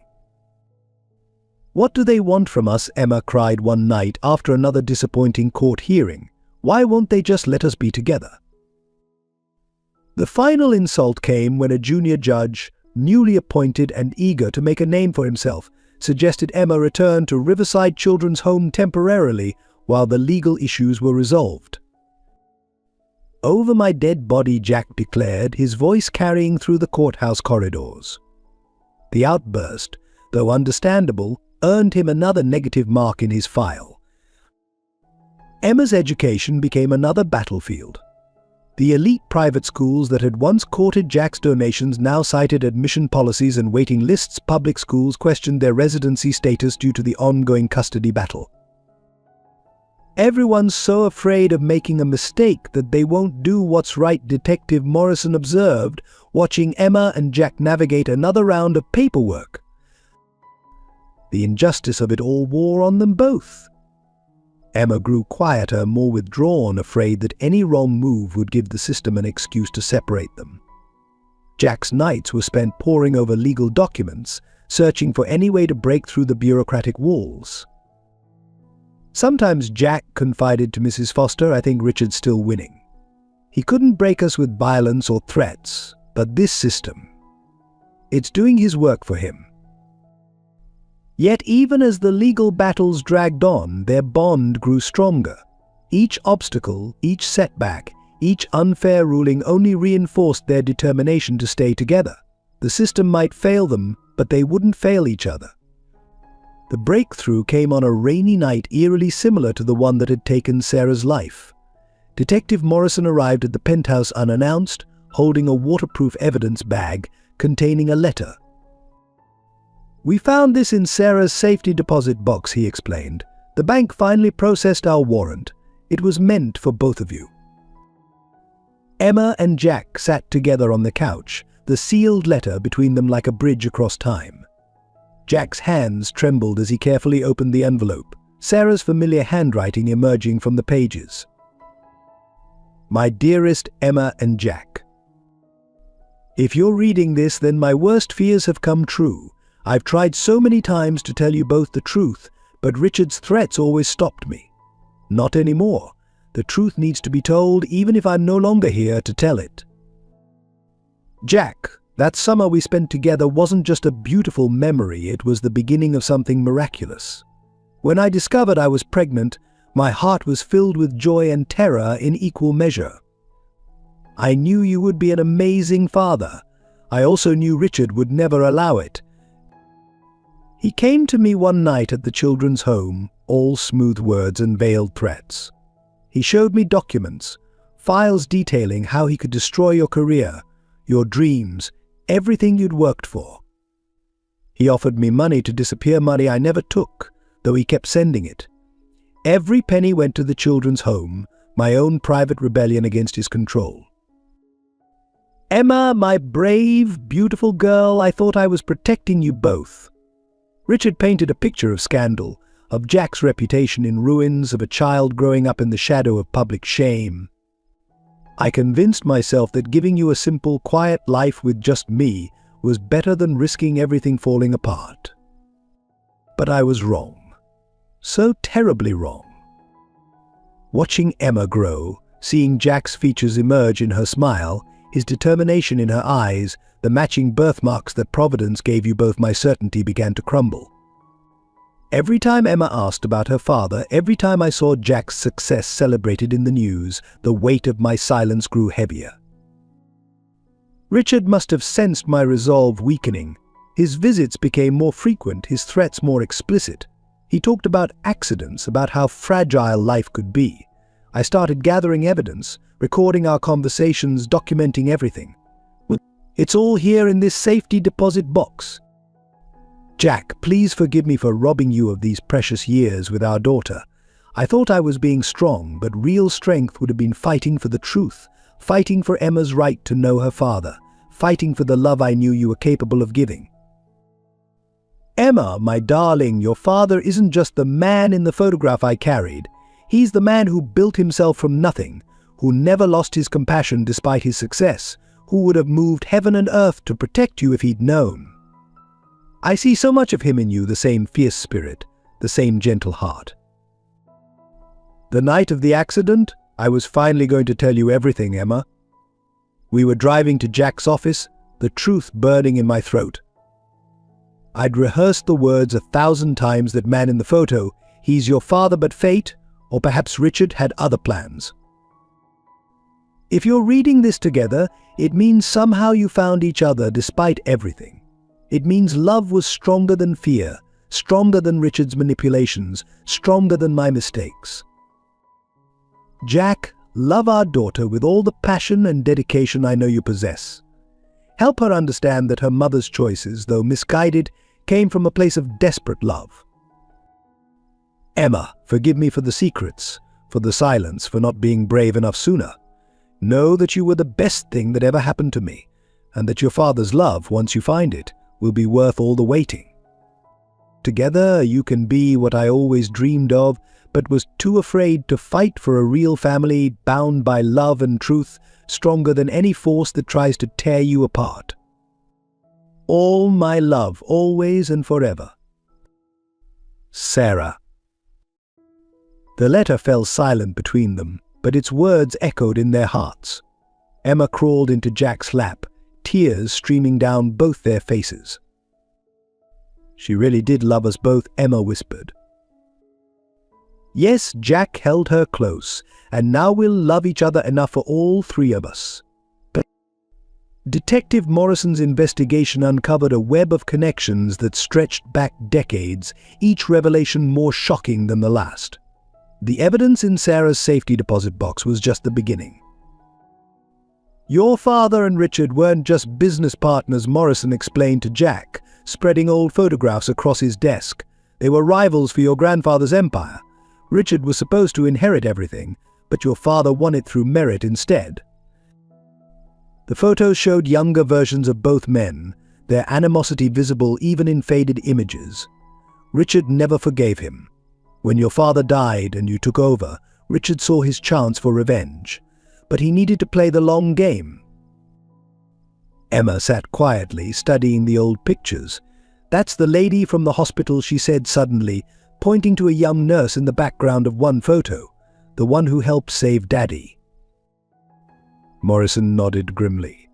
Speaker 1: What do they want from us? Emma cried one night after another disappointing court hearing. Why won't they just let us be together? The final insult came when a junior judge, newly appointed and eager to make a name for himself, suggested Emma return to Riverside Children's Home temporarily while the legal issues were resolved. Over my dead body, Jack declared, his voice carrying through the courthouse corridors. The outburst, though understandable, earned him another negative mark in his file. Emma's education became another battlefield. The elite private schools that had once courted Jack's donations now cited admission policies and waiting lists. Public schools questioned their residency status due to the ongoing custody battle. Everyone's so afraid of making a mistake that they won't do what's right, Detective Morrison observed, watching Emma and Jack navigate another round of paperwork. The injustice of it all wore on them both. Emma grew quieter, more withdrawn, afraid that any wrong move would give the system an excuse to separate them. Jack's nights were spent poring over legal documents, searching for any way to break through the bureaucratic walls. Sometimes Jack confided to Mrs. Foster, I think Richard's still winning. He couldn't break us with violence or threats, but this system, it's doing his work for him. Yet even as the legal battles dragged on, their bond grew stronger. Each obstacle, each setback, each unfair ruling only reinforced their determination to stay together. The system might fail them, but they wouldn't fail each other. The breakthrough came on a rainy night eerily similar to the one that had taken Sarah's life. Detective Morrison arrived at the penthouse unannounced, holding a waterproof evidence bag containing a letter. We found this in Sarah's safety deposit box, he explained. The bank finally processed our warrant. It was meant for both of you. Emma and Jack sat together on the couch, the sealed letter between them like a bridge across time. Jack's hands trembled as he carefully opened the envelope, Sarah's familiar handwriting emerging from the pages. My dearest Emma and Jack, if you're reading this, then my worst fears have come true. I've tried so many times to tell you both the truth, but Richard's threats always stopped me. Not anymore. The truth needs to be told even if I'm no longer here to tell it. Jack, that summer we spent together wasn't just a beautiful memory, it was the beginning of something miraculous. When I discovered I was pregnant, my heart was filled with joy and terror in equal measure. I knew you would be an amazing father. I also knew Richard would never allow it. He came to me one night at the children's home, all smooth words and veiled threats. He showed me documents, files detailing how he could destroy your career, your dreams, everything you'd worked for. He offered me money to disappear, money I never took, though he kept sending it. Every penny went to the children's home, my own private rebellion against his control. Emma, my brave, beautiful girl, I thought I was protecting you both. Richard painted a picture of scandal, of Jack's reputation in ruins, of a child growing up in the shadow of public shame. I convinced myself that giving you a simple, quiet life with just me was better than risking everything falling apart. But I was wrong. So terribly wrong. Watching Emma grow, seeing Jack's features emerge in her smile, his determination in her eyes, the matching birthmarks that Providence gave you both, my certainty began to crumble. Every time Emma asked about her father, every time I saw Jack's success celebrated in the news, the weight of my silence grew heavier. Richard must have sensed my resolve weakening. His visits became more frequent, his threats more explicit. He talked about accidents, about how fragile life could be. I started gathering evidence, recording our conversations, documenting everything. It's all here in this safety deposit box. Jack, please forgive me for robbing you of these precious years with our daughter. I thought I was being strong, but real strength would have been fighting for the truth, fighting for Emma's right to know her father, fighting for the love I knew you were capable of giving. Emma, my darling, your father isn't just the man in the photograph I carried. He's the man who built himself from nothing, who never lost his compassion despite his success, who would have moved heaven and earth to protect you if he'd known. I see so much of him in you, the same fierce spirit, the same gentle heart. The night of the accident, I was finally going to tell you everything, Emma. We were driving to Jack's office, the truth burning in my throat. I'd rehearsed the words 1,000 times, that man in the photo, he's your father, but fate, or perhaps Richard, had other plans. If you're reading this together, it means somehow you found each other despite everything. It means love was stronger than fear, stronger than Richard's manipulations, stronger than my mistakes. Jack, love our daughter with all the passion and dedication I know you possess. Help her understand that her mother's choices, though misguided, came from a place of desperate love. Emma, forgive me for the secrets, for the silence, for not being brave enough sooner. Know that you were the best thing that ever happened to me, and that your father's love, once you find it, will be worth all the waiting. Together you can be what I always dreamed of, but was too afraid to fight for a real family bound by love and truth, stronger than any force that tries to tear you apart. All my love, always and forever. Sarah. The letter fell silent between them, but its words echoed in their hearts. Emma crawled into Jack's lap, tears streaming down both their faces. She really did love us both, Emma whispered. Yes, Jack held her close, and now we'll love each other enough for all three of us. But Detective Morrison's investigation uncovered a web of connections that stretched back decades, each revelation more shocking than the last. The evidence in Sarah's safety deposit box was just the beginning. Your father and Richard weren't just business partners, Morrison explained to Jack, spreading old photographs across his desk. They were rivals for your grandfather's empire. Richard was supposed to inherit everything, but your father won it through merit instead. The photos showed younger versions of both men, their animosity visible even in faded images. Richard never forgave him. When your father died and you took over, Richard saw his chance for revenge. But he needed to play the long game. Emma sat quietly, studying the old pictures. That's the lady from the hospital, she said suddenly, pointing to a young nurse in the background of one photo, the one who helped save Daddy. Morrison nodded grimly.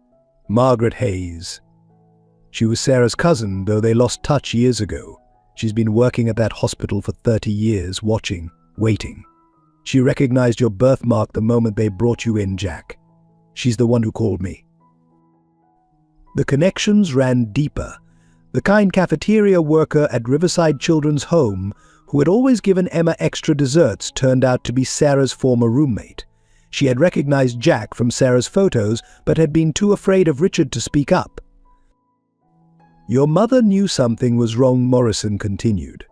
Speaker 1: Margaret Hayes. She was Sarah's cousin, though they lost touch years ago. She's been working at that hospital for 30 years, watching, waiting. She recognized your birthmark the moment they brought you in, Jack. She's the one who called me. The connections ran deeper. The kind cafeteria worker at Riverside Children's Home, who had always given Emma extra desserts, turned out to be Sarah's former roommate. She had recognized Jack from Sarah's photos, but had been too afraid of Richard to speak up. "Your mother knew something was wrong," Morrison continued.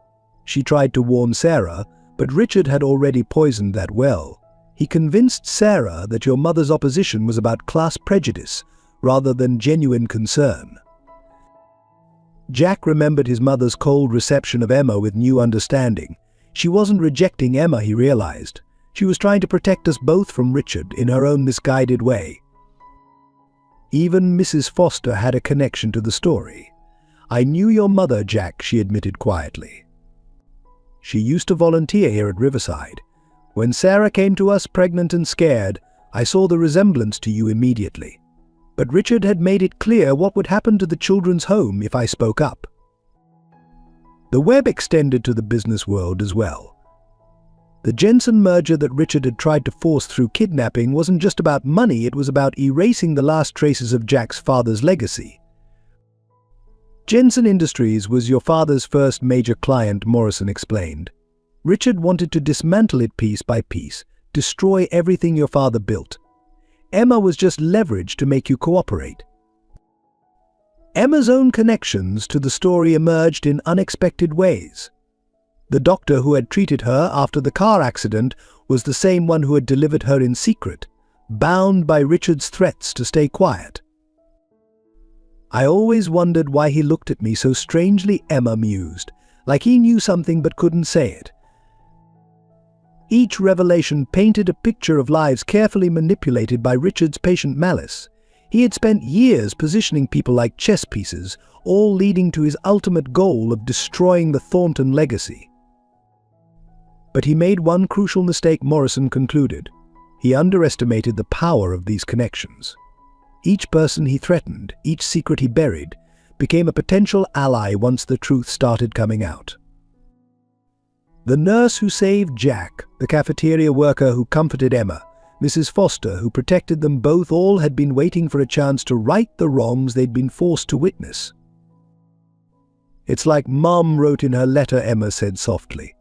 Speaker 1: "She tried to warn Sarah, but Richard had already poisoned that well. He convinced Sarah that your mother's opposition was about class prejudice, rather than genuine concern." Jack remembered his mother's cold reception of Emma with new understanding. She wasn't rejecting Emma, he realized. She was trying to protect us both from Richard in her own misguided way. Even Mrs. Foster had a connection to the story. "I knew your mother, Jack," she admitted quietly. "She used to volunteer here at Riverside. When Sarah came to us pregnant and scared, I saw the resemblance to you immediately. But Richard had made it clear what would happen to the children's home if I spoke up." The web extended to the business world as well. The Jensen merger that Richard had tried to force through kidnapping wasn't just about money, it was about erasing the last traces of Jack's father's legacy. "Jensen Industries was your father's first major client," Morrison explained. "Richard wanted to dismantle it piece by piece, destroy everything your father built. Emma was just leverage to make you cooperate." Emma's own connections to the story emerged in unexpected ways. The doctor who had treated her after the car accident was the same one who had delivered her in secret, bound by Richard's threats to stay quiet. "I always wondered why he looked at me so strangely," Emma mused, "like he knew something but couldn't say it." Each revelation painted a picture of lives carefully manipulated by Richard's patient malice. He had spent years positioning people like chess pieces, all leading to his ultimate goal of destroying the Thornton legacy. But he made one crucial mistake, Morrison concluded. He underestimated the power of these connections. Each person he threatened, each secret he buried, became a potential ally once the truth started coming out. The nurse who saved Jack, the cafeteria worker who comforted Emma, Mrs. Foster who protected them both, all had been waiting for a chance to right the wrongs they'd been forced to witness. "It's like Mom wrote in her letter," Emma said softly.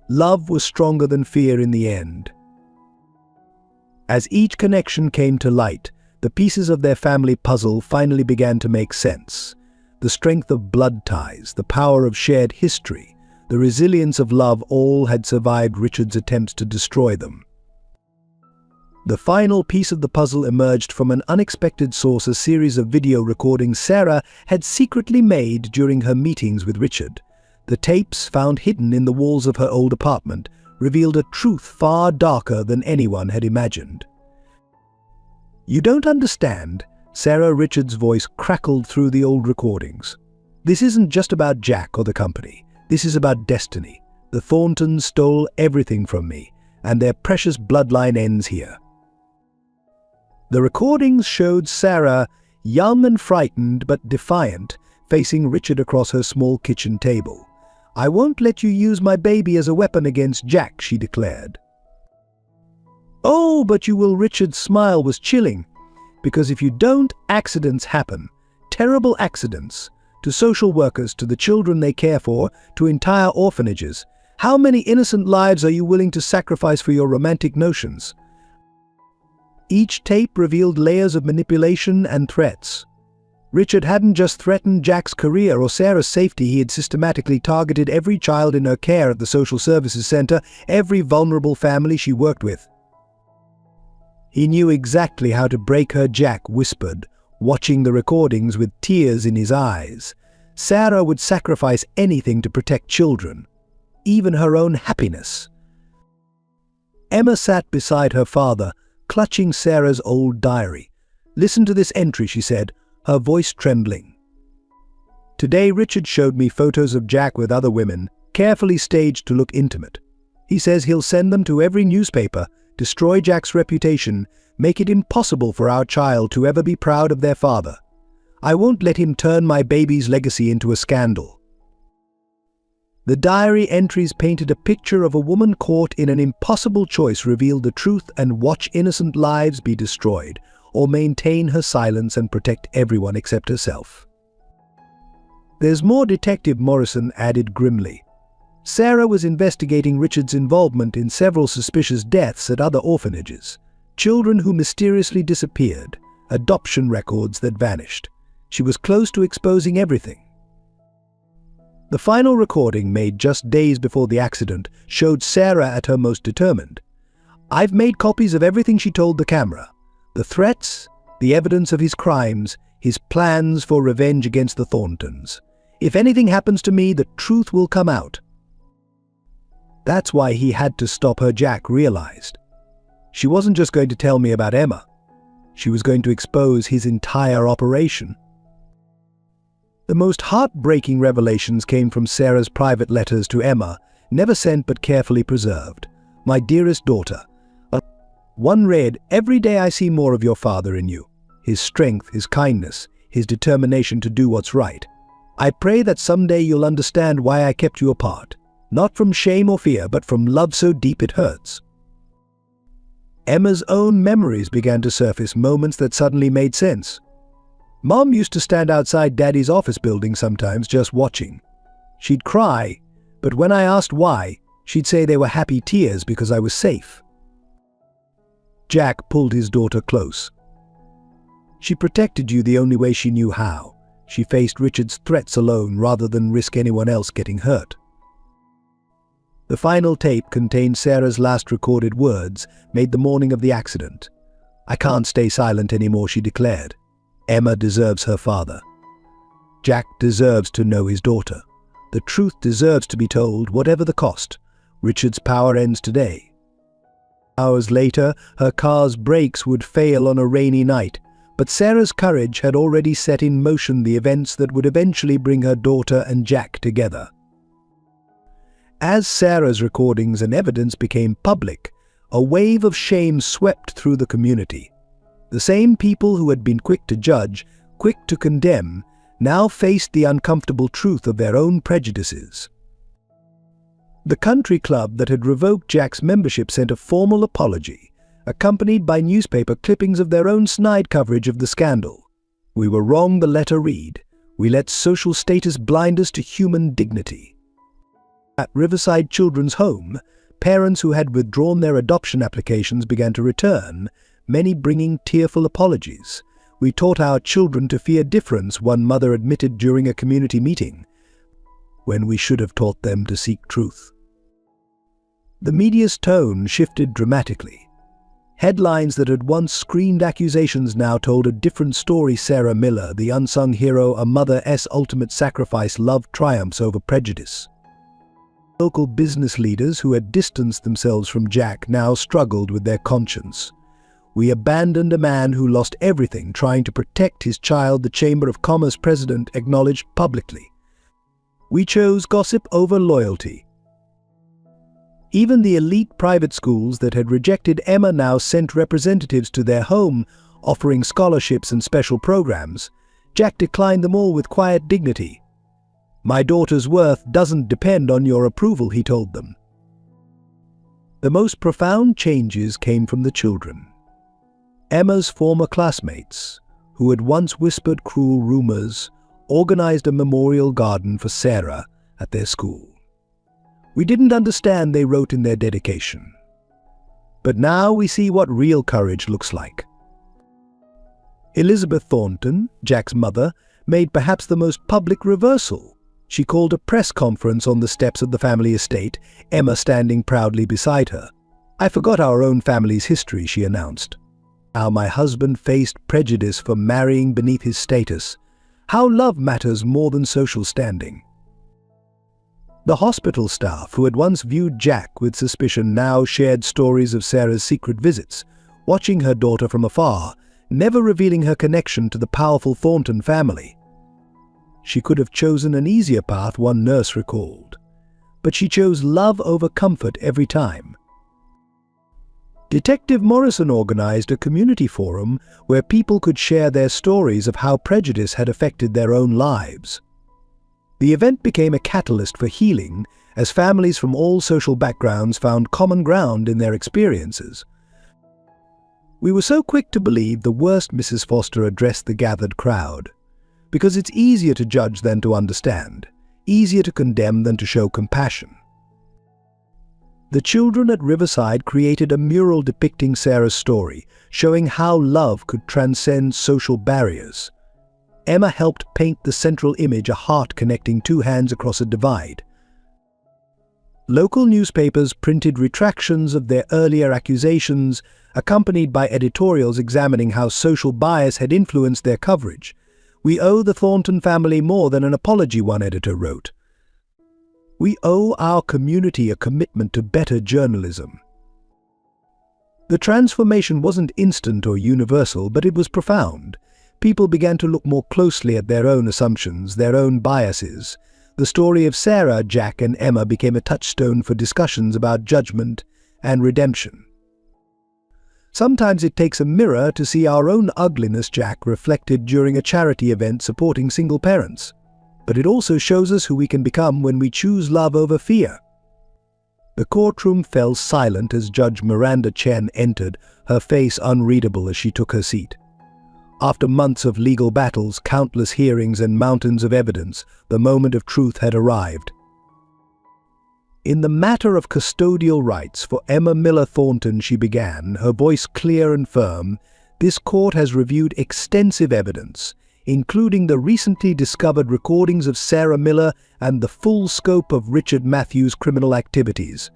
Speaker 1: "Love was stronger than fear in the end." As each connection came to light, the pieces of their family puzzle finally began to make sense. The strength of blood ties, the power of shared history, the resilience of love, all had survived Richard's attempts to destroy them. The final piece of the puzzle emerged from an unexpected source, a series of video recordings Sarah had secretly made during her meetings with Richard. The tapes, found hidden in the walls of her old apartment, revealed a truth far darker than anyone had imagined. "You don't understand," Sarah Richards' voice crackled through the old recordings. "This isn't just about Jack or the company. This is about destiny. The Thorntons stole everything from me, and their precious bloodline ends here." The recordings showed Sarah, young and frightened but defiant, facing Richard across her small kitchen table. "I won't let you use my baby as a weapon against Jack," she declared. "Oh, but you will." Richard's smile was chilling. "Because if you don't, accidents happen. Terrible accidents. To social workers, to the children they care for, to entire orphanages. How many innocent lives are you willing to sacrifice for your romantic notions?" Each tape revealed layers of manipulation and threats. Richard hadn't just threatened Jack's career or Sarah's safety, he had systematically targeted every child in her care at the social services center, every vulnerable family she worked with. "He knew exactly how to break her," Jack whispered, watching the recordings with tears in his eyes. "Sarah would sacrifice anything to protect children, even her own happiness." Emma sat beside her father, clutching Sarah's old diary. "Listen to this entry," she said, her voice trembling. "Today Richard showed me photos of Jack with other women, carefully staged to look intimate. He says he'll send them to every newspaper, destroy Jack's reputation, make it impossible for our child to ever be proud of their father. I won't let him turn my baby's legacy into a scandal." The diary entries painted a picture of a woman caught in an impossible choice: reveal the truth and watch innocent lives be destroyed, or maintain her silence and protect everyone except herself. "There's more," Detective Morrison added grimly. "Sarah was investigating Richard's involvement in several suspicious deaths at other orphanages. Children who mysteriously disappeared, adoption records that vanished. She was close to exposing everything." The final recording, made just days before the accident, showed Sarah at her most determined. "I've made copies of everything," she told the camera. "The threats, the evidence of his crimes, his plans for revenge against the Thorntons. If anything happens to me, the truth will come out." That's why he had to stop her, Jack realized. She wasn't just going to tell me about Emma. She was going to expose his entire operation. The most heartbreaking revelations came from Sarah's private letters to Emma, never sent but carefully preserved. "My dearest daughter." One read, "Every day I see more of your father in you. His strength, his kindness, his determination to do what's right. I pray that someday you'll understand why I kept you apart. Not from shame or fear, but from love so deep it hurts." Emma's own memories began to surface, moments that suddenly made sense. "Mom used to stand outside Daddy's office building sometimes, just watching. She'd cry, but when I asked why, she'd say they were happy tears because I was safe." Jack pulled his daughter close. "She protected you the only way she knew how. She faced Richard's threats alone rather than risk anyone else getting hurt." The final tape contained Sarah's last recorded words, made the morning of the accident. "I can't stay silent anymore," she declared. "Emma deserves her father. Jack deserves to know his daughter. The truth deserves to be told, whatever the cost. Richard's power ends today." Hours later, her car's brakes would fail on a rainy night, but Sarah's courage had already set in motion the events that would eventually bring her daughter and Jack together. As Sarah's recordings and evidence became public, a wave of shame swept through the community. The same people who had been quick to judge, quick to condemn, now faced the uncomfortable truth of their own prejudices. The country club that had revoked Jack's membership sent a formal apology, accompanied by newspaper clippings of their own snide coverage of the scandal. "We were wrong," the letter read. "We let social status blind us to human dignity." At Riverside Children's Home, parents who had withdrawn their adoption applications began to return, many bringing tearful apologies. "We taught our children to fear difference," one mother admitted during a community meeting, "when we should have taught them to seek truth." The media's tone shifted dramatically. Headlines that had once screamed accusations now told a different story. Sarah Miller, the unsung hero, a mother's ultimate sacrifice, love triumphs over prejudice. Local business leaders who had distanced themselves from Jack now struggled with their conscience. "We abandoned a man who lost everything trying to protect his child," the Chamber of Commerce president acknowledged publicly. "We chose gossip over loyalty." Even the elite private schools that had rejected Emma now sent representatives to their home, offering scholarships and special programs. Jack declined them all with quiet dignity. "My daughter's worth doesn't depend on your approval," he told them. The most profound changes came from the children. Emma's former classmates, who had once whispered cruel rumors, organized a memorial garden for Sarah at their school. "We didn't understand," they wrote in their dedication. "But now we see what real courage looks like." Elizabeth Thornton, Jack's mother, made perhaps the most public reversal. She called a press conference on the steps of the family estate, Emma standing proudly beside her. "I forgot our own family's history," she announced. "How my husband faced prejudice for marrying beneath his status. How love matters more than social standing." The hospital staff, who had once viewed Jack with suspicion, now shared stories of Sarah's secret visits, watching her daughter from afar, never revealing her connection to the powerful Thornton family. She could have chosen an easier path, one nurse recalled, but she chose love over comfort every time. Detective Morrison organized a community forum where people could share their stories of how prejudice had affected their own lives. The event became a catalyst for healing as families from all social backgrounds found common ground in their experiences. "We were so quick to believe the worst," Mrs. Foster addressed the gathered crowd. because it's easier to judge than to understand, easier to condemn than to show compassion. The children at Riverside created a mural depicting Sarah's story, showing how love could transcend social barriers. Emma helped paint the central image, a heart connecting two hands across a divide. Local newspapers printed retractions of their earlier accusations, accompanied by editorials examining how social bias had influenced their coverage. "We owe the Thornton family more than an apology," one editor wrote. "We owe our community a commitment to better journalism." The transformation wasn't instant or universal, but it was profound. People began to look more closely at their own assumptions, their own biases. The story of Sarah, Jack, and Emma became a touchstone for discussions about judgment and redemption. Sometimes it takes a mirror to see our own ugliness, Jack reflected during a charity event supporting single parents. But it also shows us who we can become when we choose love over fear. The courtroom fell silent as Judge Miranda Chen entered, her face unreadable as she took her seat. After months of legal battles, countless hearings, and mountains of evidence, the moment of truth had arrived. "In the matter of custodial rights for Emma Miller Thornton," she began, her voice clear and firm, "this court has reviewed extensive evidence, including the recently discovered recordings of Sarah Miller and the full scope of Richard Matthews' criminal activities."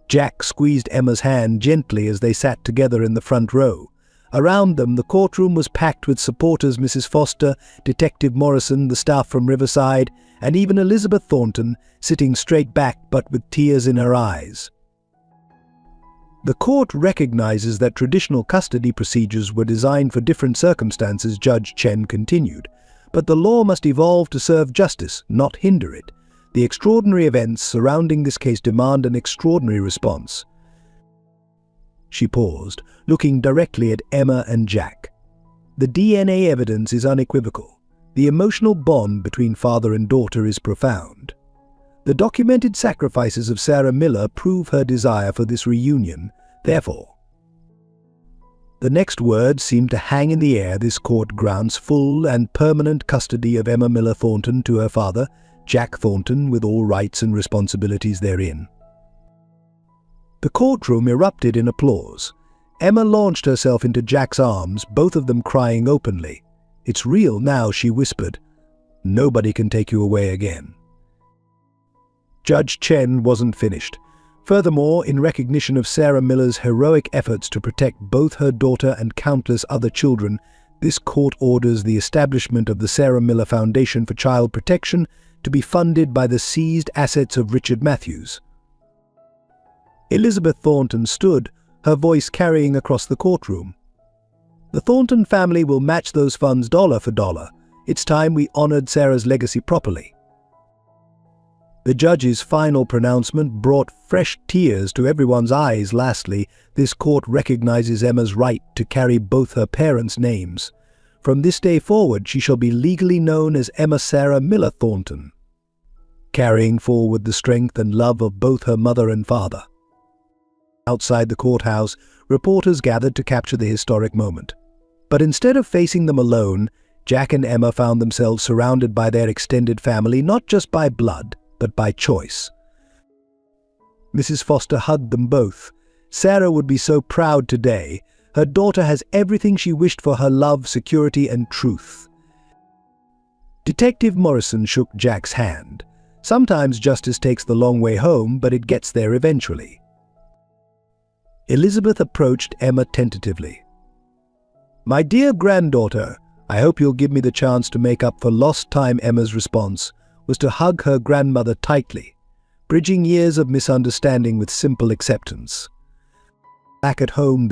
Speaker 1: Jack squeezed Emma's hand gently as they sat together in the front row. Around them, the courtroom was packed with supporters: Mrs. Foster, Detective Morrison, the staff from Riverside, and even Elizabeth Thornton, sitting straight back but with tears in her eyes. "The court recognizes that traditional custody procedures were designed for different circumstances," Judge Chen continued, "but the law must evolve to serve justice, not hinder it. The extraordinary events surrounding this case demand an extraordinary response." She paused, looking directly at Emma and Jack. "The DNA evidence is unequivocal. The emotional bond between father and daughter is profound. The documented sacrifices of Sarah Miller prove her desire for this reunion. Therefore," the next word seemed to hang in the air, "this court grants full and permanent custody of Emma Miller Thornton to her father, Jack Thornton, with all rights and responsibilities therein." The courtroom erupted in applause. Emma launched herself into Jack's arms, both of them crying openly. "It's real now," she whispered. "Nobody can take you away again." Judge Chen wasn't finished. Furthermore, in recognition of Sarah Miller's heroic efforts to protect both her daughter and countless other children, this court orders the establishment of the Sarah Miller Foundation for Child Protection to be funded by the seized assets of Richard Matthews. Elizabeth Thornton stood, her voice carrying across the courtroom. "The Thornton family will match those funds dollar for dollar. It's time we honored Sarah's legacy properly." The judge's final pronouncement brought fresh tears to everyone's eyes. "Lastly, this court recognizes Emma's right to carry both her parents' names. From this day forward, she shall be legally known as Emma Sarah Miller Thornton, carrying forward the strength and love of both her mother and father." Outside the courthouse, reporters gathered to capture the historic moment. But instead of facing them alone, Jack and Emma found themselves surrounded by their extended family, not just by blood, but by choice. Mrs. Foster hugged them both. "Sarah would be so proud today. Her daughter has everything she wished for: her love, security, and truth." Detective Morrison shook Jack's hand. "Sometimes justice takes the long way home, but it gets there eventually." Elizabeth approached Emma tentatively. "My dear granddaughter, I hope you'll give me the chance to make up for lost time." Emma's response was to hug her grandmother tightly, bridging years of misunderstanding with simple acceptance. Back at home,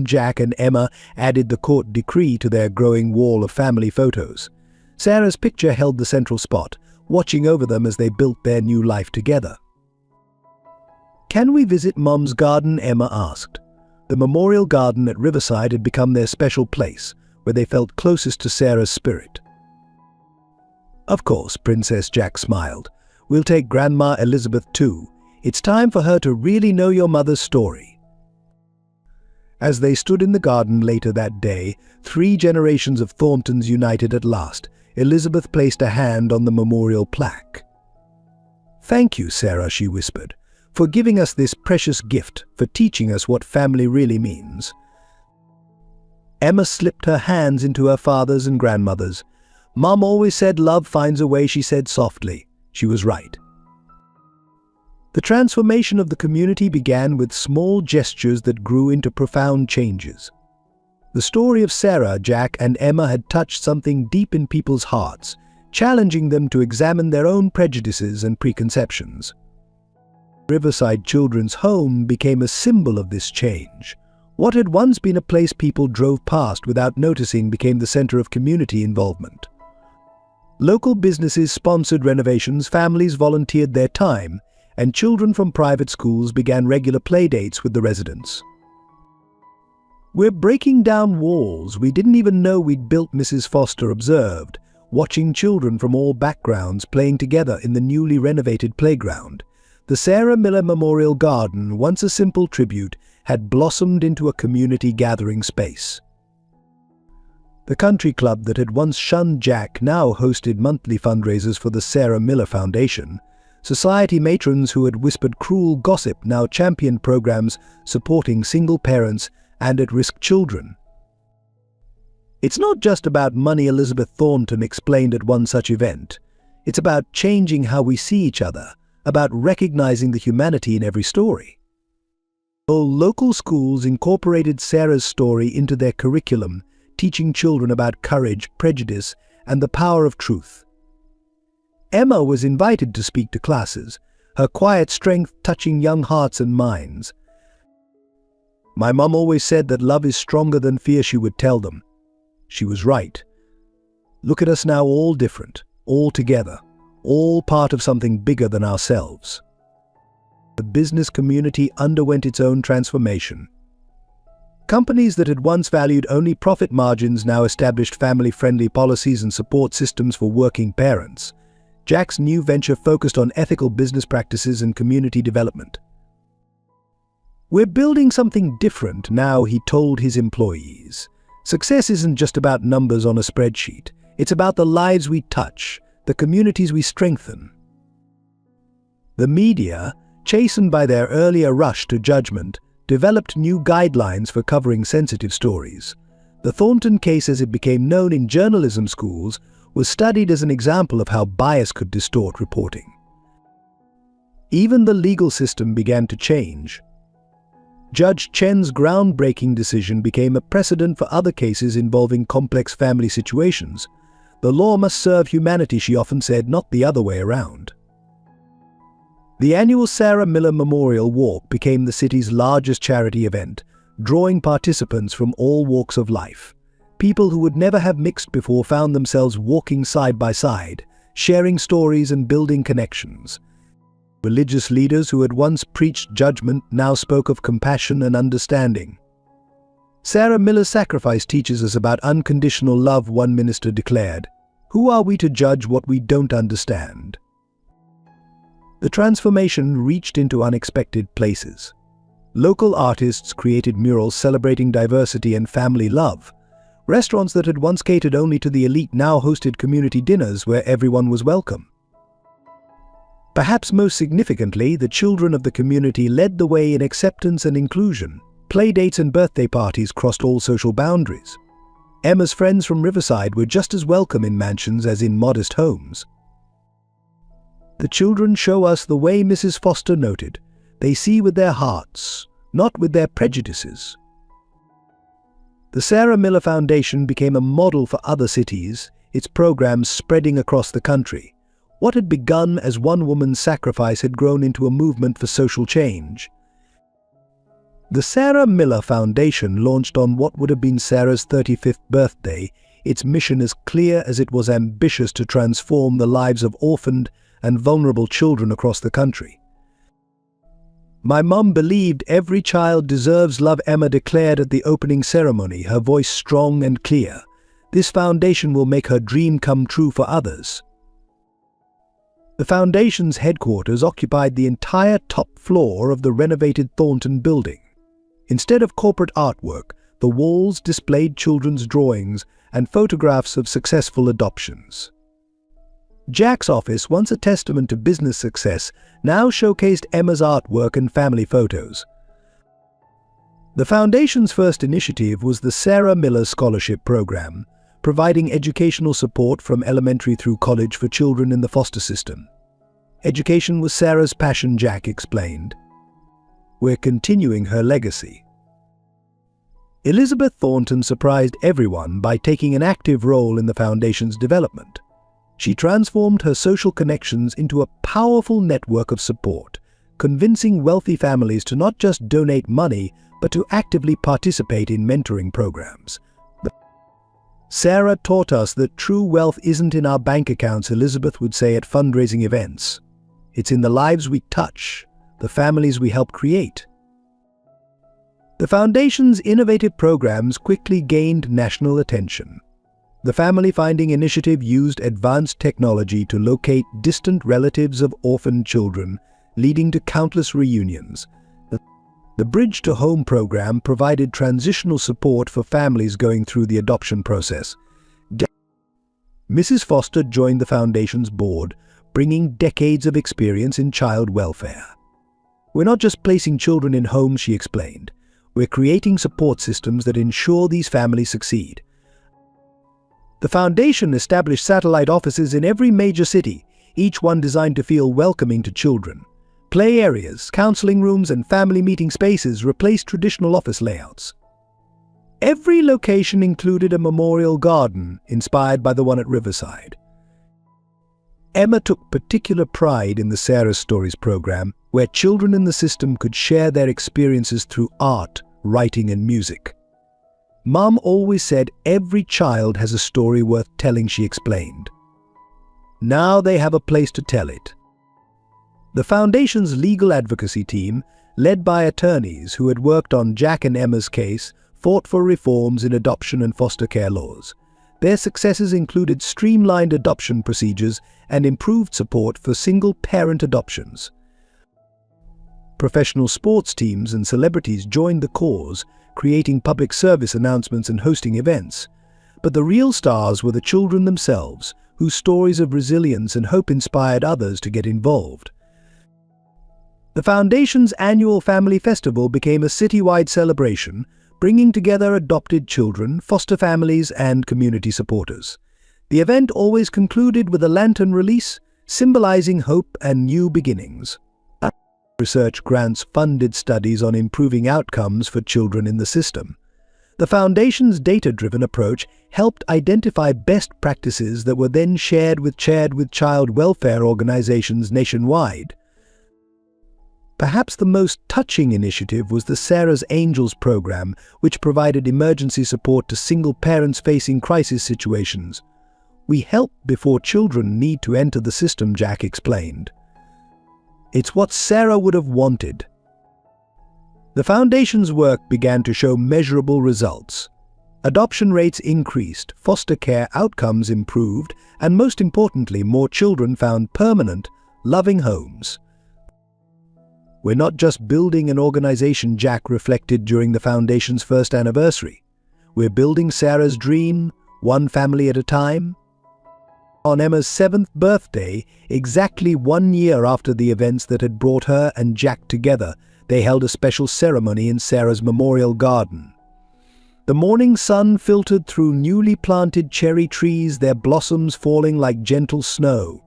Speaker 1: Jack and Emma added the court decree to their growing wall of family photos. Sarah's picture held the central spot, watching over them as they built their new life together. "Can we visit Mom's garden?" Emma asked. The memorial garden at Riverside had become their special place, where they felt closest to Sarah's spirit. "Of course," Princess Jack smiled. "We'll take Grandma Elizabeth too. It's time for her to really know your mother's story." As they stood in the garden later that day, 3 generations of Thorntons united at last. Elizabeth placed a hand on the memorial plaque. "Thank you, Sarah," she whispered, "for giving us this precious gift, for teaching us what family really means." Emma slipped her hands into her father's and grandmother's. "Mom always said love finds a way," she said softly. She was right. The transformation of the community began with small gestures that grew into profound changes. The story of Sarah, Jack, and Emma had touched something deep in people's hearts, challenging them to examine their own prejudices and preconceptions. Riverside Children's Home became a symbol of this change. What had once been a place people drove past without noticing became the center of community involvement. Local businesses sponsored renovations, families volunteered their time, and children from private schools began regular play dates with the residents. "We're breaking down walls we didn't even know we'd built," Mrs. Foster observed, watching children from all backgrounds playing together in the newly renovated playground. The Sarah Miller Memorial Garden, once a simple tribute, had blossomed into a community gathering space. The country club that had once shunned Jack now hosted monthly fundraisers for the Sarah Miller Foundation. Society matrons who had whispered cruel gossip now championed programs supporting single parents and at-risk children. "It's not just about money," Elizabeth Thornton explained at one such event. "It's about changing how we see each other, about recognizing the humanity in every story." Local schools incorporated Sarah's story into their curriculum, teaching children about courage, prejudice, and the power of truth. Emma was invited to speak to classes, her quiet strength touching young hearts and minds. "My mom always said that love is stronger than fear," she would tell them. She was right. Look at us now, all different, all together, all part of something bigger than ourselves. The business community underwent its own transformation. Companies that had once valued only profit margins now established family-friendly policies and support systems for working parents. Jack's new venture focused on ethical business practices and community development. "We're building something different now," he told his employees. "Success isn't just about numbers on a spreadsheet. It's about the lives we touch, the communities we strengthen." The media, chastened by their earlier rush to judgment, developed new guidelines for covering sensitive stories. The Thornton case, as it became known in journalism schools, was studied as an example of how bias could distort reporting. Even the legal system began to change. Judge Chen's groundbreaking decision became a precedent for other cases involving complex family situations. "The law must serve humanity," she often said, not the other way around. The annual Sarah Miller Memorial Walk became the city's largest charity event, drawing participants from all walks of life. People who would never have mixed before found themselves walking side by side, sharing stories and building connections. Religious leaders who had once preached judgment now spoke of compassion and understanding. "Sarah Miller's sacrifice teaches us about unconditional love," one minister declared. "Who are we to judge what we don't understand?" The transformation reached into unexpected places. Local artists created murals celebrating diversity and family love. Restaurants that had once catered only to the elite now hosted community dinners where everyone was welcome. Perhaps most significantly, the children of the community led the way in acceptance and inclusion. Playdates and birthday parties crossed all social boundaries. Emma's friends from Riverside were just as welcome in mansions as in modest homes. The children show us the way Mrs. Foster noted. They see with their hearts, not with their prejudices. The Sarah Miller Foundation became a model for other cities, its programs spreading across the country. What had begun as one woman's sacrifice had grown into a movement for social change. The Sarah Miller Foundation launched on what would have been Sarah's 35th birthday. Its mission as clear as it was ambitious: to transform the lives of orphaned and vulnerable children across the country. "My mum believed every child deserves love," Emma declared at the opening ceremony, her voice strong and clear. "This foundation will make her dream come true for others." The foundation's headquarters occupied the entire top floor of the renovated Thornton building. Instead of corporate artwork, the walls displayed children's drawings and photographs of successful adoptions. Jack's office, once a testament to business success, now showcased Emma's artwork and family photos. The Foundation's first initiative was the Sarah Miller Scholarship Program, providing educational support from elementary through college for children in the foster system. Education was Sarah's passion, Jack explained. We're continuing her legacy. Elizabeth Thornton surprised everyone by taking an active role in the Foundation's development. She transformed her social connections into a powerful network of support, convincing wealthy families to not just donate money, but to actively participate in mentoring programs. Sarah taught us that true wealth isn't in our bank accounts, Elizabeth would say at fundraising events. It's in the lives we touch, the families we help create. The Foundation's innovative programs quickly gained national attention. The Family Finding Initiative used advanced technology to locate distant relatives of orphaned children, leading to countless reunions. The Bridge to Home program provided transitional support for families going through the adoption process. Mrs. Foster joined the Foundation's board, bringing decades of experience in child welfare. We're not just placing children in homes, she explained. We're creating support systems that ensure these families succeed. The Foundation established satellite offices in every major city, each one designed to feel welcoming to children. Play areas, counseling rooms, and family meeting spaces replaced traditional office layouts. Every location included a memorial garden inspired by the one at Riverside. Emma took particular pride in the Sarah Stories program, where children in the system could share their experiences through art, writing, and music. Mom always said every child has a story worth telling, she explained. Now they have a place to tell it. The Foundation's legal advocacy team, led by attorneys who had worked on Jack and Emma's case, fought for reforms in adoption and foster care laws. Their successes included streamlined adoption procedures and improved support for single-parent adoptions. Professional sports teams and celebrities joined the cause, creating public service announcements and hosting events. But the real stars were the children themselves, whose stories of resilience and hope inspired others to get involved. The Foundation's annual Family Festival became a citywide celebration, bringing together adopted children, foster families, and community supporters. The event always concluded with a lantern release, symbolizing hope and new beginnings. Research grants funded studies on improving outcomes for children in the system. The Foundation's data-driven approach helped identify best practices that were then shared with child welfare organizations nationwide. Perhaps the most touching initiative was the Sarah's Angels program, which provided emergency support to single parents facing crisis situations. We help before children need to enter the system, Jack explained. It's what Sarah would have wanted. The Foundation's work began to show measurable results. Adoption rates increased, foster care outcomes improved, and most importantly, more children found permanent, loving homes. We're not just building an organization, Jack reflected during the Foundation's first anniversary. We're building Sarah's dream, one family at a time. On Emma's 7th birthday, exactly 1 year after the events that had brought her and Jack together, they held a special ceremony in Sarah's memorial garden. The morning sun filtered through newly planted cherry trees, their blossoms falling like gentle snow.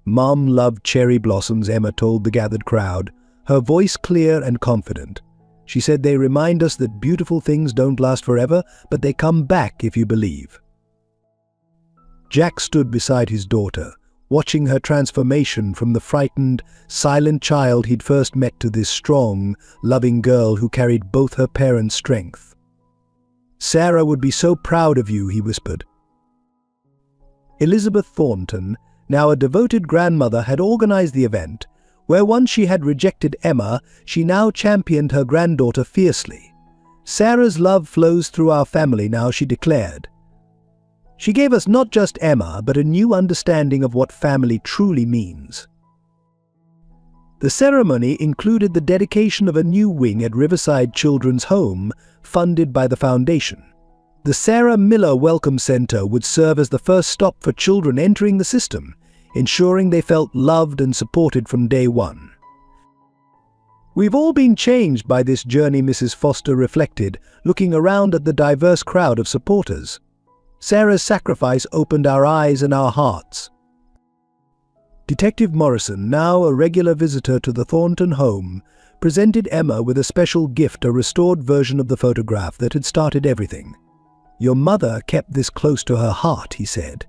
Speaker 1: Mom loved cherry blossoms, Emma told the gathered crowd, her voice clear and confident. She said they remind us that beautiful things don't last forever, but they come back if you believe. Jack stood beside his daughter, watching her transformation from the frightened, silent child he'd first met to this strong, loving girl who carried both her parents' strength. Sarah would be so proud of you, he whispered. Elizabeth Thornton, now a devoted grandmother, had organized the event, where once she had rejected Emma, she now championed her granddaughter fiercely. Sarah's love flows through our family now, she declared. She gave us not just Emma, but a new understanding of what family truly means. The ceremony included the dedication of a new wing at Riverside Children's Home, funded by the foundation. The Sarah Miller Welcome Center would serve as the first stop for children entering the system, ensuring they felt loved and supported from day one. "We've all been changed by this journey," Mrs. Foster reflected, looking around at the diverse crowd of supporters. "Sarah's sacrifice opened our eyes and our hearts." Detective Morrison, now a regular visitor to the Thornton home, presented Emma with a special gift, a restored version of the photograph that had started everything. "Your mother kept this close to her heart," he said.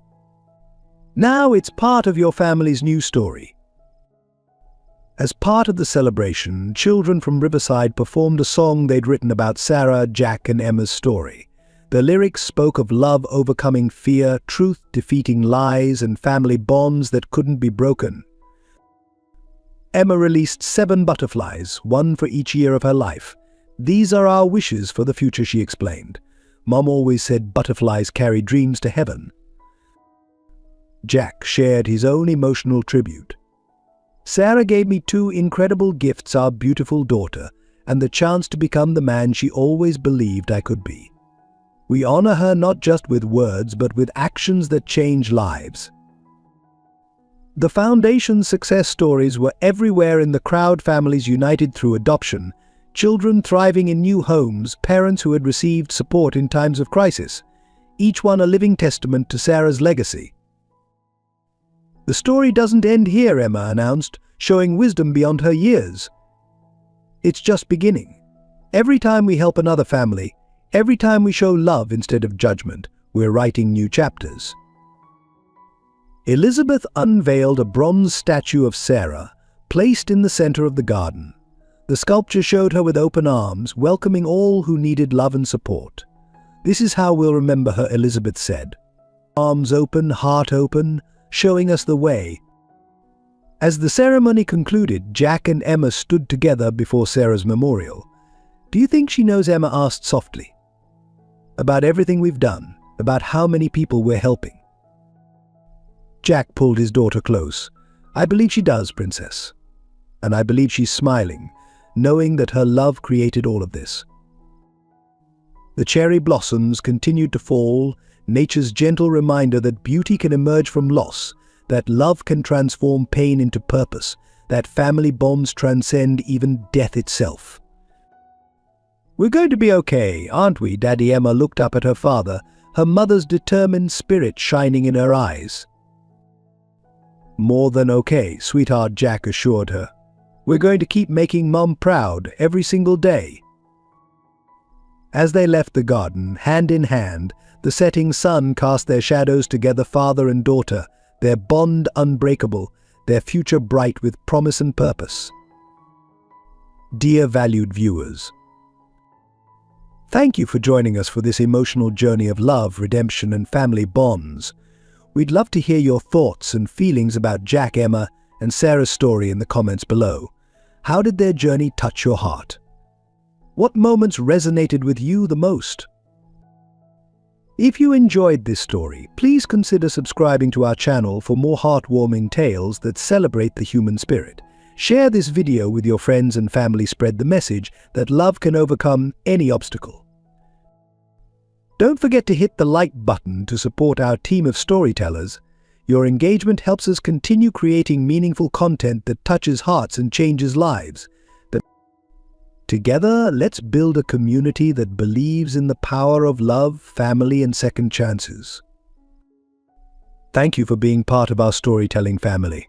Speaker 1: "Now it's part of your family's new story." As part of the celebration, children from Riverside performed a song they'd written about Sarah, Jack, and Emma's story. The lyrics spoke of love overcoming fear, truth defeating lies, and family bonds that couldn't be broken. Emma released 7 butterflies, one for each year of her life. "These are our wishes for the future," she explained. "Mom always said butterflies carry dreams to heaven." Jack shared his own emotional tribute. "Sarah gave me 2 incredible gifts, our beautiful daughter, and the chance to become the man she always believed I could be. We honor her not just with words, but with actions that change lives." The foundation's success stories were everywhere in the crowd: families united through adoption, children thriving in new homes, parents who had received support in times of crisis, each one a living testament to Sarah's legacy. "The story doesn't end here," Emma announced, showing wisdom beyond her years. "It's just beginning. Every time we help another family, every time we show love instead of judgment, we're writing new chapters." Elizabeth unveiled a bronze statue of Sarah, placed in the center of the garden. The sculpture showed her with open arms, welcoming all who needed love and support. "This is how we'll remember her," Elizabeth said. "Arms open, heart open, showing us the way." As the ceremony concluded, Jack and Emma stood together before Sarah's memorial. "Do you think she knows?" Emma asked softly. "About everything we've done, about how many people we're helping." Jack pulled his daughter close. "I believe she does, Princess. And I believe she's smiling, knowing that her love created all of this." The cherry blossoms continued to fall, nature's gentle reminder that beauty can emerge from loss, that love can transform pain into purpose, that family bonds transcend even death itself. "We're going to be okay, aren't we?" Daddy Emma looked up at her father, her mother's determined spirit shining in her eyes. "More than okay, sweetheart," Jack assured her. "We're going to keep making Mom proud every single day." As they left the garden, hand in hand, the setting sun cast their shadows together, father and daughter, their bond unbreakable, their future bright with promise and purpose. Dear valued viewers, thank you for joining us for this emotional journey of love, redemption, and family bonds. We'd love to hear your thoughts and feelings about Jack, Emma, and Sarah's story in the comments below. How did their journey touch your heart? What moments resonated with you the most? If you enjoyed this story, please consider subscribing to our channel for more heartwarming tales that celebrate the human spirit. Share this video with your friends and family. Spread the message that love can overcome any obstacle. Don't forget to hit the like button to support our team of storytellers. Your engagement helps us continue creating meaningful content that touches hearts and changes lives. Together, let's build a community that believes in the power of love, family, and second chances. Thank you for being part of our storytelling family.